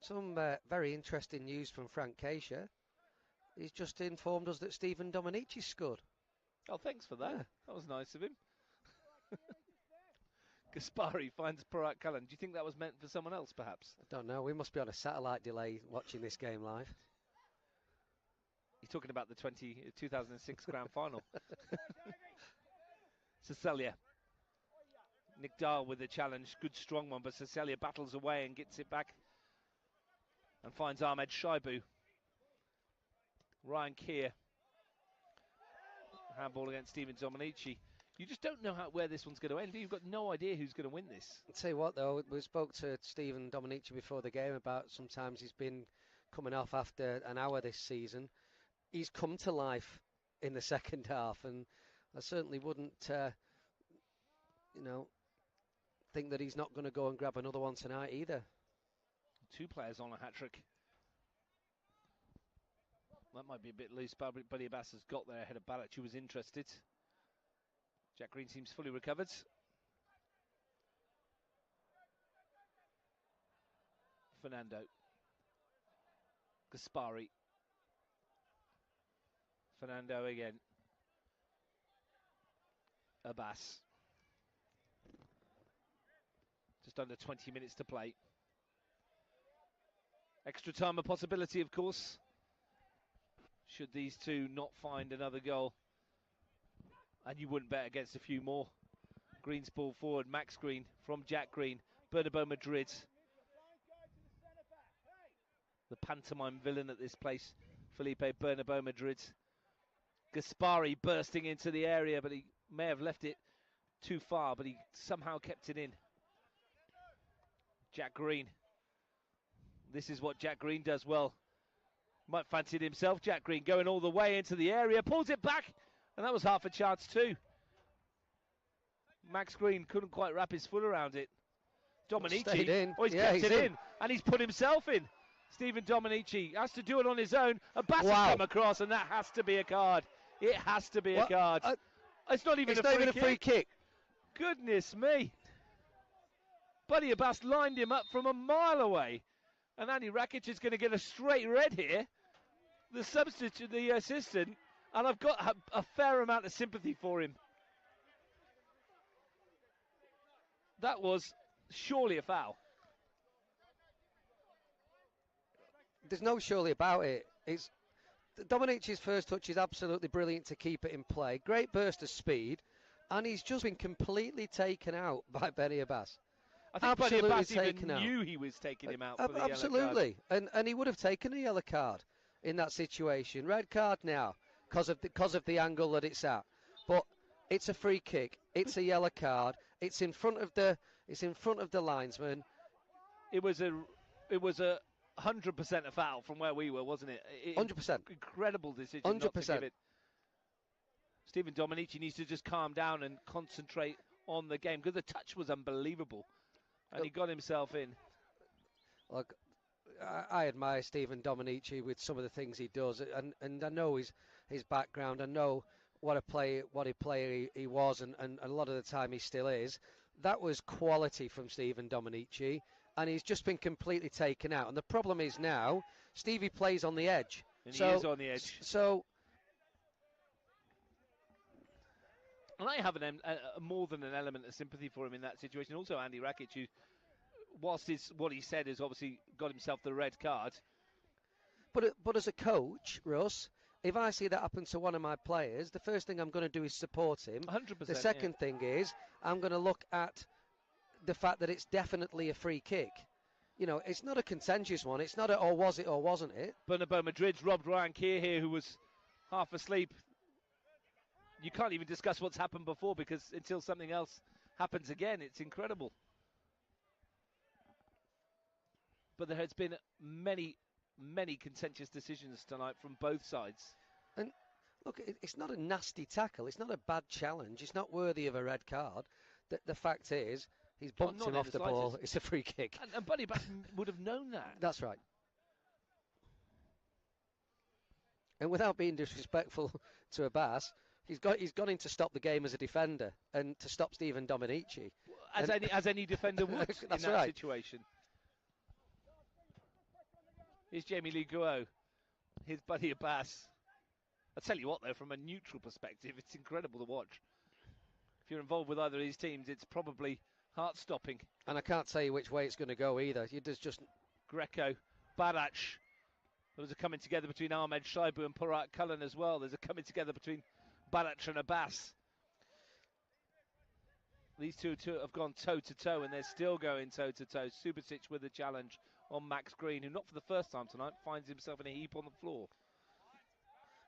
some very interesting news from Frank Casey. He's just informed us that Stephen Dominici scored. Oh, thanks for that. Yeah. That was nice of him. Gaspari finds Parak Cullen. Do you think that was meant for someone else, perhaps? I don't know. We must be on a satellite delay watching this game live. You're talking about the 2006 Grand Final. Cecilia. Nick Dahl with the challenge. Good, strong one, but Cecilia battles away and gets it back and finds Ahmed Shaibu. Ryan Keir. Handball against Stephen Dominici. You just don't know where this one's going to end. You've got no idea who's going to win this. I'll tell you what, though, we spoke to Stephen Dominici before the game about sometimes he's been coming off after an hour this season. He's come to life in the second half, and I certainly wouldn't, think that he's not going to go and grab another one tonight either. 2 players on a hat-trick. That might be a bit loose. Buddy Abbas has got there ahead of Balic, who was interested. Jack Green seems fully recovered. Fernando. Gaspari. Fernando again. Abbas. Just under 20 minutes to play. Extra time a possibility, of course, should these two not find another goal. And you wouldn't bet against a few more. Green's ball forward. Max Green from Jack Green. Bernabeu Madrid. The pantomime villain at this place. Felipe Bernabeu Madrid. Gaspari bursting into the area, but he may have left it too far, but he somehow kept it in. Jack Green. This is what Jack Green does well. Might fancy it himself, Jack Green, going all the way into the area, pulls it back, and that was half a chance too. Max Green couldn't quite wrap his foot around it. Dominici, he's kept it in, and he's put himself in. Stephen Dominici has to do it on his own. Abbas has come across, and that has to be a card. It has to be a card. It's not even a free kick. Goodness me. Buddy Abbas lined him up from a mile away. And Andy Rakic is going to get a straight red here. The substitute, the assistant, and I've got a fair amount of sympathy for him. That was surely a foul. There's no surely about it. It's Dominici's first touch is absolutely brilliant to keep it in play. Great burst of speed, and he's just been completely taken out by Benny Abbas. I think Buddy Abbas even knew he was taking him out for the absolutely. yellow card. And he would have taken a yellow card in that situation. Red card now because of the angle that it's at. But it's a free kick. It's a yellow card. It's in front of the linesman. It was a 100% a foul from where we were, wasn't it? 100%. Incredible decision 100%. not to give it. Stephen Dominici needs to just calm down and concentrate on the game because the touch was unbelievable. And he got himself in. Look, I admire Stephen Dominici with some of the things he does, and I know his background. I know what a player he was, and a lot of the time he still is. That was quality from Stephen Dominici, and he's just been completely taken out. And the problem is now, Stevie plays on the edge. And he is on the edge. So. And I have more than an element of sympathy for him in that situation. Also, Andy Rakic, who, whilst what he said is obviously got himself the red card. But as a coach, Russ, if I see that happen to one of my players, the first thing I'm going to do is support him. 100%. The second thing is I'm going to look at the fact that it's definitely a free kick. You know, it's not a contentious one. It's not or was it or wasn't it. Bernabeu Madrid's robbed Ryan Keir here, who was half asleep. You can't even discuss what's happened before because until something else happens again, it's incredible. But there has been many, many contentious decisions tonight from both sides. And look, it's not a nasty tackle. It's not a bad challenge. It's not worthy of a red card. The fact is, he's bumped him off the ball. It's a free kick. And Buddy Abbas would have known that. That's right. And without being disrespectful to Abbas, He's gone in to stop the game as a defender and to stop Stephen Dominici. As any defender would in that situation. Here's Jamie Lee Guo. Here's Buddy Abbas. I'll tell you what, though, from a neutral perspective, it's incredible to watch. If you're involved with either of these teams, it's probably heart-stopping. And I can't tell you which way it's going to go either. There's just Greco, Badac. There's a coming together between Ahmed Shaibu and Parat Cullen as well. There's a coming together between Badac and Abbas. These two have gone toe-to-toe, and they're still going toe-to-toe. Subasic with a challenge on Max Green, who, not for the first time tonight, finds himself in a heap on the floor.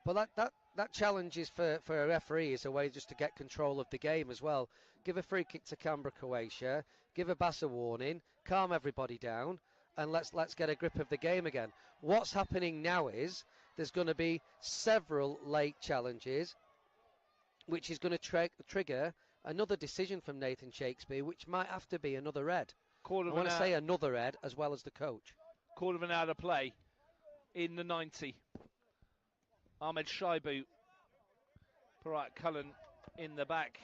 But that challenge is for a referee, is a way just to get control of the game as well. Give a free kick to Canberra, Croatia, give Abbas a warning, calm everybody down, and let's get a grip of the game again. What's happening now is there's going to be several late challenges, which is going to trigger another decision from Nathan Shakespeare, which might have to be another red. I want to say another red as well as the coach. Quarter of an hour to play in the 90. Ahmed Shaibu, Parat Cullen in the back.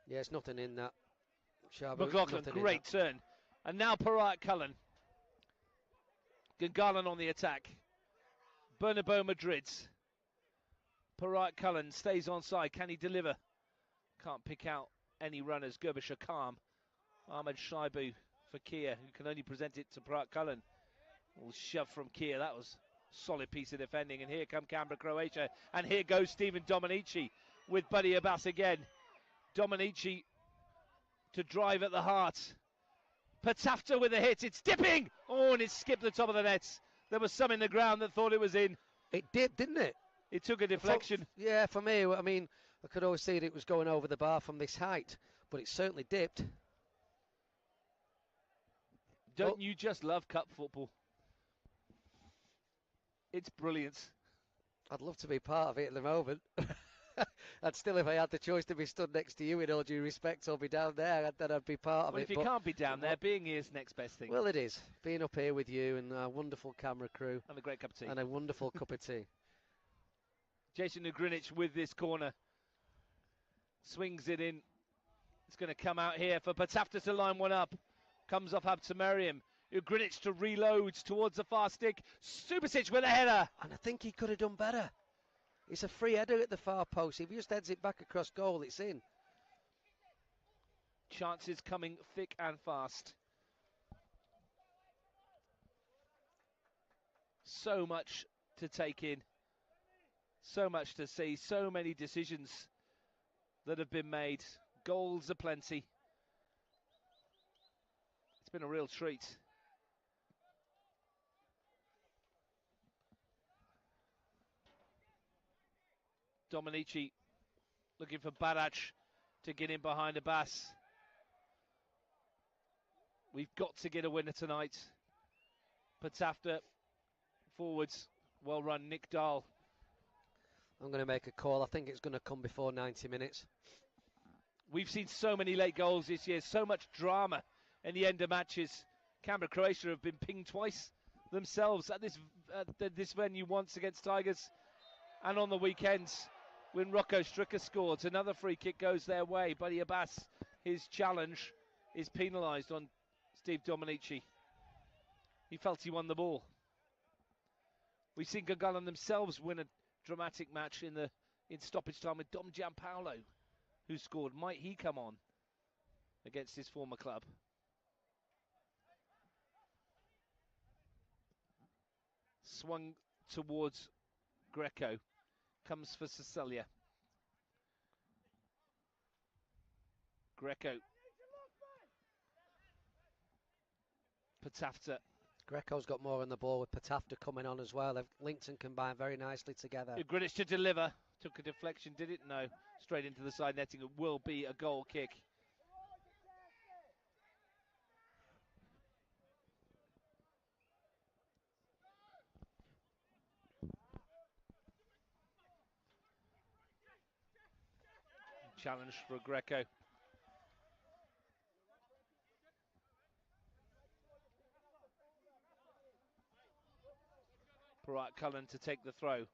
Yeah, it's nothing in that. Shaibu, McLaughlin, great turn. And now Parat Cullen. Gungalan on the attack. Bernabeu Madrid's. Parat Cullen stays onside. Can he deliver? Can't pick out any runners. Gerbish calm. Ahmed Shaibu for Kia, who can only present it to Parat Cullen. A little shove from Kia. That was a solid piece of defending. And here come Canberra, Croatia. And here goes Stephen Dominici with Buddy Abbas again. Dominici to drive at the heart. Patafta with a hit. It's dipping. Oh, and it skipped the top of the net. There was some in the ground that thought it was in. It did, didn't it? It took a deflection. Yeah, for me, I mean, I could always see that it was going over the bar from this height, but it certainly dipped. Don't you just love cup football? It's brilliant. I'd love to be part of it at the moment. I'd still, if I had the choice to be stood next to you, in all due respect, or be down there, then I'd be part of it. If you can't be down there, being here is the next best thing. Well, it is. Being up here with you and a wonderful camera crew. And a great cup of tea. And a wonderful cup of tea. Jason Ugrinich with this corner. Swings it in. It's going to come out here for Patafta to line one up. Comes off Abtamariam. Ugrinich to reload towards the far stick. Subasic with a header. And I think he could have done better. It's a free header at the far post. If he just heads it back across goal, it's in. Chances coming thick and fast. So much to take in. So much to see. So many decisions that have been made. Goals aplenty. It's been a real treat. Dominici looking for Badac to get in behind Abbas. We've got to get a winner tonight. Patafta forwards, well run. Nick Dahl. I'm going to make a call. I think it's going to come before 90 minutes. We've seen so many late goals this year, so much drama in the end of matches. Canberra, Croatia have been pinged twice themselves at this venue, once against Tigers, and on the weekends when Rocco Stricker scored. Another free kick goes their way. Buddy Abbas, his challenge is penalised on Steve Dominici. He felt he won the ball. We've seen Gungalan themselves win a dramatic match in stoppage time with Dom Giampaolo, who scored. Might he come on against his former club? Swung towards Greco. Comes for Cecilia. Greco. Patafta. Greco's got more on the ball with Patafta coming on as well. They've linked and combined very nicely together. Greenwich to deliver. Took a deflection, did it? No. Straight into the side netting. It will be a goal kick. Challenge for Greco. Parat Cullen to take the throw.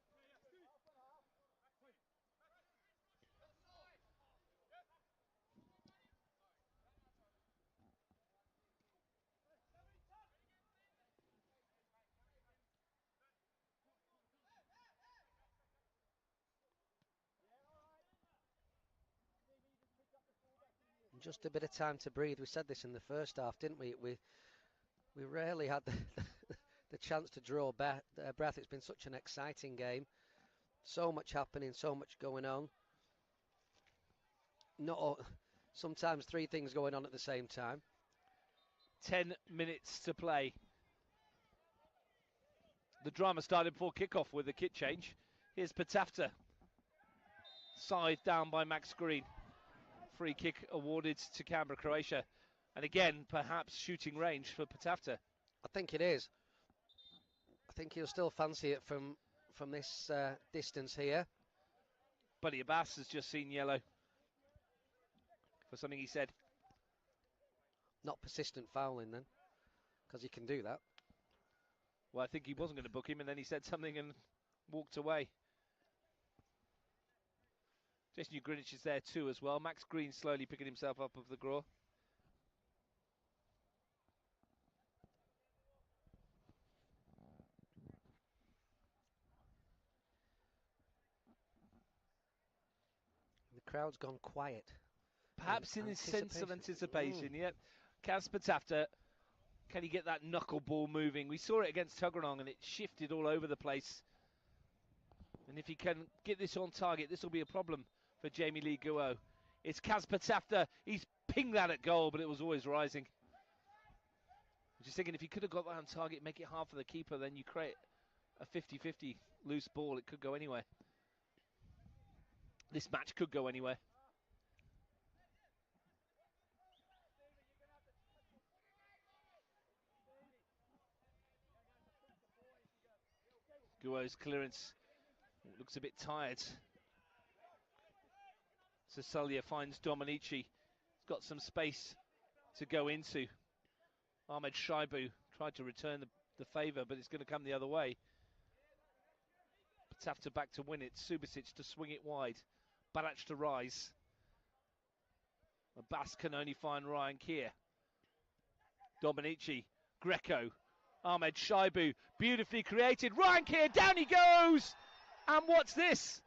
just a bit of time to breathe. We said this in the first half, didn't we? We rarely had the chance to draw breath. It's been such an exciting game. So much happening, so much going on. Sometimes 3 things going on at the same time. 10 minutes to play. The drama started before kickoff with a kit change. Here's Patafta. Side down by Max Green. Free kick awarded to Canberra, Croatia. And again, perhaps shooting range for Patafta. I think it is. I think he'll still fancy it from this distance here. Buddy Abbas has just seen yellow for something he said. Not persistent fouling then, because he can do that. Well, I think he wasn't going to book him, and then he said something and walked away. Jason Greenwich is there too as well. Max Green slowly picking himself up of the graw. The crowd's gone quiet. Perhaps in his sense of anticipation, yep. Kaz Patafta, can he get that knuckleball moving? We saw it against Tuggeranong and it shifted all over the place. And if he can get this on target, this will be a problem for Jamie Lee Guo. It's Kaz Patafta. He's pinged that at goal, but it was always rising. I'm just thinking if he could have got that on target, make it hard for the keeper, then you create a 50-50 loose ball. It could go anywhere. This match could go anywhere. Guo's clearance looks a bit tired. Cecilia finds Dominici. He's got some space to go into. Ahmed Shaibu tried to return the favour, but it's going to come the other way. Patafta back to win it. Subasic to swing it wide. Barac to rise. Abbas can only find Ryan Keir. Dominici. Greco. Ahmed Shaibu. Beautifully created. Ryan Keir. Down he goes. And what's this?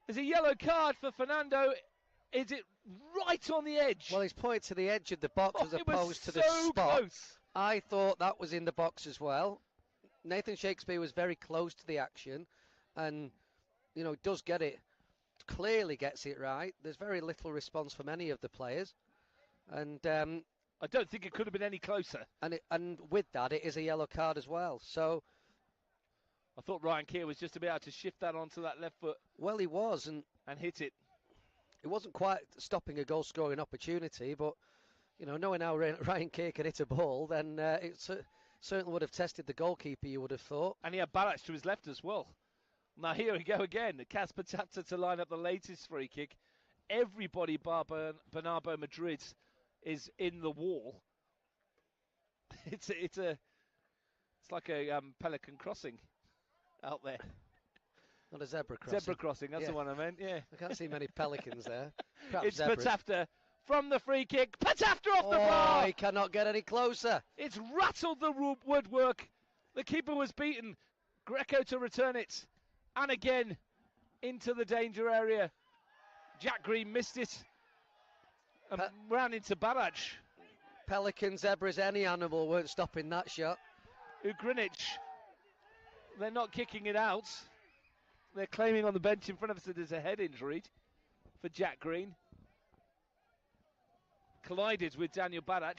There's a yellow card for Fernando. Is it right on the edge? Well, he's pointed to the edge of the box as opposed to the so spot. Close. I thought that was in the box as well. Nathan Shakespeare was very close to the action and, you know, does get it, clearly gets it right. There's very little response from any of the players. And I don't think it could have been any closer. And with that, it is a yellow card as well. So I thought Ryan Keir was just about to shift that onto that left foot. Well, he was. And hit it. It wasn't quite stopping a goal-scoring opportunity, but, you know, knowing how Ryan Keir can hit a ball, then it certainly would have tested the goalkeeper, you would have thought. And he had Barac to his left as well. Now here we go again. Kaz Patafta to line up the latest free kick. Everybody bar Bernardo Madrid is in the wall. It's like a Pelican crossing out there. Not a zebra crossing. Zebra crossing, that's the one I meant, yeah. I can't see many pelicans there. Perhaps it's zebras. Patafta from the free kick. Patafta off the bar! bar! He cannot get any closer. It's rattled the woodwork. The keeper was beaten. Greco to return it. And again, into the danger area. Jack Green missed it. And ran into Barac. Pelican, zebras, any animal weren't stopping that shot. Ugrinich. They're not kicking it out. They're claiming on the bench in front of us that there's a head injury for Jack Green. Collided with Daniel Barac.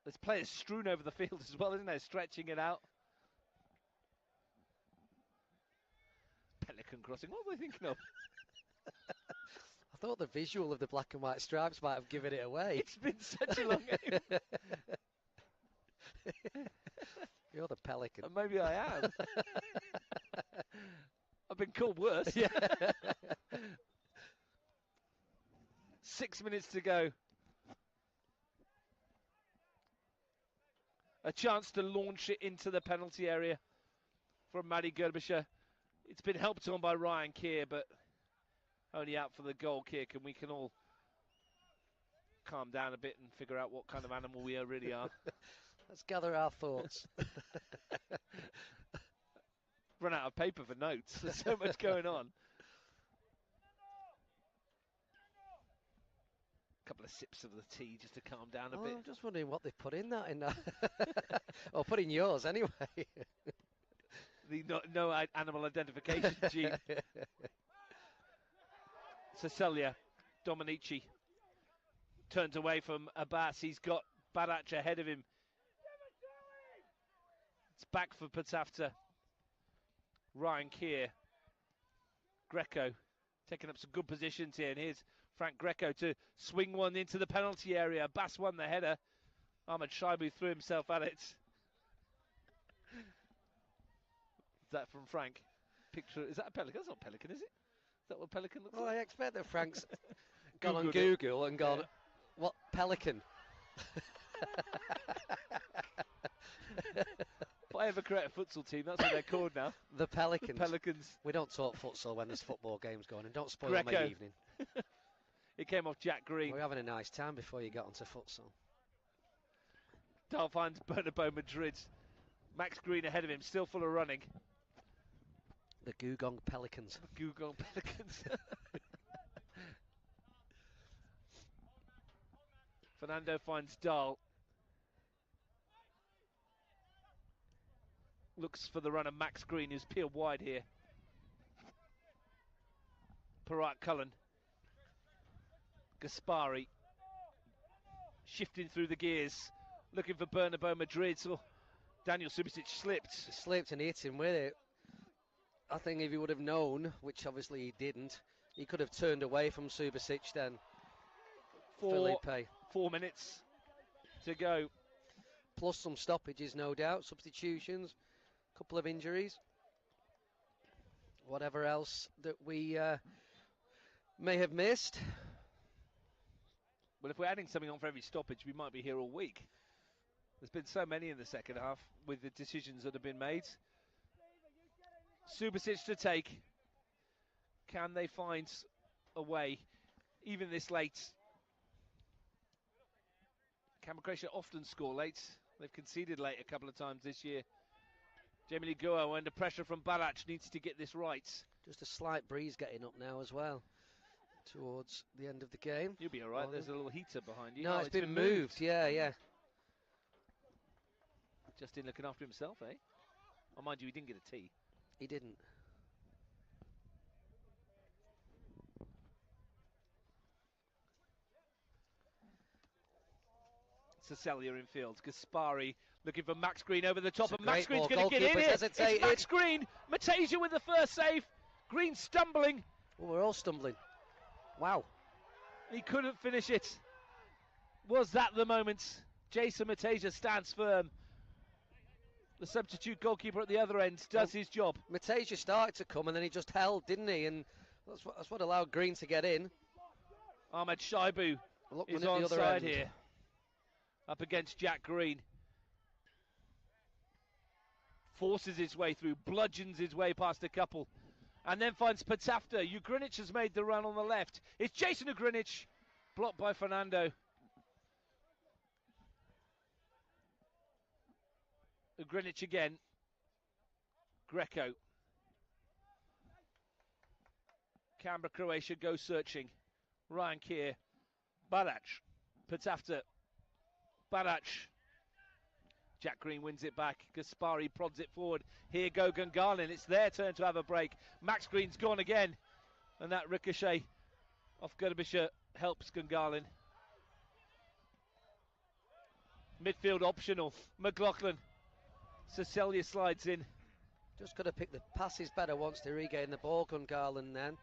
There's players strewn over the field as well, isn't there? Stretching it out. Pelican crossing, what were they thinking of? I thought the visual of the black and white stripes might have given it away. It's been such a long game. You're the Pelican. Maybe I am. I've been called worse. Yeah. 6 minutes to go. A chance to launch it into the penalty area from Maddie Gerbischer. It's been helped on by Ryan Keir, but only out for the goal kick, and we can all calm down a bit and figure out what kind of animal we really are. Let's gather our thoughts. Run out of paper for notes. There's so much going on. couple of sips of the tea just to calm down a Oh, bit. I'm just wondering what they put in that. Or put in yours anyway. The no animal identification gene. Cecilia, Dominici turns away from Abbas. He's got Badac ahead of him. It's back for Patafta. Ryan Keir. Greco taking up some good positions here. And here's Frank Greco to swing one into the penalty area. Abbas won the header. Ahmed Shaibu threw himself at it. Is that from Frank? Picture, is that a pelican? That's not a pelican, is it? Is that what a pelican looks Well, like? I expect that Frank's gone on Googled Google and gone, Yeah. what, pelican? If I ever create a futsal team, that's what they're called now. The Pelicans. Pelicans. We don't talk futsal when there's football games going, and don't spoil Greco. my evening. It came off Jack Green. We're having a nice time before you get onto futsal. Dahl finds Bernabeu Madrid. Max Green ahead of him, still full of running. The Gugong Pelicans. Gugong Pelicans. Fernando finds Dahl. Looks for the runner Max Green, who's peeled wide here. Parat Cullen. Gaspari. Shifting through the gears. Looking for Bernabeu Madrid. So Daniel Subasic slipped. He slipped and hit him with it. I think if he would have known, which obviously he didn't, he could have turned away from Subasic then. 4 minutes to go. Plus some stoppages, no doubt. Substitutions. Couple of injuries. Whatever else that we may have missed. Well, if we're adding something on for every stoppage, we might be here all week. There's been so many in the second half with the decisions that have been made. Subasic to take. Can they find a way, even this late? Canberra Croatia often score late. They've conceded late a couple of times this year. Jamie Ligua under pressure from Balac needs to get this right. Just a slight breeze getting up now as well towards the end of the game. You'll be all right. There's a little heater behind you. No, Oh, it's been moved. Yeah. Justin looking after himself, eh? Oh, mind you, he didn't get a tea. He didn't. Cecilia in field. Gaspari looking for Max Green over the top, It's a and Max great Green's ball. going to get in Goalkeeper's here. hesitated. It's Max Green. Matasia with the first save. Green stumbling. Well, we're all stumbling. Wow. He couldn't finish it. Was that the moment? Jason Matasia stands firm. The substitute goalkeeper at the other end does his job. Matasia started to come and then he just held, didn't he? And that's what allowed Green to get in. Ahmed Shaibu is the other onside end. here. Up against Jack Green. Forces his way through, bludgeons his way past a couple. And then finds Patafta. Ugrinic has made the run on the left. It's Jason Ugrinic. Blocked by Fernando. Ugrinic again. Greco. Canberra, Croatia go searching. Ryan Keir. Badac. Patafta. Badac. Jack Green wins it back. Gaspari prods it forward. Here go Gungalin. It's their turn to have a break. Max Green's gone again. And that ricochet off Gudabisha helps Gungalin. Midfield optional. McLaughlin. Cecilia slides in. Just got to pick the passes better once they regain the ball, Gungarland then.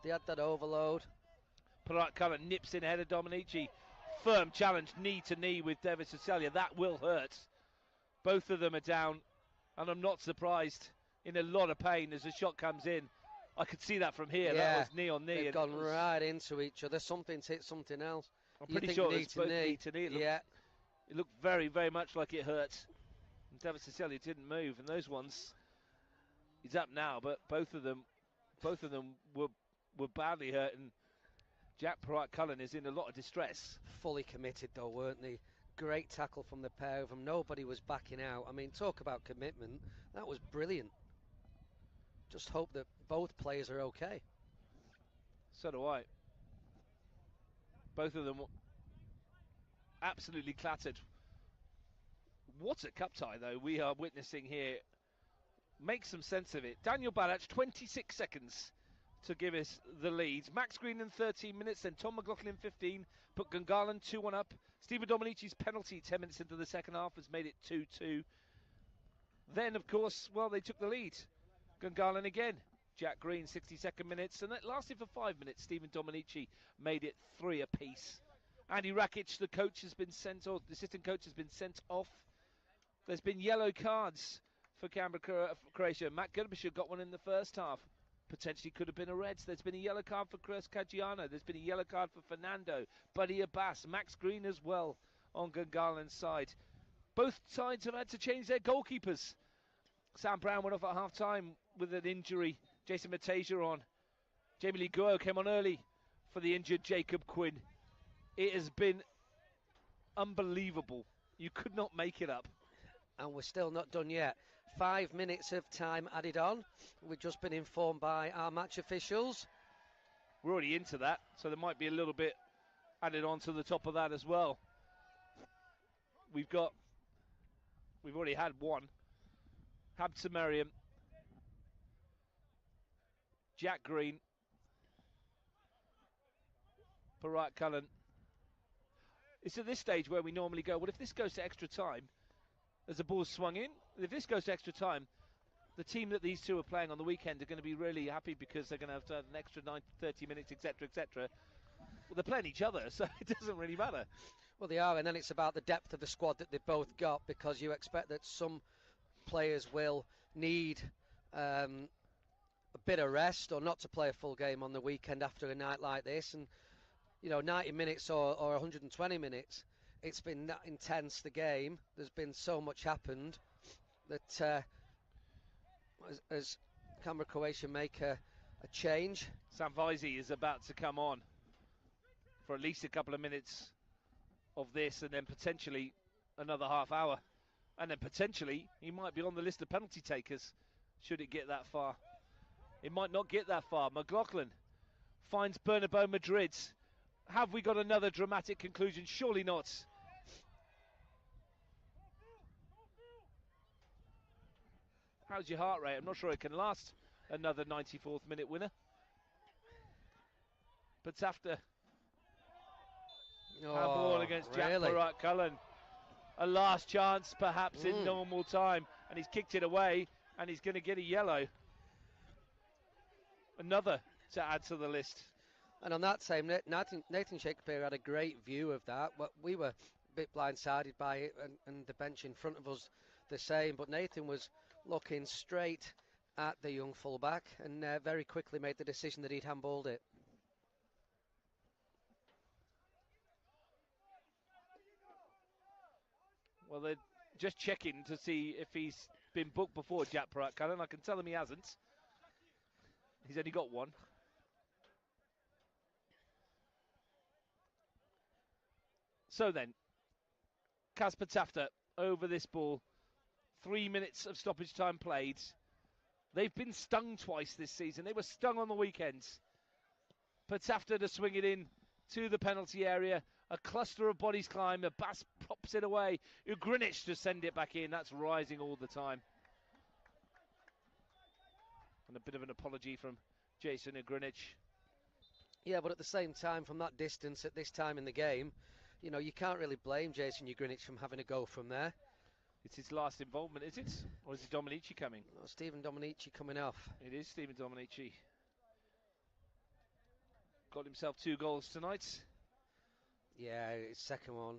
They had that overload. Parat Cullen nips in ahead of Dominici. Firm challenge, knee to knee with David Cecilia. That will hurt. Both of them are down, and I'm not surprised. In a lot of pain as the shot comes in. I could see that from here. Yeah, that was knee on knee. They've gone right into each other. Something's hit something else. I'm You pretty think sure knee it's to both knee. knee to knee. It looked very, very much like it hurt. And David Cecilia didn't move, and those ones, he's up now, but both of them were badly hurt, and Jack Parat Cullen is in a lot of distress. Fully committed though, weren't they? Great tackle from the pair of them. Nobody was backing out. I mean, talk about commitment. That was brilliant. Just hope that both players are okay. So do I. Both of them absolutely clattered. What a cup tie, though, we are witnessing here. Make some sense of it. Daniel Badac, 26 seconds to give us the lead. Max Green in 13 minutes, then Tom McLaughlin 15, put Gungalan 2-1 up. Stephen Domenici's penalty 10 minutes into the second half has made it 2-2. Then, of course, well, they took the lead. Gungalan again. Jack Green, 62nd minutes, and that lasted for 5 minutes. Stephen Domenici made it 3 apiece. Andy Rakic, the coach, has been sent off. The assistant coach has been sent off. There's been yellow cards for Canberra, Croatia. Matt Gerbisher got one in the first half. Potentially could have been a red. There's been a yellow card for Chris Cagiano. There's been a yellow card for Fernando, Buddy Abbas, Max Green as well on Gungalan's side. Both sides have had to change their goalkeepers. Sam Brown went off at half-time with an injury. Jason Matasia on. Jamie Lee Guo came on early for the injured Jacob Quinn. It has been unbelievable. You could not make it up. And we're still not done yet. 5 minutes of time added on. We've just been informed by our match officials. We're already into that, so there might be a little bit added on to the top of that as well. We've already had one. Habsa Merriam, Jack Green, Parat Cullen. It's at this stage where we normally go, well, if this goes to extra time, as the ball's swung in, if this goes to extra time, the team that these two are playing on the weekend are going to be really happy because they're going to have an extra 30 minutes, etc., etc. Well, they're playing each other, so it doesn't really matter. Well, they are, and then it's about the depth of the squad that they've both got, because you expect that some players will need a bit of rest or not to play a full game on the weekend after a night like this. And, 90 minutes or 120 minutes, it's been that intense, the game. There's been so much happened that as Canberra Croatia make a change. Sanvaisi is about to come on for at least a couple of minutes of this, and then potentially another half hour. And then potentially he might be on the list of penalty takers should it get that far. It might not get that far. McLaughlin finds Bernabeu Madrid. Have we got another dramatic conclusion? Surely not. How's your heart rate? I'm not sure it can last another 94th minute winner. But after ball against Jack Parat Cullen. A last chance perhaps in normal time, and he's kicked it away, and he's going to get a yellow. Another to add to the list. And on that same, Nathan Shakespeare had a great view of that. We were a bit blindsided by it, and the bench in front of us the same, but Nathan was looking straight at the young fullback and very quickly made the decision that he'd handballed it. Well, they're just checking to see if he's been booked before, Jack Parat Cullen. I can tell them he hasn't. He's only got one. So then, Kasper Tafta over this ball. 3 minutes of stoppage time played. They've been stung twice this season. They were stung on the weekends. Patafta to swing it in to the penalty area. A cluster of bodies climb. Abbas props it away. Ugrinic to send it back in. That's rising all the time. And a bit of an apology from Jason Ugrinic. Yeah, but at the same time, from that distance at this time in the game, you can't really blame Jason Ugrinic from having a go from there. It's his last involvement, is it? Or is it Domenici coming? Oh, Stephen Domenici coming off. It is Stephen Domenici. Got himself 2 goals tonight. Yeah, his second one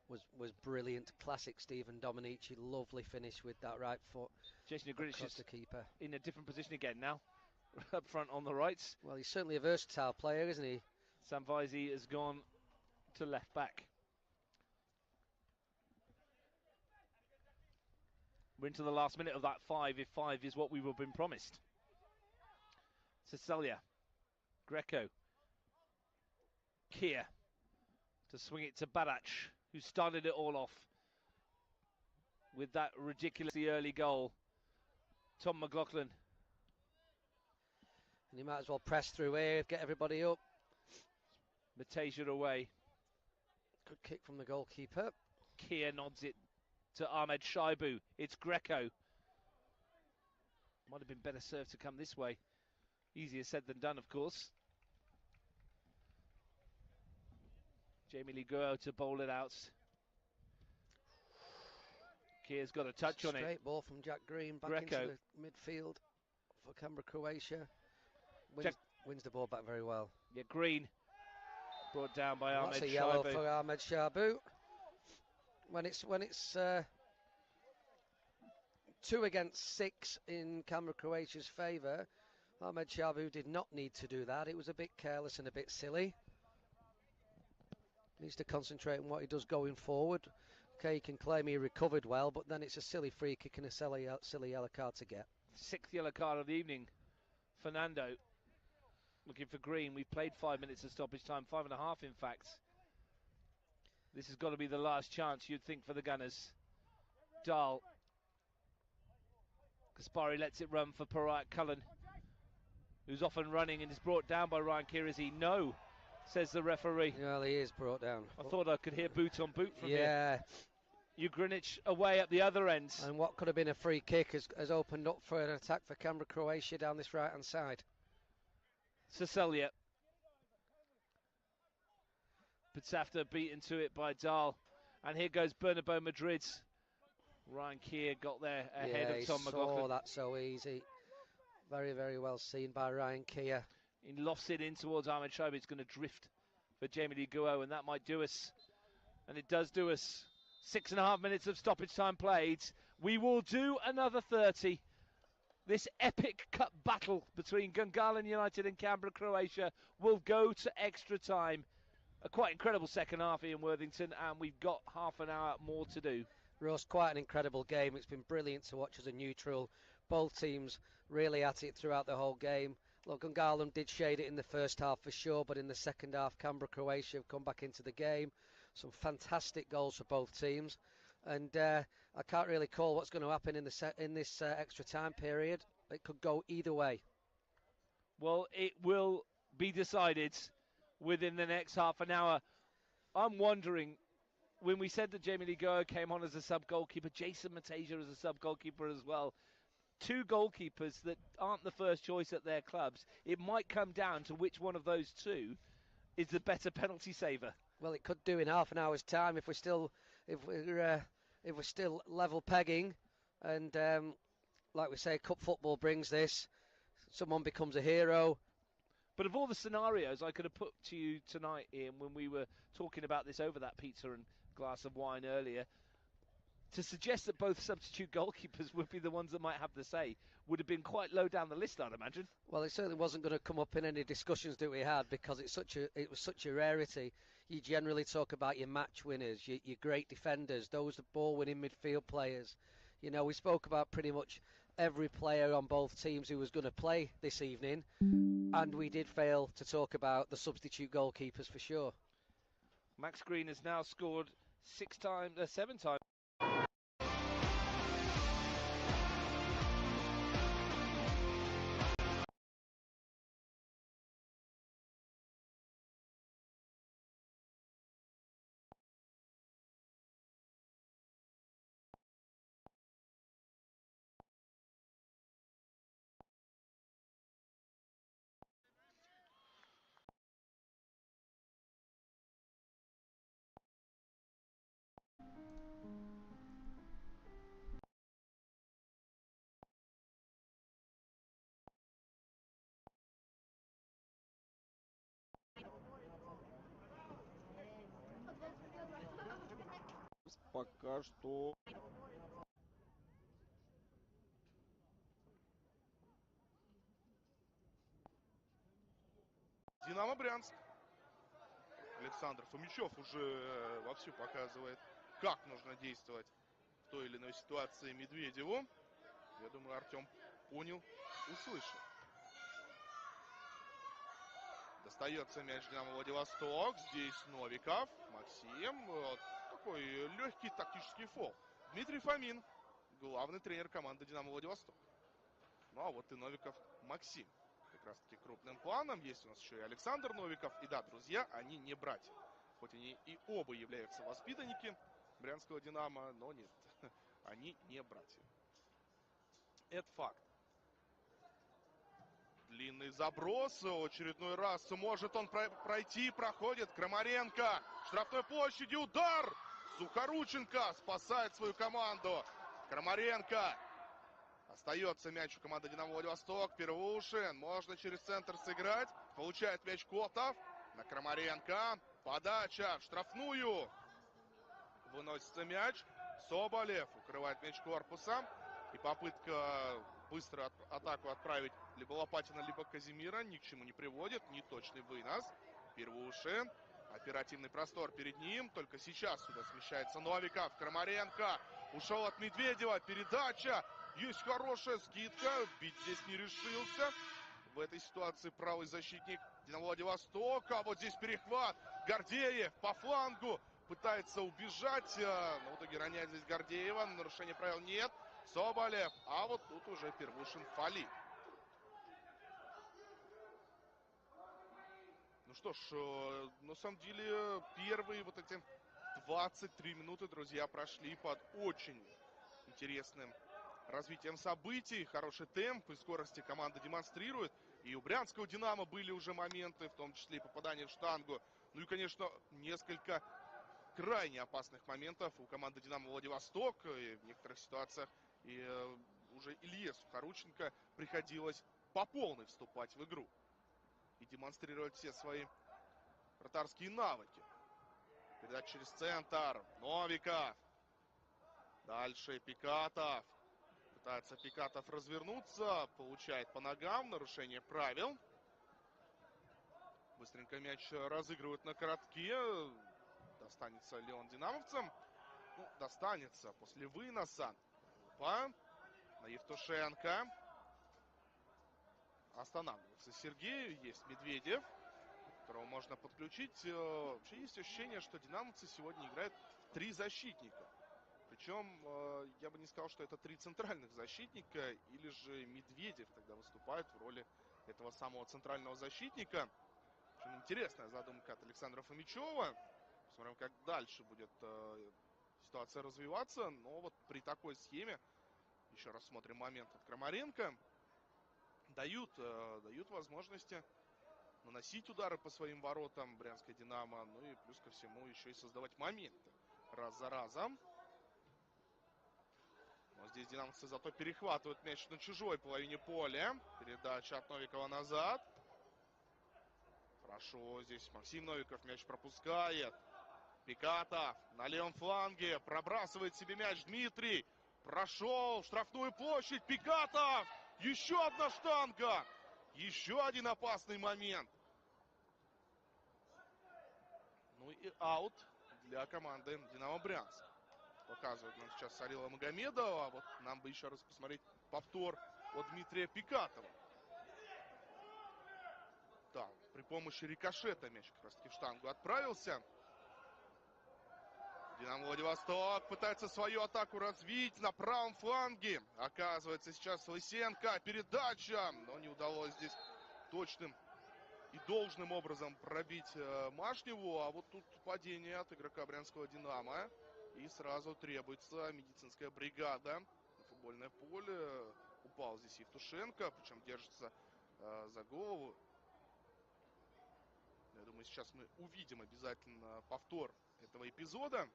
was brilliant. Classic Stephen Domenici. Lovely finish with that right foot. Jason Ugrinic is the keeper. In a different position again now. Up front on the right. Well, he's certainly a versatile player, isn't he? Sanvaisi has gone to left back. We're into the last minute of that 5, if 5 is what we were been promised. Cecilia, Greco, Kier to swing it to Badac, who started it all off with that ridiculously early goal. Tom McLaughlin. And he might as well press through here, get everybody up. Matasia away. Good kick from the goalkeeper. Kia nods it to Ahmed Shaibu. It's Greco. Might have been better served to come this way. Easier said than done, of course. Jamie Lee Guo to bowl it out. Kia's got a touch on it. Straight ball from Jack Green back Greco. into the midfield for Canberra, Croatia. Wins the ball back very well. Yeah, Green brought down by Ahmed Shaibu. That's a yellow for Ahmed Shaibu. When it's 2 against 6 in Canberra, Croatia's favour, Ahmed Shaibu did not need to do that. It was a bit careless and a bit silly. Needs to concentrate on what he does going forward. Okay, he can claim he recovered well, but then it's a silly free kick and a silly yellow card to get. 6th yellow card of the evening. Fernando looking for Green. We've played 5 minutes of stoppage time, 5.5 in fact. This has got to be the last chance, you'd think, for the Gunners. Dahl. Kaspari lets it run for Parayat Cullen, who's off and running and is brought down by Ryan Keir. Is he? No, says the referee. Well, he is brought down. I thought I could hear boot on boot from here. Yeah. Greenwich away at the other end. And what could have been a free kick has opened up for an attack for Canberra, Croatia down this right-hand side. Cecilia. Pitzafta beaten to it by Dahl. And here goes Bernabeu Madrid. Ryan Keir got there ahead of Tom McLaughlin. Oh, that's so easy. Very, very well seen by Ryan Keir. He lofts it in towards Ahmed Shaibu. It's going to drift for Jamie Lee Guo, and that might do us. And it does do us. 6.5 minutes of stoppage time played. We will do another 30. This epic cup battle between Gungahlin United and Canberra, Croatia will go to extra time. A quite incredible second half, Ian Worthington, and we've got half an hour more to do. Ross, quite an incredible game. It's been brilliant to watch as a neutral. Both teams really at it throughout the whole game. Look, Gungahlin did shade it in the first half for sure, but in the second half, Canberra, Croatia have come back into the game. Some fantastic goals for both teams, and I can't really call what's going to happen in this extra time period. It could go either way. Well, it will be decided within the next half an hour. I'm wondering, when we said that Jamie Lee Guo came on as a sub-goalkeeper, Jason Matasia as a sub-goalkeeper as well, 2 goalkeepers that aren't the first choice at their clubs, it might come down to which one of those 2 is the better penalty saver. Well, it could do in half an hour's time if we're still level pegging, and like we say, cup football brings this. Someone becomes a hero. But of all the scenarios I could have put to you tonight, Ian, when we were talking about this over that pizza and glass of wine earlier, to suggest that both substitute goalkeepers would be the ones that might have the say would have been quite low down the list, I'd imagine. Well, it certainly wasn't going to come up in any discussions that we had because it was such a rarity. You generally talk about your match winners, your great defenders, those ball-winning midfield players. You know, we spoke about pretty much every player on both teams who was going to play this evening, and we did fail to talk about the substitute goalkeepers for sure. Max Green has now scored 7 times. Пока что. Динамо Брянск. Александр Фомичев уже вовсю показывает, как нужно действовать в той или иной ситуации Медведеву. Я думаю, Артем понял, услышал. Достается мяч Динамо Владивосток. Здесь Новиков. Максим. Такой легкий тактический фол. Дмитрий Фомин, главный тренер команды Динамо Владивосток. Ну а вот и Новиков Максим. Как раз таки крупным планом. Есть у нас еще и Александр Новиков. И да, друзья, они не братья. Хоть они и оба являются воспитанники брянского «Динамо», но нет, они не братья. Это факт. Длинный заброс, очередной раз может он пройти, проходит Крамаренко, штрафной площади, удар! Сухорученко спасает свою команду. Крамаренко. Остается мяч у команды «Динамо Владивосток». Первушин, можно через центр сыграть. Получает мяч Котов на Крамаренко. Подача в штрафную. Выносится мяч. Соболев укрывает мяч корпусом. И попытка быстро атаку отправить либо Лопатина, либо Казимира ни к чему не приводит. Неточный вынос. Первушин. Оперативный простор перед ним. Только сейчас сюда смещается Новиков. Крамаренко. Ушел от Медведева. Передача. Есть хорошая скидка. Бить здесь не решился. В этой ситуации правый защитник «Динамо Владивосток». А вот здесь перехват. Гордеев по флангу. Пытается убежать. Но в итоге роняет здесь Гордеева. Нарушения правил нет. Соболев. А вот тут уже Первушин фалит. Ну что ж, на самом деле первые вот эти 23 минуты, друзья, прошли под очень интересным развитием событий. Хороший темп и скорости команда демонстрирует. И у брянского «Динамо» были уже моменты, в том числе и попадание в штангу. Ну и, конечно, несколько крайне опасных моментов у команды «Динамо Владивосток». И в некоторых ситуациях и уже Илье Сухорученко приходилось по полной вступать в игру и демонстрировать все свои вратарские навыки. Передача через центр. Новиков. Дальше Пикатов. Пытается Пикатов развернуться. Получает по ногам. Нарушение правил. Быстренько мяч разыгрывают на коротке. Достанется ли он динамовцам? Ну, достанется после выноса. Опа. На Евтушенко. Останавливается Сергей. Есть Медведев, которого можно подключить. Вообще есть ощущение, что динамовцы сегодня играют 3 защитника. Причем я бы не сказал, что это 3 центральных защитника. Или же Медведев тогда выступает в роли этого самого центрального защитника. Очень интересная задумка от Александра Фомичева. Посмотрим, как дальше будет ситуация развиваться. Но вот при такой схеме, еще раз смотрим момент от Крамаренко, дают возможности наносить удары по своим воротам брянское «Динамо». Ну и плюс ко всему еще и создавать моменты раз за разом. Но здесь динамовцы зато перехватывают мяч на чужой половине поля. Передача от Новикова назад. Хорошо, здесь Максим Новиков мяч пропускает. Пикатов на левом фланге. Пробрасывает себе мяч Дмитрий. Прошел в штрафную площадь. Пикатов. Еще одна штанга. Еще один опасный момент. Ну и аут для команды «Динамо Брянск». Показывает нам сейчас Сарила Магомедова. А вот нам бы еще раз посмотреть повтор от Дмитрия Пикатова. Да, при помощи рикошета мяч как раз таки в штангу отправился. «Динамо Владивосток» пытается свою атаку развить на правом фланге. Оказывается сейчас Лысенко. Передача. Но не удалось здесь точным и должным образом пробить Машневу. А вот тут падение от игрока брянского «Динамо». И сразу требуется медицинская бригада на футбольное поле. Упал здесь Евтушенко. Причем держится за голову. Я думаю, сейчас мы увидим обязательно повтор этого эпизода.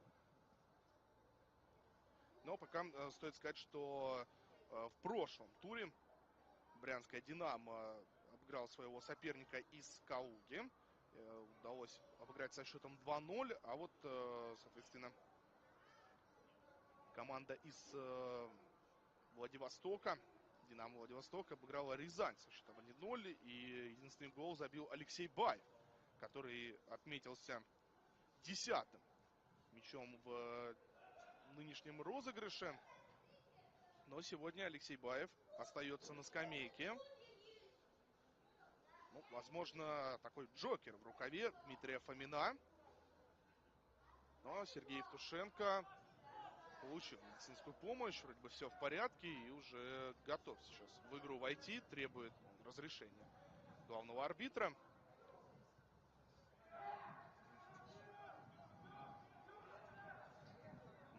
Но пока стоит сказать, что в прошлом туре брянское «Динамо» обыграл своего соперника из Калуги. Удалось обыграть со счетом 2-0. А вот, соответственно, команда из Владивостока, «Динамо Владивосток», обыграла Рязань со счетом 1-0. И единственный гол забил Алексей Баев, который отметился 10-м мячом в нынешнем розыгрыше. Но сегодня Алексей Баев остается на скамейке. Ну, возможно, такой джокер в рукаве Дмитрия Фомина. Но Сергей Евтушенко получил медицинскую помощь. Вроде бы все в порядке и уже готов сейчас в игру войти. Требует разрешения главного арбитра.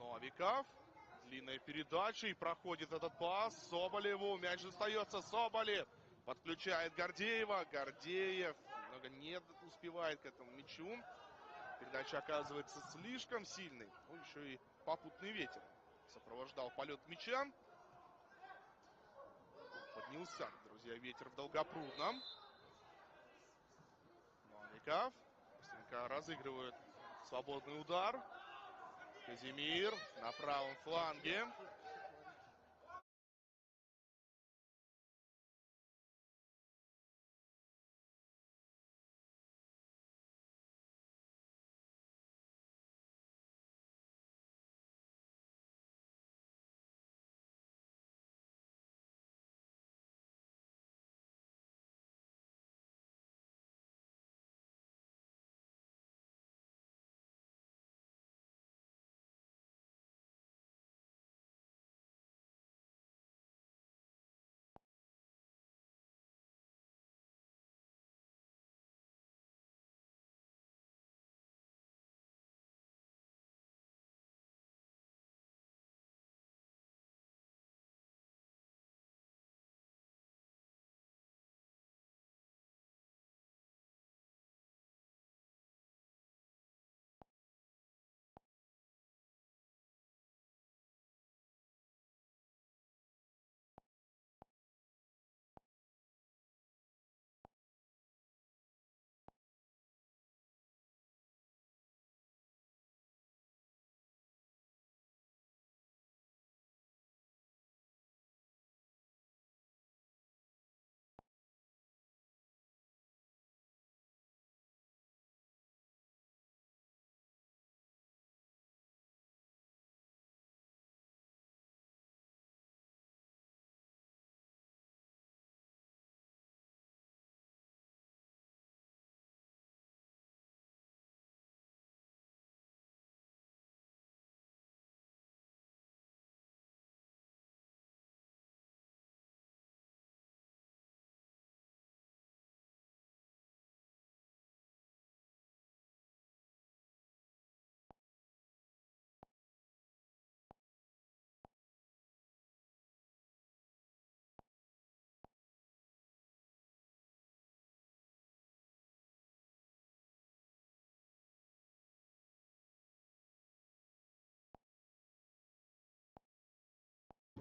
Новиков. Длинная передача и проходит этот пас Соболеву. Мяч остается. Соболев подключает Гордеева. Гордеев немного не успевает к этому мячу. Передача оказывается слишком сильной. Ну, еще и попутный ветер сопровождал полет мяча. Поднялся, друзья, ветер в Долгопрудном. Новиков. Быстренько разыгрывает свободный удар. Казимир на правом фланге.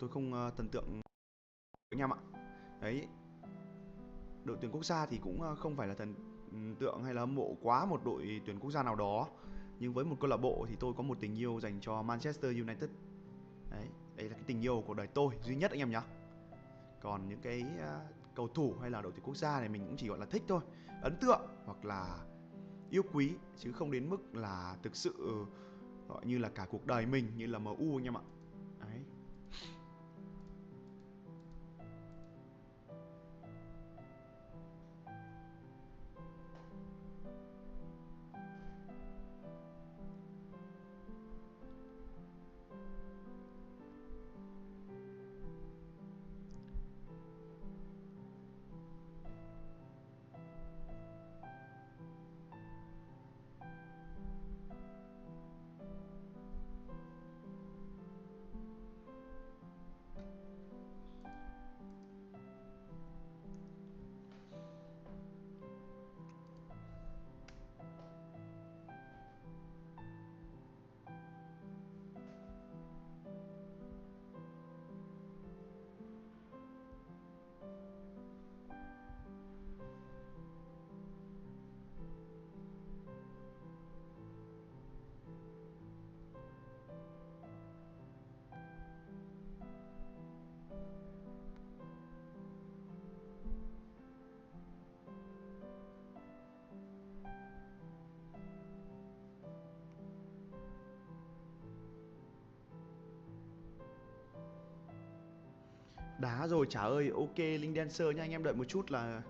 Tôi không thần tượng anh em ạ. Đấy, đội tuyển quốc gia thì cũng không phải là thần tượng hay là hâm mộ quá một đội tuyển quốc gia nào đó, nhưng với một câu lạc bộ thì tôi có một tình yêu dành cho Manchester United. Đấy, đây là cái tình yêu của đời tôi duy nhất anh em nhé. Còn những cái cầu thủ hay là đội tuyển quốc gia này mình cũng chỉ gọi là thích thôi, ấn tượng hoặc là yêu quý, chứ không đến mức là thực sự gọi như là cả cuộc đời mình như là MU anh em ạ. Đấy. Đá rồi chả ơi. Ok Linh Dancer nha, anh em đợi một chút là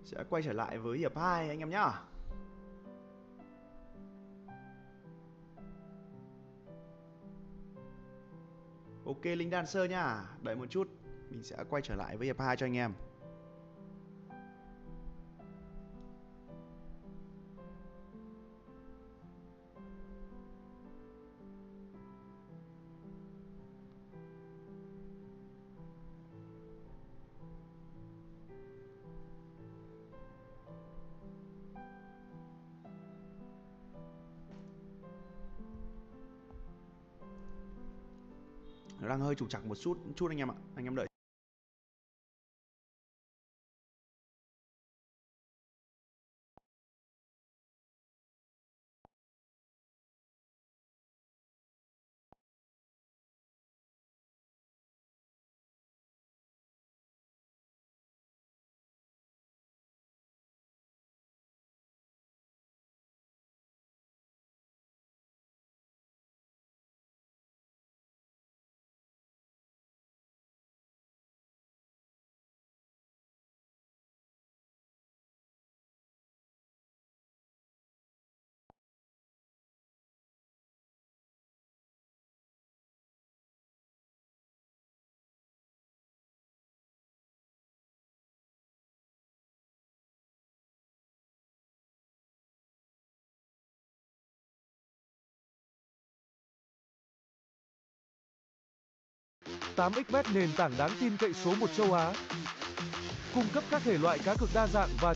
sẽ quay trở lại với hiệp 2 anh em nhá. Ok Linh Dancer nha, đợi một chút mình sẽ quay trở lại với hiệp 2 cho anh em. Nó đang hơi trục trặc một chút anh em ạ. Anh em đợi. .8xbet nền tảng đáng tin cậy số 1 châu Á. Cung cấp các thể loại cá cược đa dạng và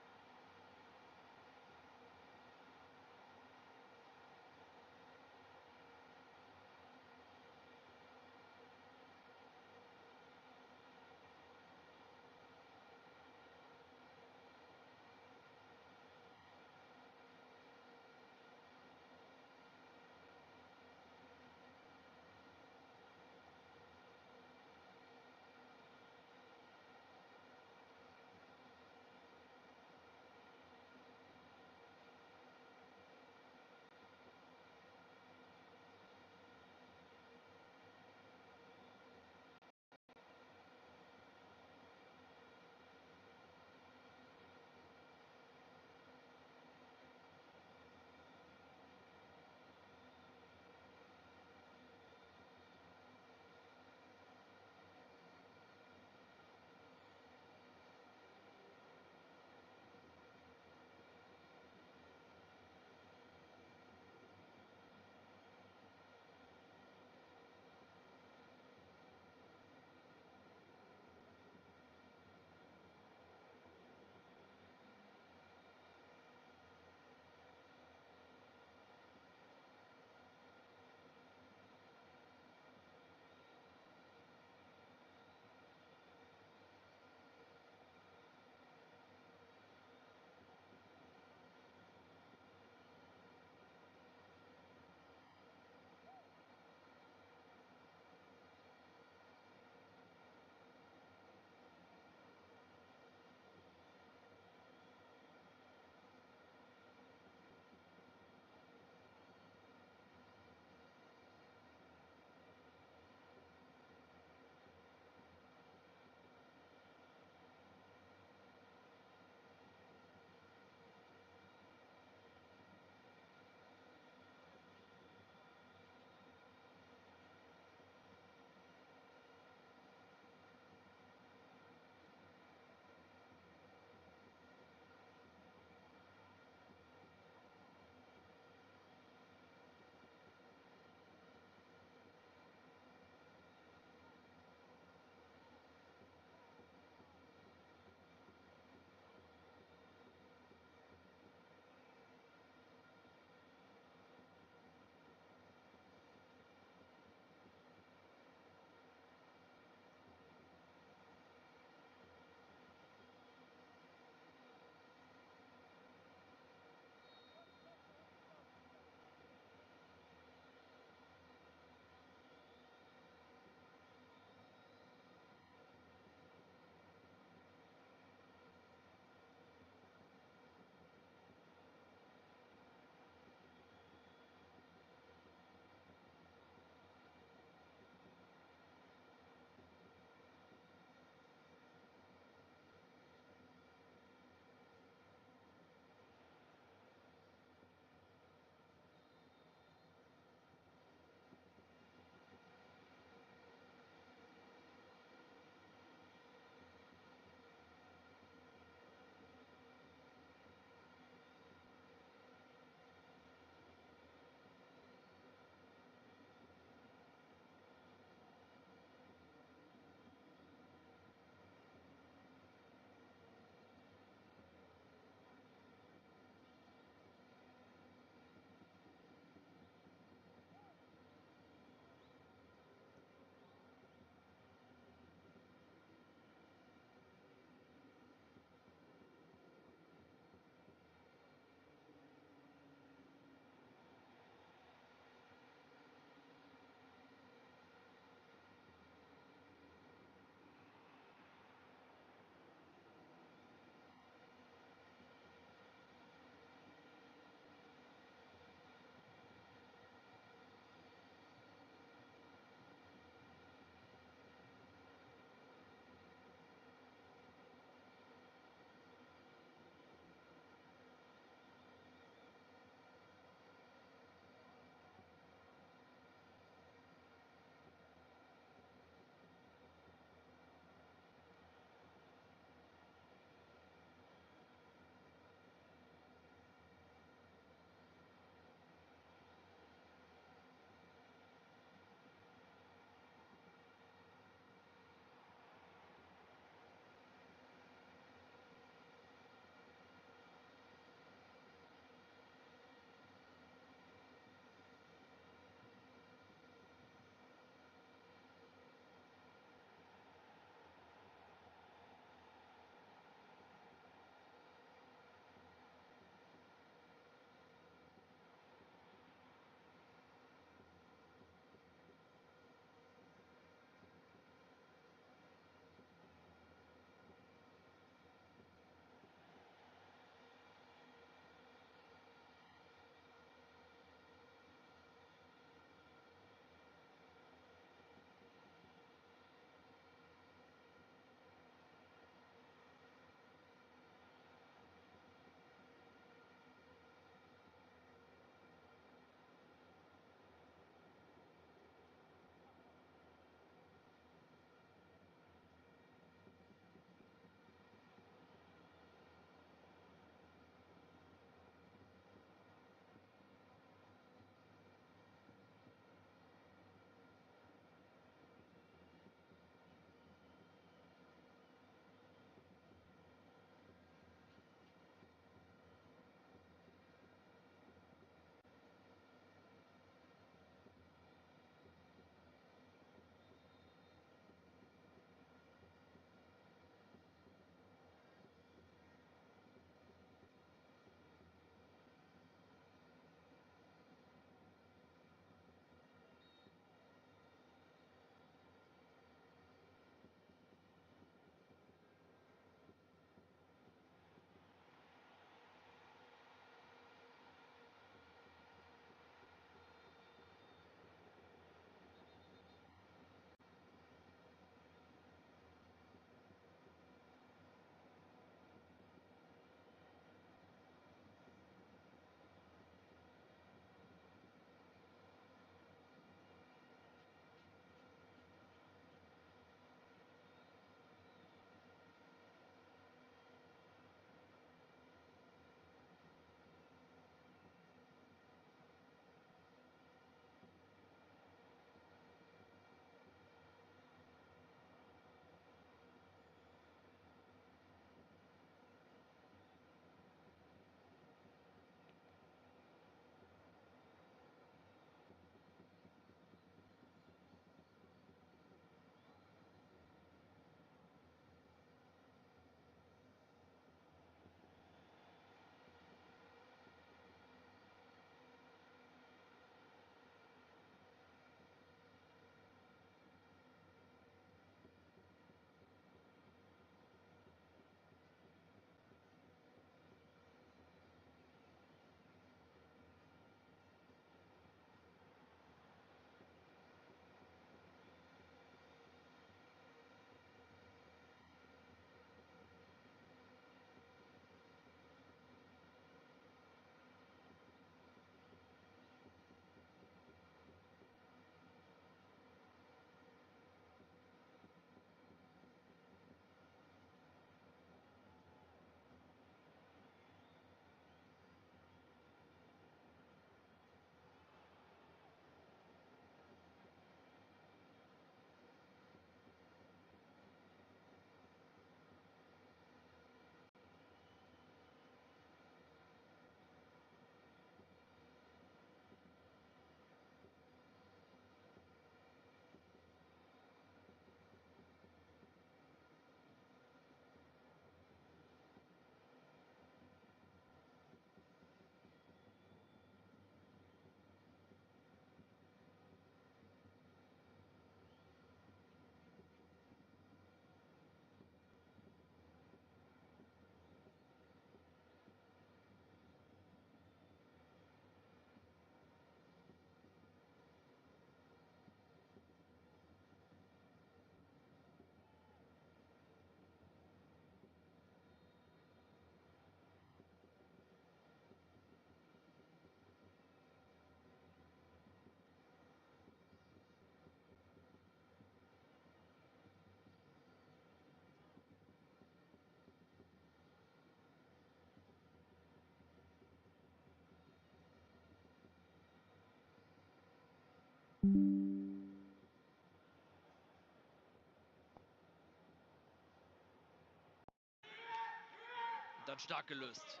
stark gelöst.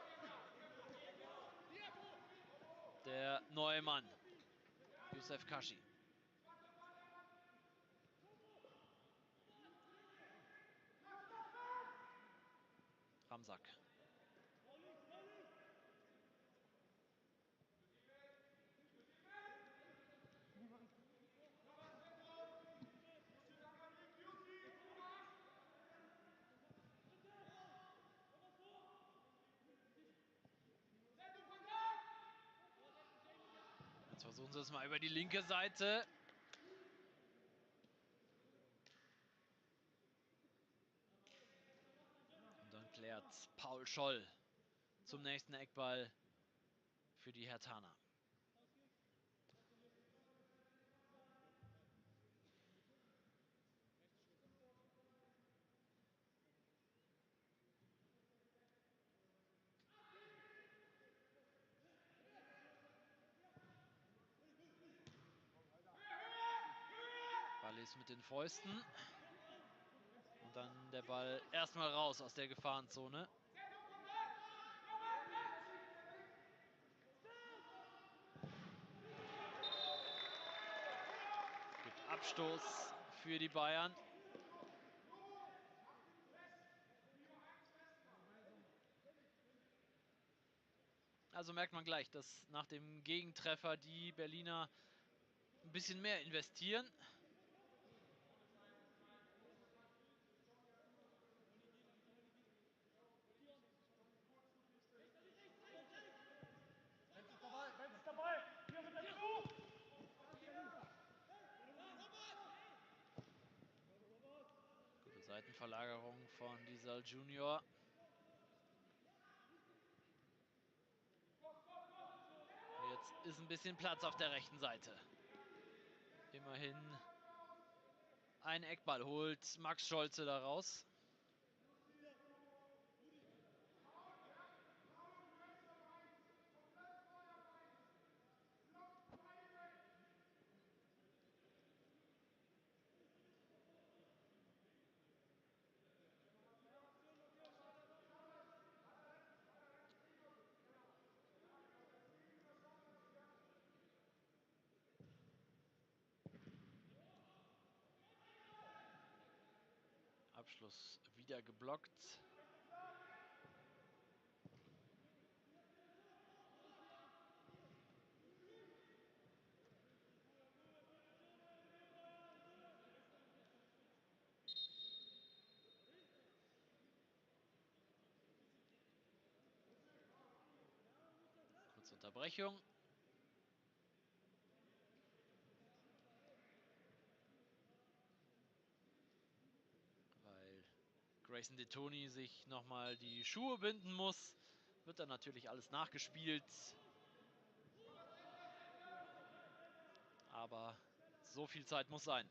Der neue Mann, Youssef Kashi. Ramsak. Jetzt versuchen sie es mal über die linke Seite. Und dann klärt Paul Scholl zum nächsten Eckball für die Herthaner. Wallis mit den Fäusten. Und dann der Ball erstmal raus aus der Gefahrenzone. Gibt Abstoß für die Bayern. Also merkt man gleich, dass nach dem Gegentreffer die Berliner ein bisschen mehr investieren. Gute Seitenverlagerung von Diesel Junior. Jetzt ist ein bisschen Platz auf der rechten Seite. Immerhin ein Eckball holt Max Scholze da raus. Abschluss wieder geblockt. Kurze Unterbrechung. Weil Grayson DeToni sich nochmal die Schuhe binden muss, wird dann natürlich alles nachgespielt. Aber so viel Zeit muss sein.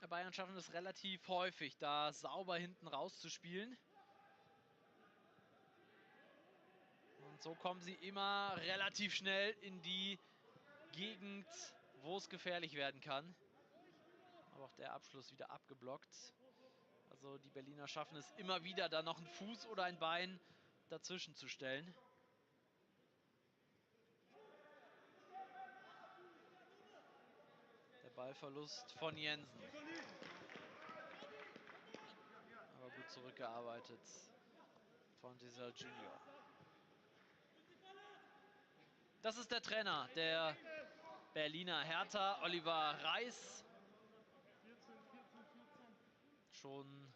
Die Bayern schaffen es relativ häufig, da sauber hinten rauszuspielen. Und so kommen sie immer relativ schnell in die Gegend, wo es gefährlich werden kann. Aber auch der Abschluss wieder abgeblockt. Also die Berliner schaffen es immer wieder, da noch einen Fuß oder ein Bein dazwischen zu stellen. Der Ballverlust von Jensen. Aber gut zurückgearbeitet von Diesel Junior. Das ist der Trainer der Berliner Hertha, Oliver Reis. Schon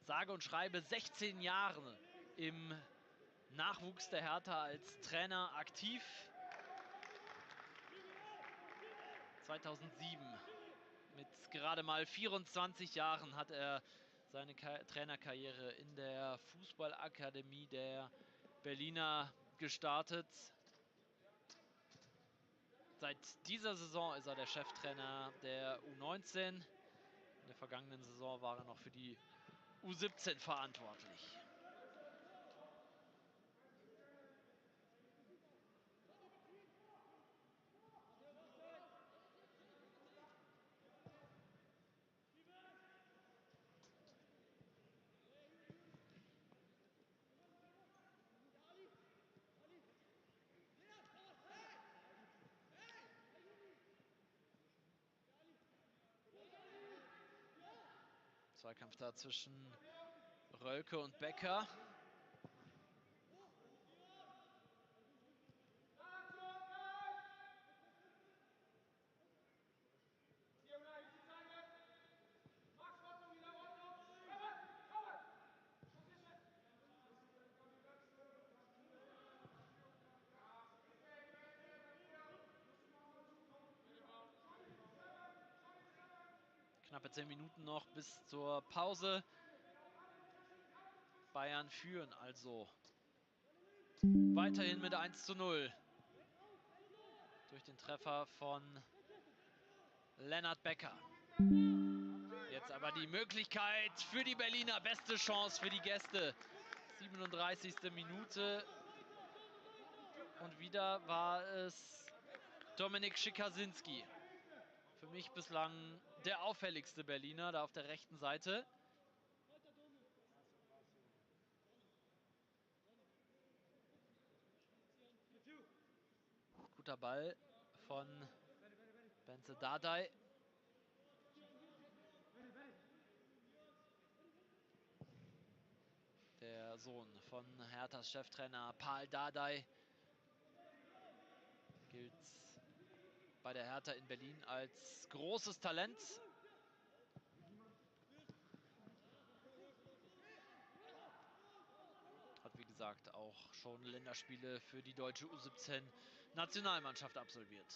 sage und schreibe 16 Jahre im Nachwuchs der Hertha als Trainer aktiv. 2007 mit gerade mal 24 Jahren hat er seine Trainerkarriere in der Fußballakademie der Berliner gestartet. Seit dieser Saison ist er der Cheftrainer der U19. In der vergangenen Saison war er noch für die U17 verantwortlich. Zweikampf da zwischen Rölke und Becker. Knappe 10 Minuten noch bis zur Pause. Bayern führen also weiterhin mit 1:0 durch den Treffer von Lennart Becker. Jetzt aber die Möglichkeit für die Berliner, beste Chance für die Gäste. 37. Minute und wieder war es Dominik Sakhalinsk. Für mich bislang der auffälligste Berliner, da auf der rechten Seite. Guter Ball von Penza. Der Sohn von Herthas Cheftrainer Paul Dardai gilt bei der Hertha in Berlin als großes Talent. Hat wie gesagt auch schon Länderspiele für die deutsche U17-Nationalmannschaft absolviert.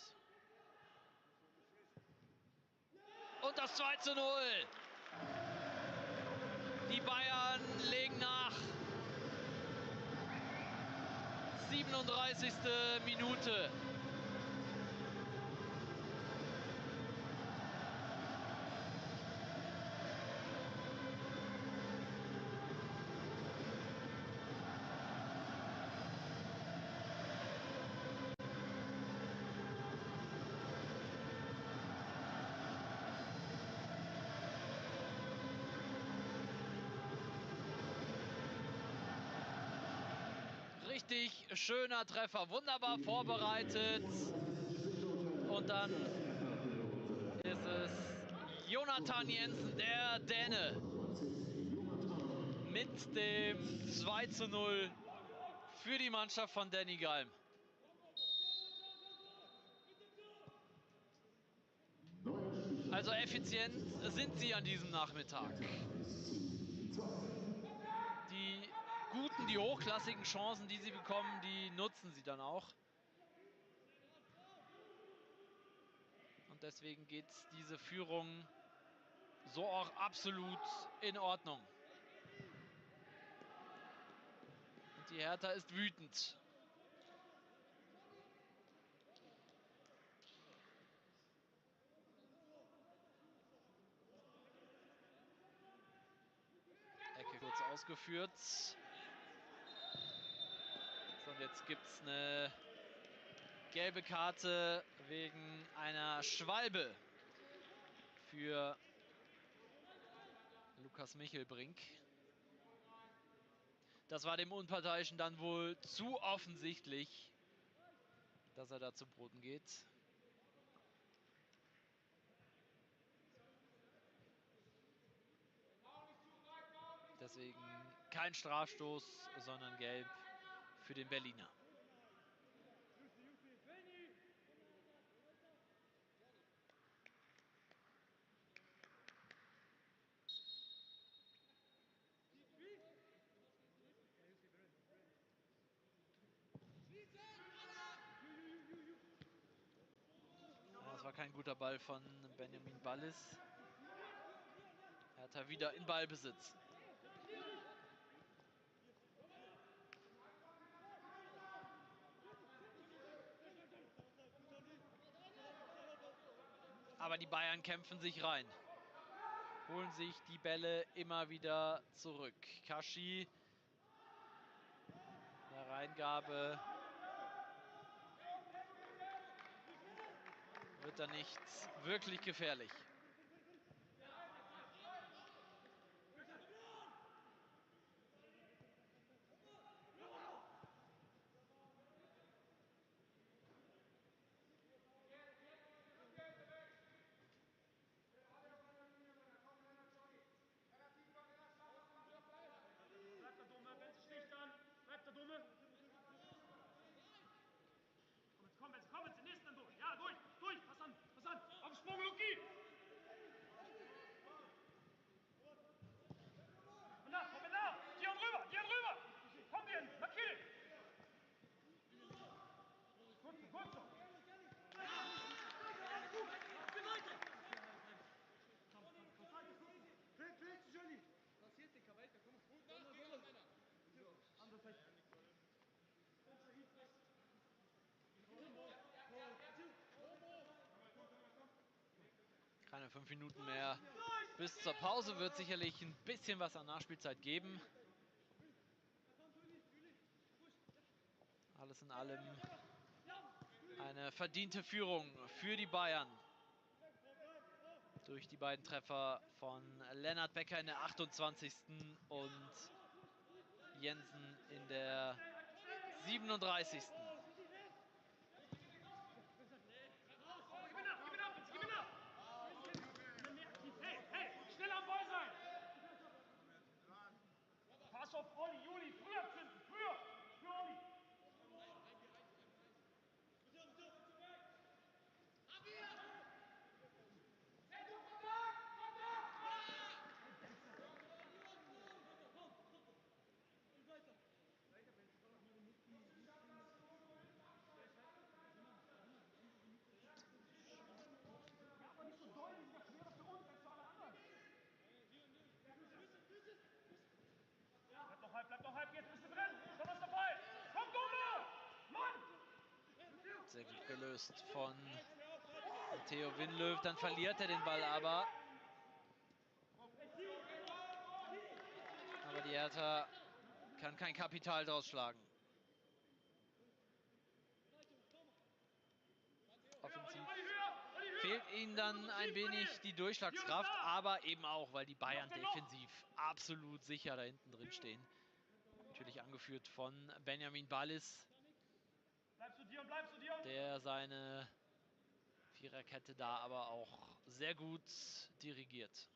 Und das 2:0. Die Bayern legen nach. 37. Minute. Richtig schöner Treffer, wunderbar vorbereitet. Und dann ist es Jonathan Jensen, der Däne, mit dem 2:0 für die Mannschaft von Danny Galm. Also effizient sind sie an diesem Nachmittag. Die guten, die hochklassigen Chancen, die sie bekommen, die nutzen sie dann auch. Und deswegen geht diese Führung so auch absolut in Ordnung. Und die Hertha ist wütend. Ecke kurz ausgeführt. So, und jetzt gibt es eine gelbe Karte wegen einer Schwalbe für Lukas Michelbrink. Das war dem Unparteiischen dann wohl zu offensichtlich, dass er da zu Boden geht. Deswegen kein Strafstoß, sondern gelb für den Berliner. Das war kein guter Ball von Benjamin Ballis. Hertha wieder in Ballbesitz. Aber die Bayern kämpfen sich rein. Holen sich die Bälle immer wieder zurück. Kashi. Eine Reingabe. Wird da nicht wirklich gefährlich. 5 Minuten mehr bis zur Pause, wird sicherlich ein bisschen was an Nachspielzeit geben. Alles in allem eine verdiente Führung für die Bayern. Durch die beiden Treffer von Lennart Becker in der 28. und Jensen in der 37. Schnell am Ball sein! Pass auf Olli, Juli, früher zünden, früher! Für Olli! Bleib noch halb, jetzt bist du drin! Schon was dabei! Komm, Dumme! Mann! Sehr gut gelöst von Theo Winlöw, dann verliert er den Ball aber. Aber die Hertha kann kein Kapital draus schlagen. Offensiv fehlt ihnen dann ein wenig die Durchschlagskraft, aber eben auch, weil die Bayern defensiv absolut sicher da hinten drin stehen. Natürlich angeführt von Benjamin Ballis, der seine Viererkette da aber auch sehr gut dirigiert.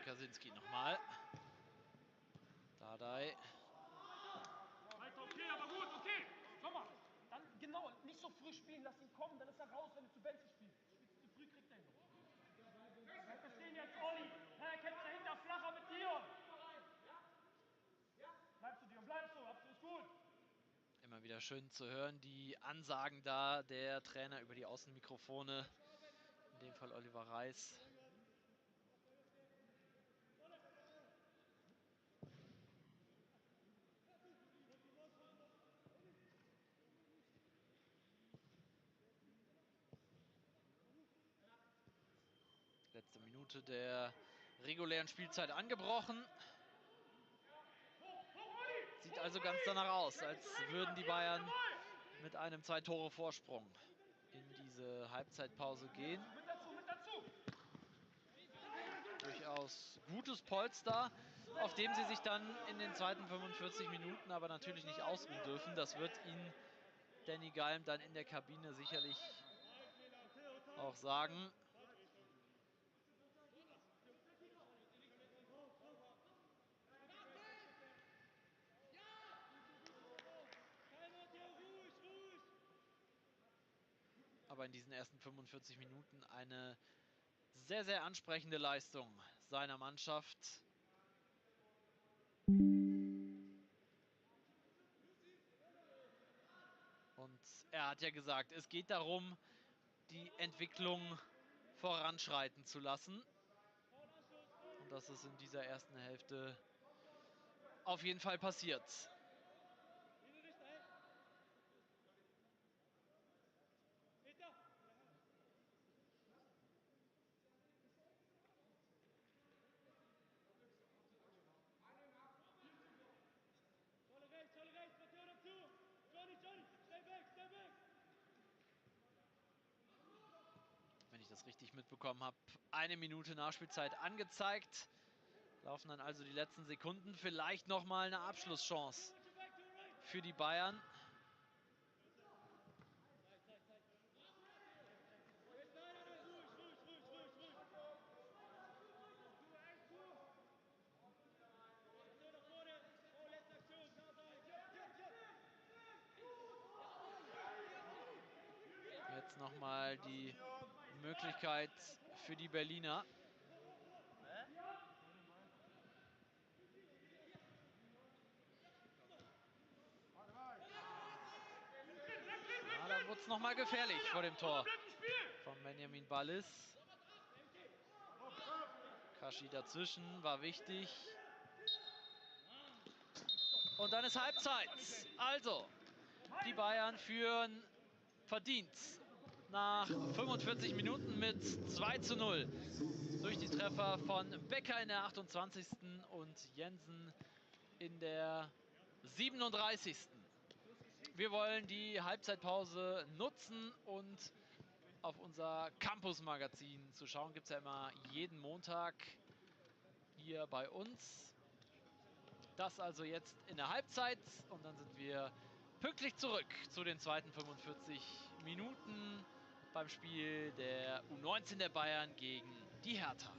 Sakhalinsk nochmal. Dardai. Okay, aber gut, okay. Komm mal. Dann genau, nicht so früh spielen, lass ihn kommen, dann ist er raus, wenn du zu Benze spielst. Spielst zu früh, kriegt er ihn noch. Wir verstehen jetzt, Olli. Er kämpft dahinter flacher mit Dion. Bleibst du, Dion, bleibst du, absolut gut. Immer wieder schön zu hören, die Ansagen da der Trainer über die Außenmikrofone. In dem Fall Oliver Reis. Letzte Minute der regulären Spielzeit angebrochen. Sieht also ganz danach aus, als würden die Bayern mit einem 2-Tore-Vorsprung in diese Halbzeitpause gehen. Durchaus gutes Polster, auf dem sie sich dann in den zweiten 45 Minuten aber natürlich nicht ausruhen dürfen. Das wird ihnen Danny Galm dann in der Kabine sicherlich auch sagen. Aber in diesen ersten 45 Minuten eine sehr, sehr ansprechende Leistung seiner Mannschaft. Und er hat ja gesagt, es geht darum, die Entwicklung voranschreiten zu lassen. Und das ist in dieser ersten Hälfte auf jeden Fall passiert. Wenn ich das richtig mitbekommen habe, 1 Minute Nachspielzeit angezeigt. Laufen dann also die letzten Sekunden. Vielleicht nochmal eine Abschlusschance für die Bayern. nochmal die Möglichkeit für die Berliner. Ja, dann wird es nochmal gefährlich vor dem Tor von Benjamin Ballis. Kashi dazwischen, war wichtig. Und dann ist Halbzeit. Also, die Bayern führen verdient nach 45 Minuten mit 2:0 durch die Treffer von Becker in der 28. und Jensen in der 37. Wir wollen die Halbzeitpause nutzen und auf unser Campus-Magazin zu schauen. Gibt es ja immer jeden Montag hier bei uns. Das also jetzt in der Halbzeit und dann sind wir pünktlich zurück zu den zweiten 45 Minuten beim Spiel der U19 der Bayern gegen die Hertha.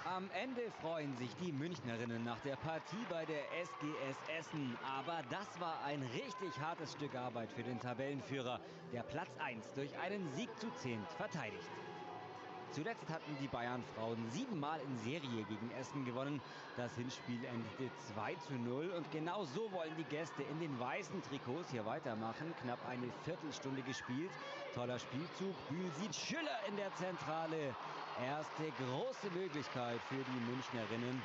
Am Ende freuen sich die Münchnerinnen nach der Partie bei der SGS Essen. Aber das war ein richtig hartes Stück Arbeit für den Tabellenführer, der Platz 1 durch einen Sieg zu 10 verteidigt. Zuletzt hatten die Bayern-Frauen 7-mal in Serie gegen Essen gewonnen. Das Hinspiel endete 2:0 und genau so wollen die Gäste in den weißen Trikots hier weitermachen. Knapp eine Viertelstunde gespielt. Toller Spielzug. Bühl sieht Schüller in der Zentrale. Erste große Möglichkeit für die Münchnerinnen.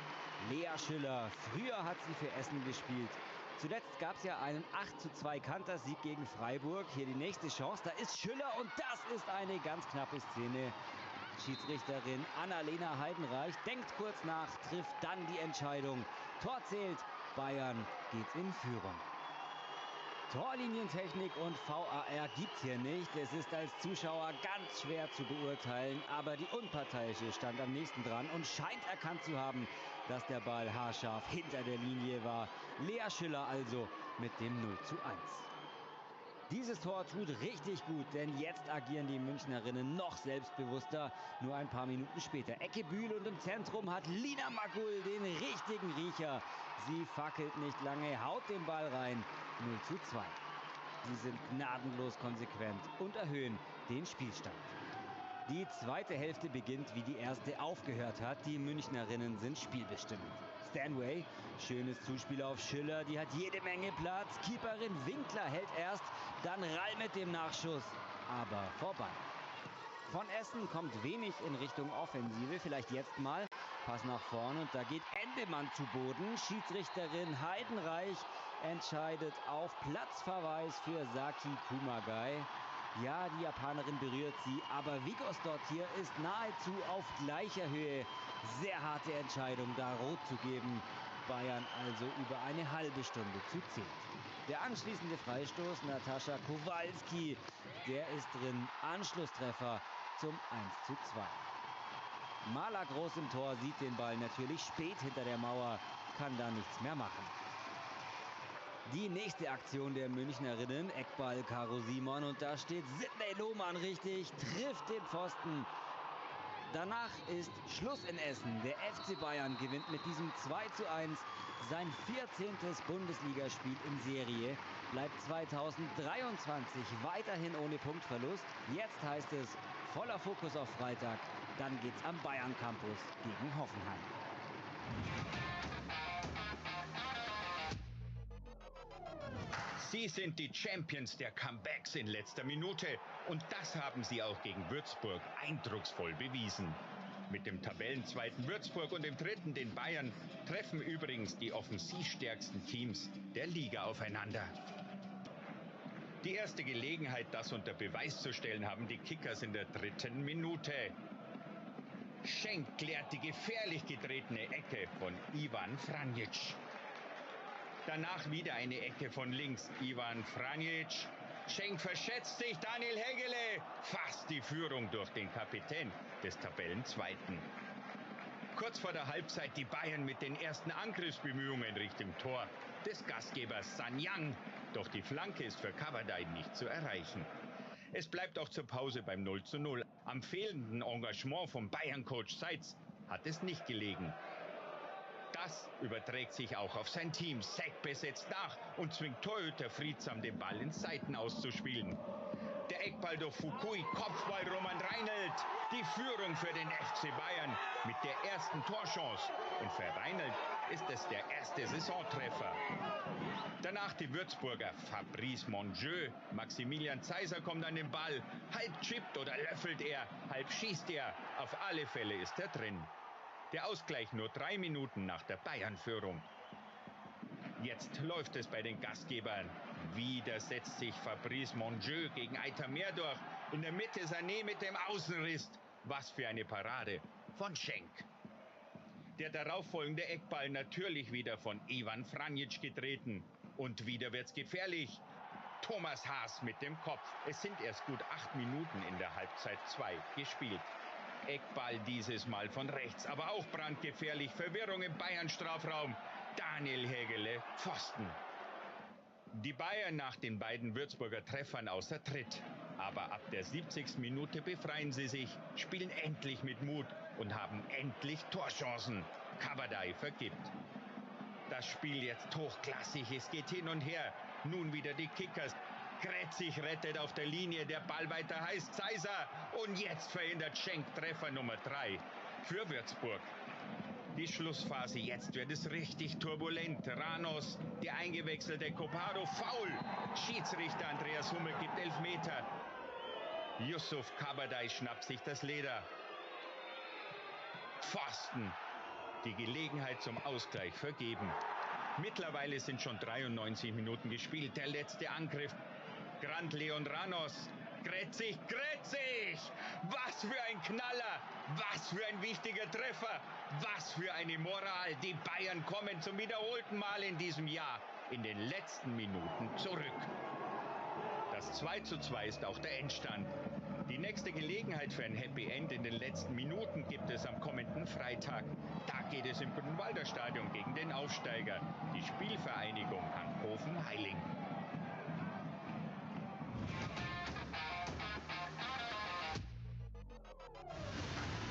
Lea Schüller. Früher hat sie für Essen gespielt. Zuletzt gab es ja einen 8:2 Kantersieg gegen Freiburg. Hier die nächste Chance. Da ist Schüller und das ist eine ganz knappe Szene. Schiedsrichterin Annalena Heidenreich denkt kurz nach, trifft dann die Entscheidung. Tor zählt, Bayern geht in Führung. Torlinientechnik und VAR gibt's hier nicht. Es ist als Zuschauer ganz schwer zu beurteilen, aber die Unparteiische stand am nächsten dran und scheint erkannt zu haben, dass der Ball haarscharf hinter der Linie war. Lea Schüller also mit dem 0:1. Dieses Tor tut richtig gut, denn jetzt agieren die Münchnerinnen noch selbstbewusster. Nur ein paar Minuten später. Ecke Bühl und im Zentrum hat Lina Magul den richtigen Riecher. Sie fackelt nicht lange, haut den Ball rein. 0:2. Sie sind gnadenlos konsequent und erhöhen den Spielstand. Die zweite Hälfte beginnt, wie die erste aufgehört hat. Die Münchnerinnen sind spielbestimmend. Stanway, schönes Zuspiel auf Schüller, die hat jede Menge Platz. Keeperin Winkler hält erst, dann Rall mit dem Nachschuss, aber vorbei. Von Essen kommt wenig in Richtung Offensive, vielleicht jetzt mal. Pass nach vorn und da geht Endemann zu Boden. Schiedsrichterin Heidenreich entscheidet auf Platzverweis für Saki Kumagai. Ja, die Japanerin berührt sie, aber Vigosdott hier ist nahezu auf gleicher Höhe. Sehr harte Entscheidung, da rot zu geben. Bayern also über eine halbe Stunde zu 10. Der anschließende Freistoß, Natascha Kowalski, der ist drin. Anschlusstreffer zum 1:2. Mahler groß im Tor, sieht den Ball natürlich spät hinter der Mauer, kann da nichts mehr machen. Die nächste Aktion der Münchnerinnen, Eckball Caro Simon und da steht Sidney Lohmann richtig, trifft den Pfosten. Danach ist Schluss in Essen. Der FC Bayern gewinnt mit diesem 2:1 sein 14. Bundesligaspiel in Serie, bleibt 2023 weiterhin ohne Punktverlust. Jetzt heißt es voller Fokus auf Freitag, dann geht's am Bayern Campus gegen Hoffenheim. Sie sind die Champions der Comebacks in letzter Minute und das haben sie auch gegen Würzburg eindrucksvoll bewiesen. Mit dem Tabellenzweiten Würzburg und dem dritten, den Bayern, treffen übrigens die offensivstärksten Teams der Liga aufeinander. Die erste Gelegenheit, das unter Beweis zu stellen, haben die Kickers in der 3. Minute. Schenk klärt die gefährlich getretene Ecke von Ivan Franjic. Danach wieder eine Ecke von links. Ivan Franjic. Schenk verschätzt sich. Daniel Hegele fasst die Führung durch den Kapitän des Tabellenzweiten. Kurz vor der Halbzeit die Bayern mit den ersten Angriffsbemühungen Richtung Tor des Gastgebers Sanyang. Doch die Flanke ist für Kabadai nicht zu erreichen. Es bleibt auch zur Pause beim 0:0. Am fehlenden Engagement vom Bayern-Coach Seitz hat es nicht gelegen. Das überträgt sich auch auf sein Team. Sekpe setzt nach und zwingt Torhüter Friedsam, den Ball ins Seiten auszuspielen. Der Eckball durch Fukui, Kopfball Roman Reinelt. Die Führung für den FC Bayern mit der ersten Torchance. Und für Reinelt ist es der erste Saisontreffer. Danach die Würzburger Fabrice Monjeu. Maximilian Zeiser kommt an den Ball. Halb chippt oder löffelt er, halb schießt er. Auf alle Fälle ist er drin. Der Ausgleich nur 3 Minuten nach der Bayern-Führung. Jetzt läuft es bei den Gastgebern. Wieder setzt sich Fabrice Monjeu gegen Aitamer durch. In der Mitte Sané mit dem Außenriss. Was für eine Parade von Schenk. Der darauffolgende Eckball natürlich wieder von Ivan Franjic getreten. Und wieder wird's gefährlich. Thomas Haas mit dem Kopf. Es sind erst gut 8 Minuten in der Halbzeit 2 gespielt. Eckball dieses Mal von rechts, aber auch brandgefährlich. Verwirrung im Bayern-Strafraum. Daniel Hegele, Pfosten. Die Bayern nach den beiden Würzburger Treffern außer Tritt. Aber ab der 70. Minute befreien sie sich, spielen endlich mit Mut und haben endlich Torchancen. Kabadai vergibt. Das Spiel jetzt hochklassig, es geht hin und her. Nun wieder die Kickers. Kretzig rettet auf der Linie, der Ball weiter heißt Zeiser. Und jetzt verhindert Schenk Treffer Nummer 3 für Würzburg. Die Schlussphase, jetzt wird es richtig turbulent. Ranos, der eingewechselte Copado, faul. Schiedsrichter Andreas Hummel gibt Elfmeter. Yusuf Kabadai schnappt sich das Leder. Pfosten. Die Gelegenheit zum Ausgleich vergeben. Mittlerweile sind schon 93 Minuten gespielt. Der letzte Angriff. Grant Leon Ranos. Kretzig. Was für ein Knaller. Was für ein wichtiger Treffer. Was für eine Moral. Die Bayern kommen zum wiederholten Mal in diesem Jahr in den letzten Minuten zurück. Das 2:2 ist auch der Endstand. Die nächste Gelegenheit für ein Happy End in den letzten Minuten gibt es am kommenden Freitag. Da geht es im Grünwalder Stadion gegen den Aufsteiger, die Spielvereinigung Hankofen-Heiling.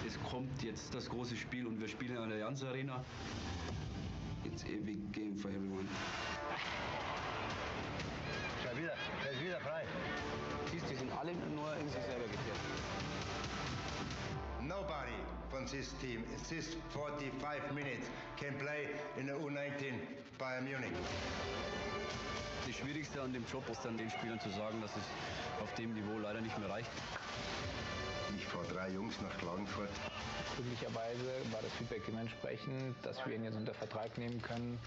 Es kommt jetzt das große Spiel und wir spielen in der Allianz Arena. It's a big game for everyone. Er ist wieder frei. Siehst, die sind alle nur in sich selber gekehrt. Nobody from this team in this 45 minutes can play in der U19 Bayern Munich. Das Schwierigste an dem Job ist dann den Spielern zu sagen, dass es auf dem Niveau leider nicht mehr reicht. Ich fahre 3 Jungs nach Klagenfurt. Glücklicherweise war das Feedback dementsprechend, dass wir ihn jetzt unter Vertrag nehmen können.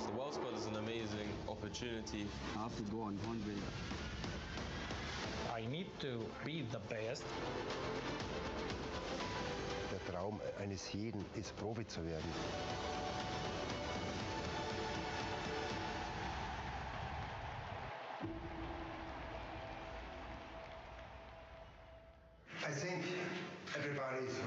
The World Squad is an amazing opportunity. I have to go on one way. I need to be the best. Der Traum eines jeden ist, Profi zu werden. I think everybody is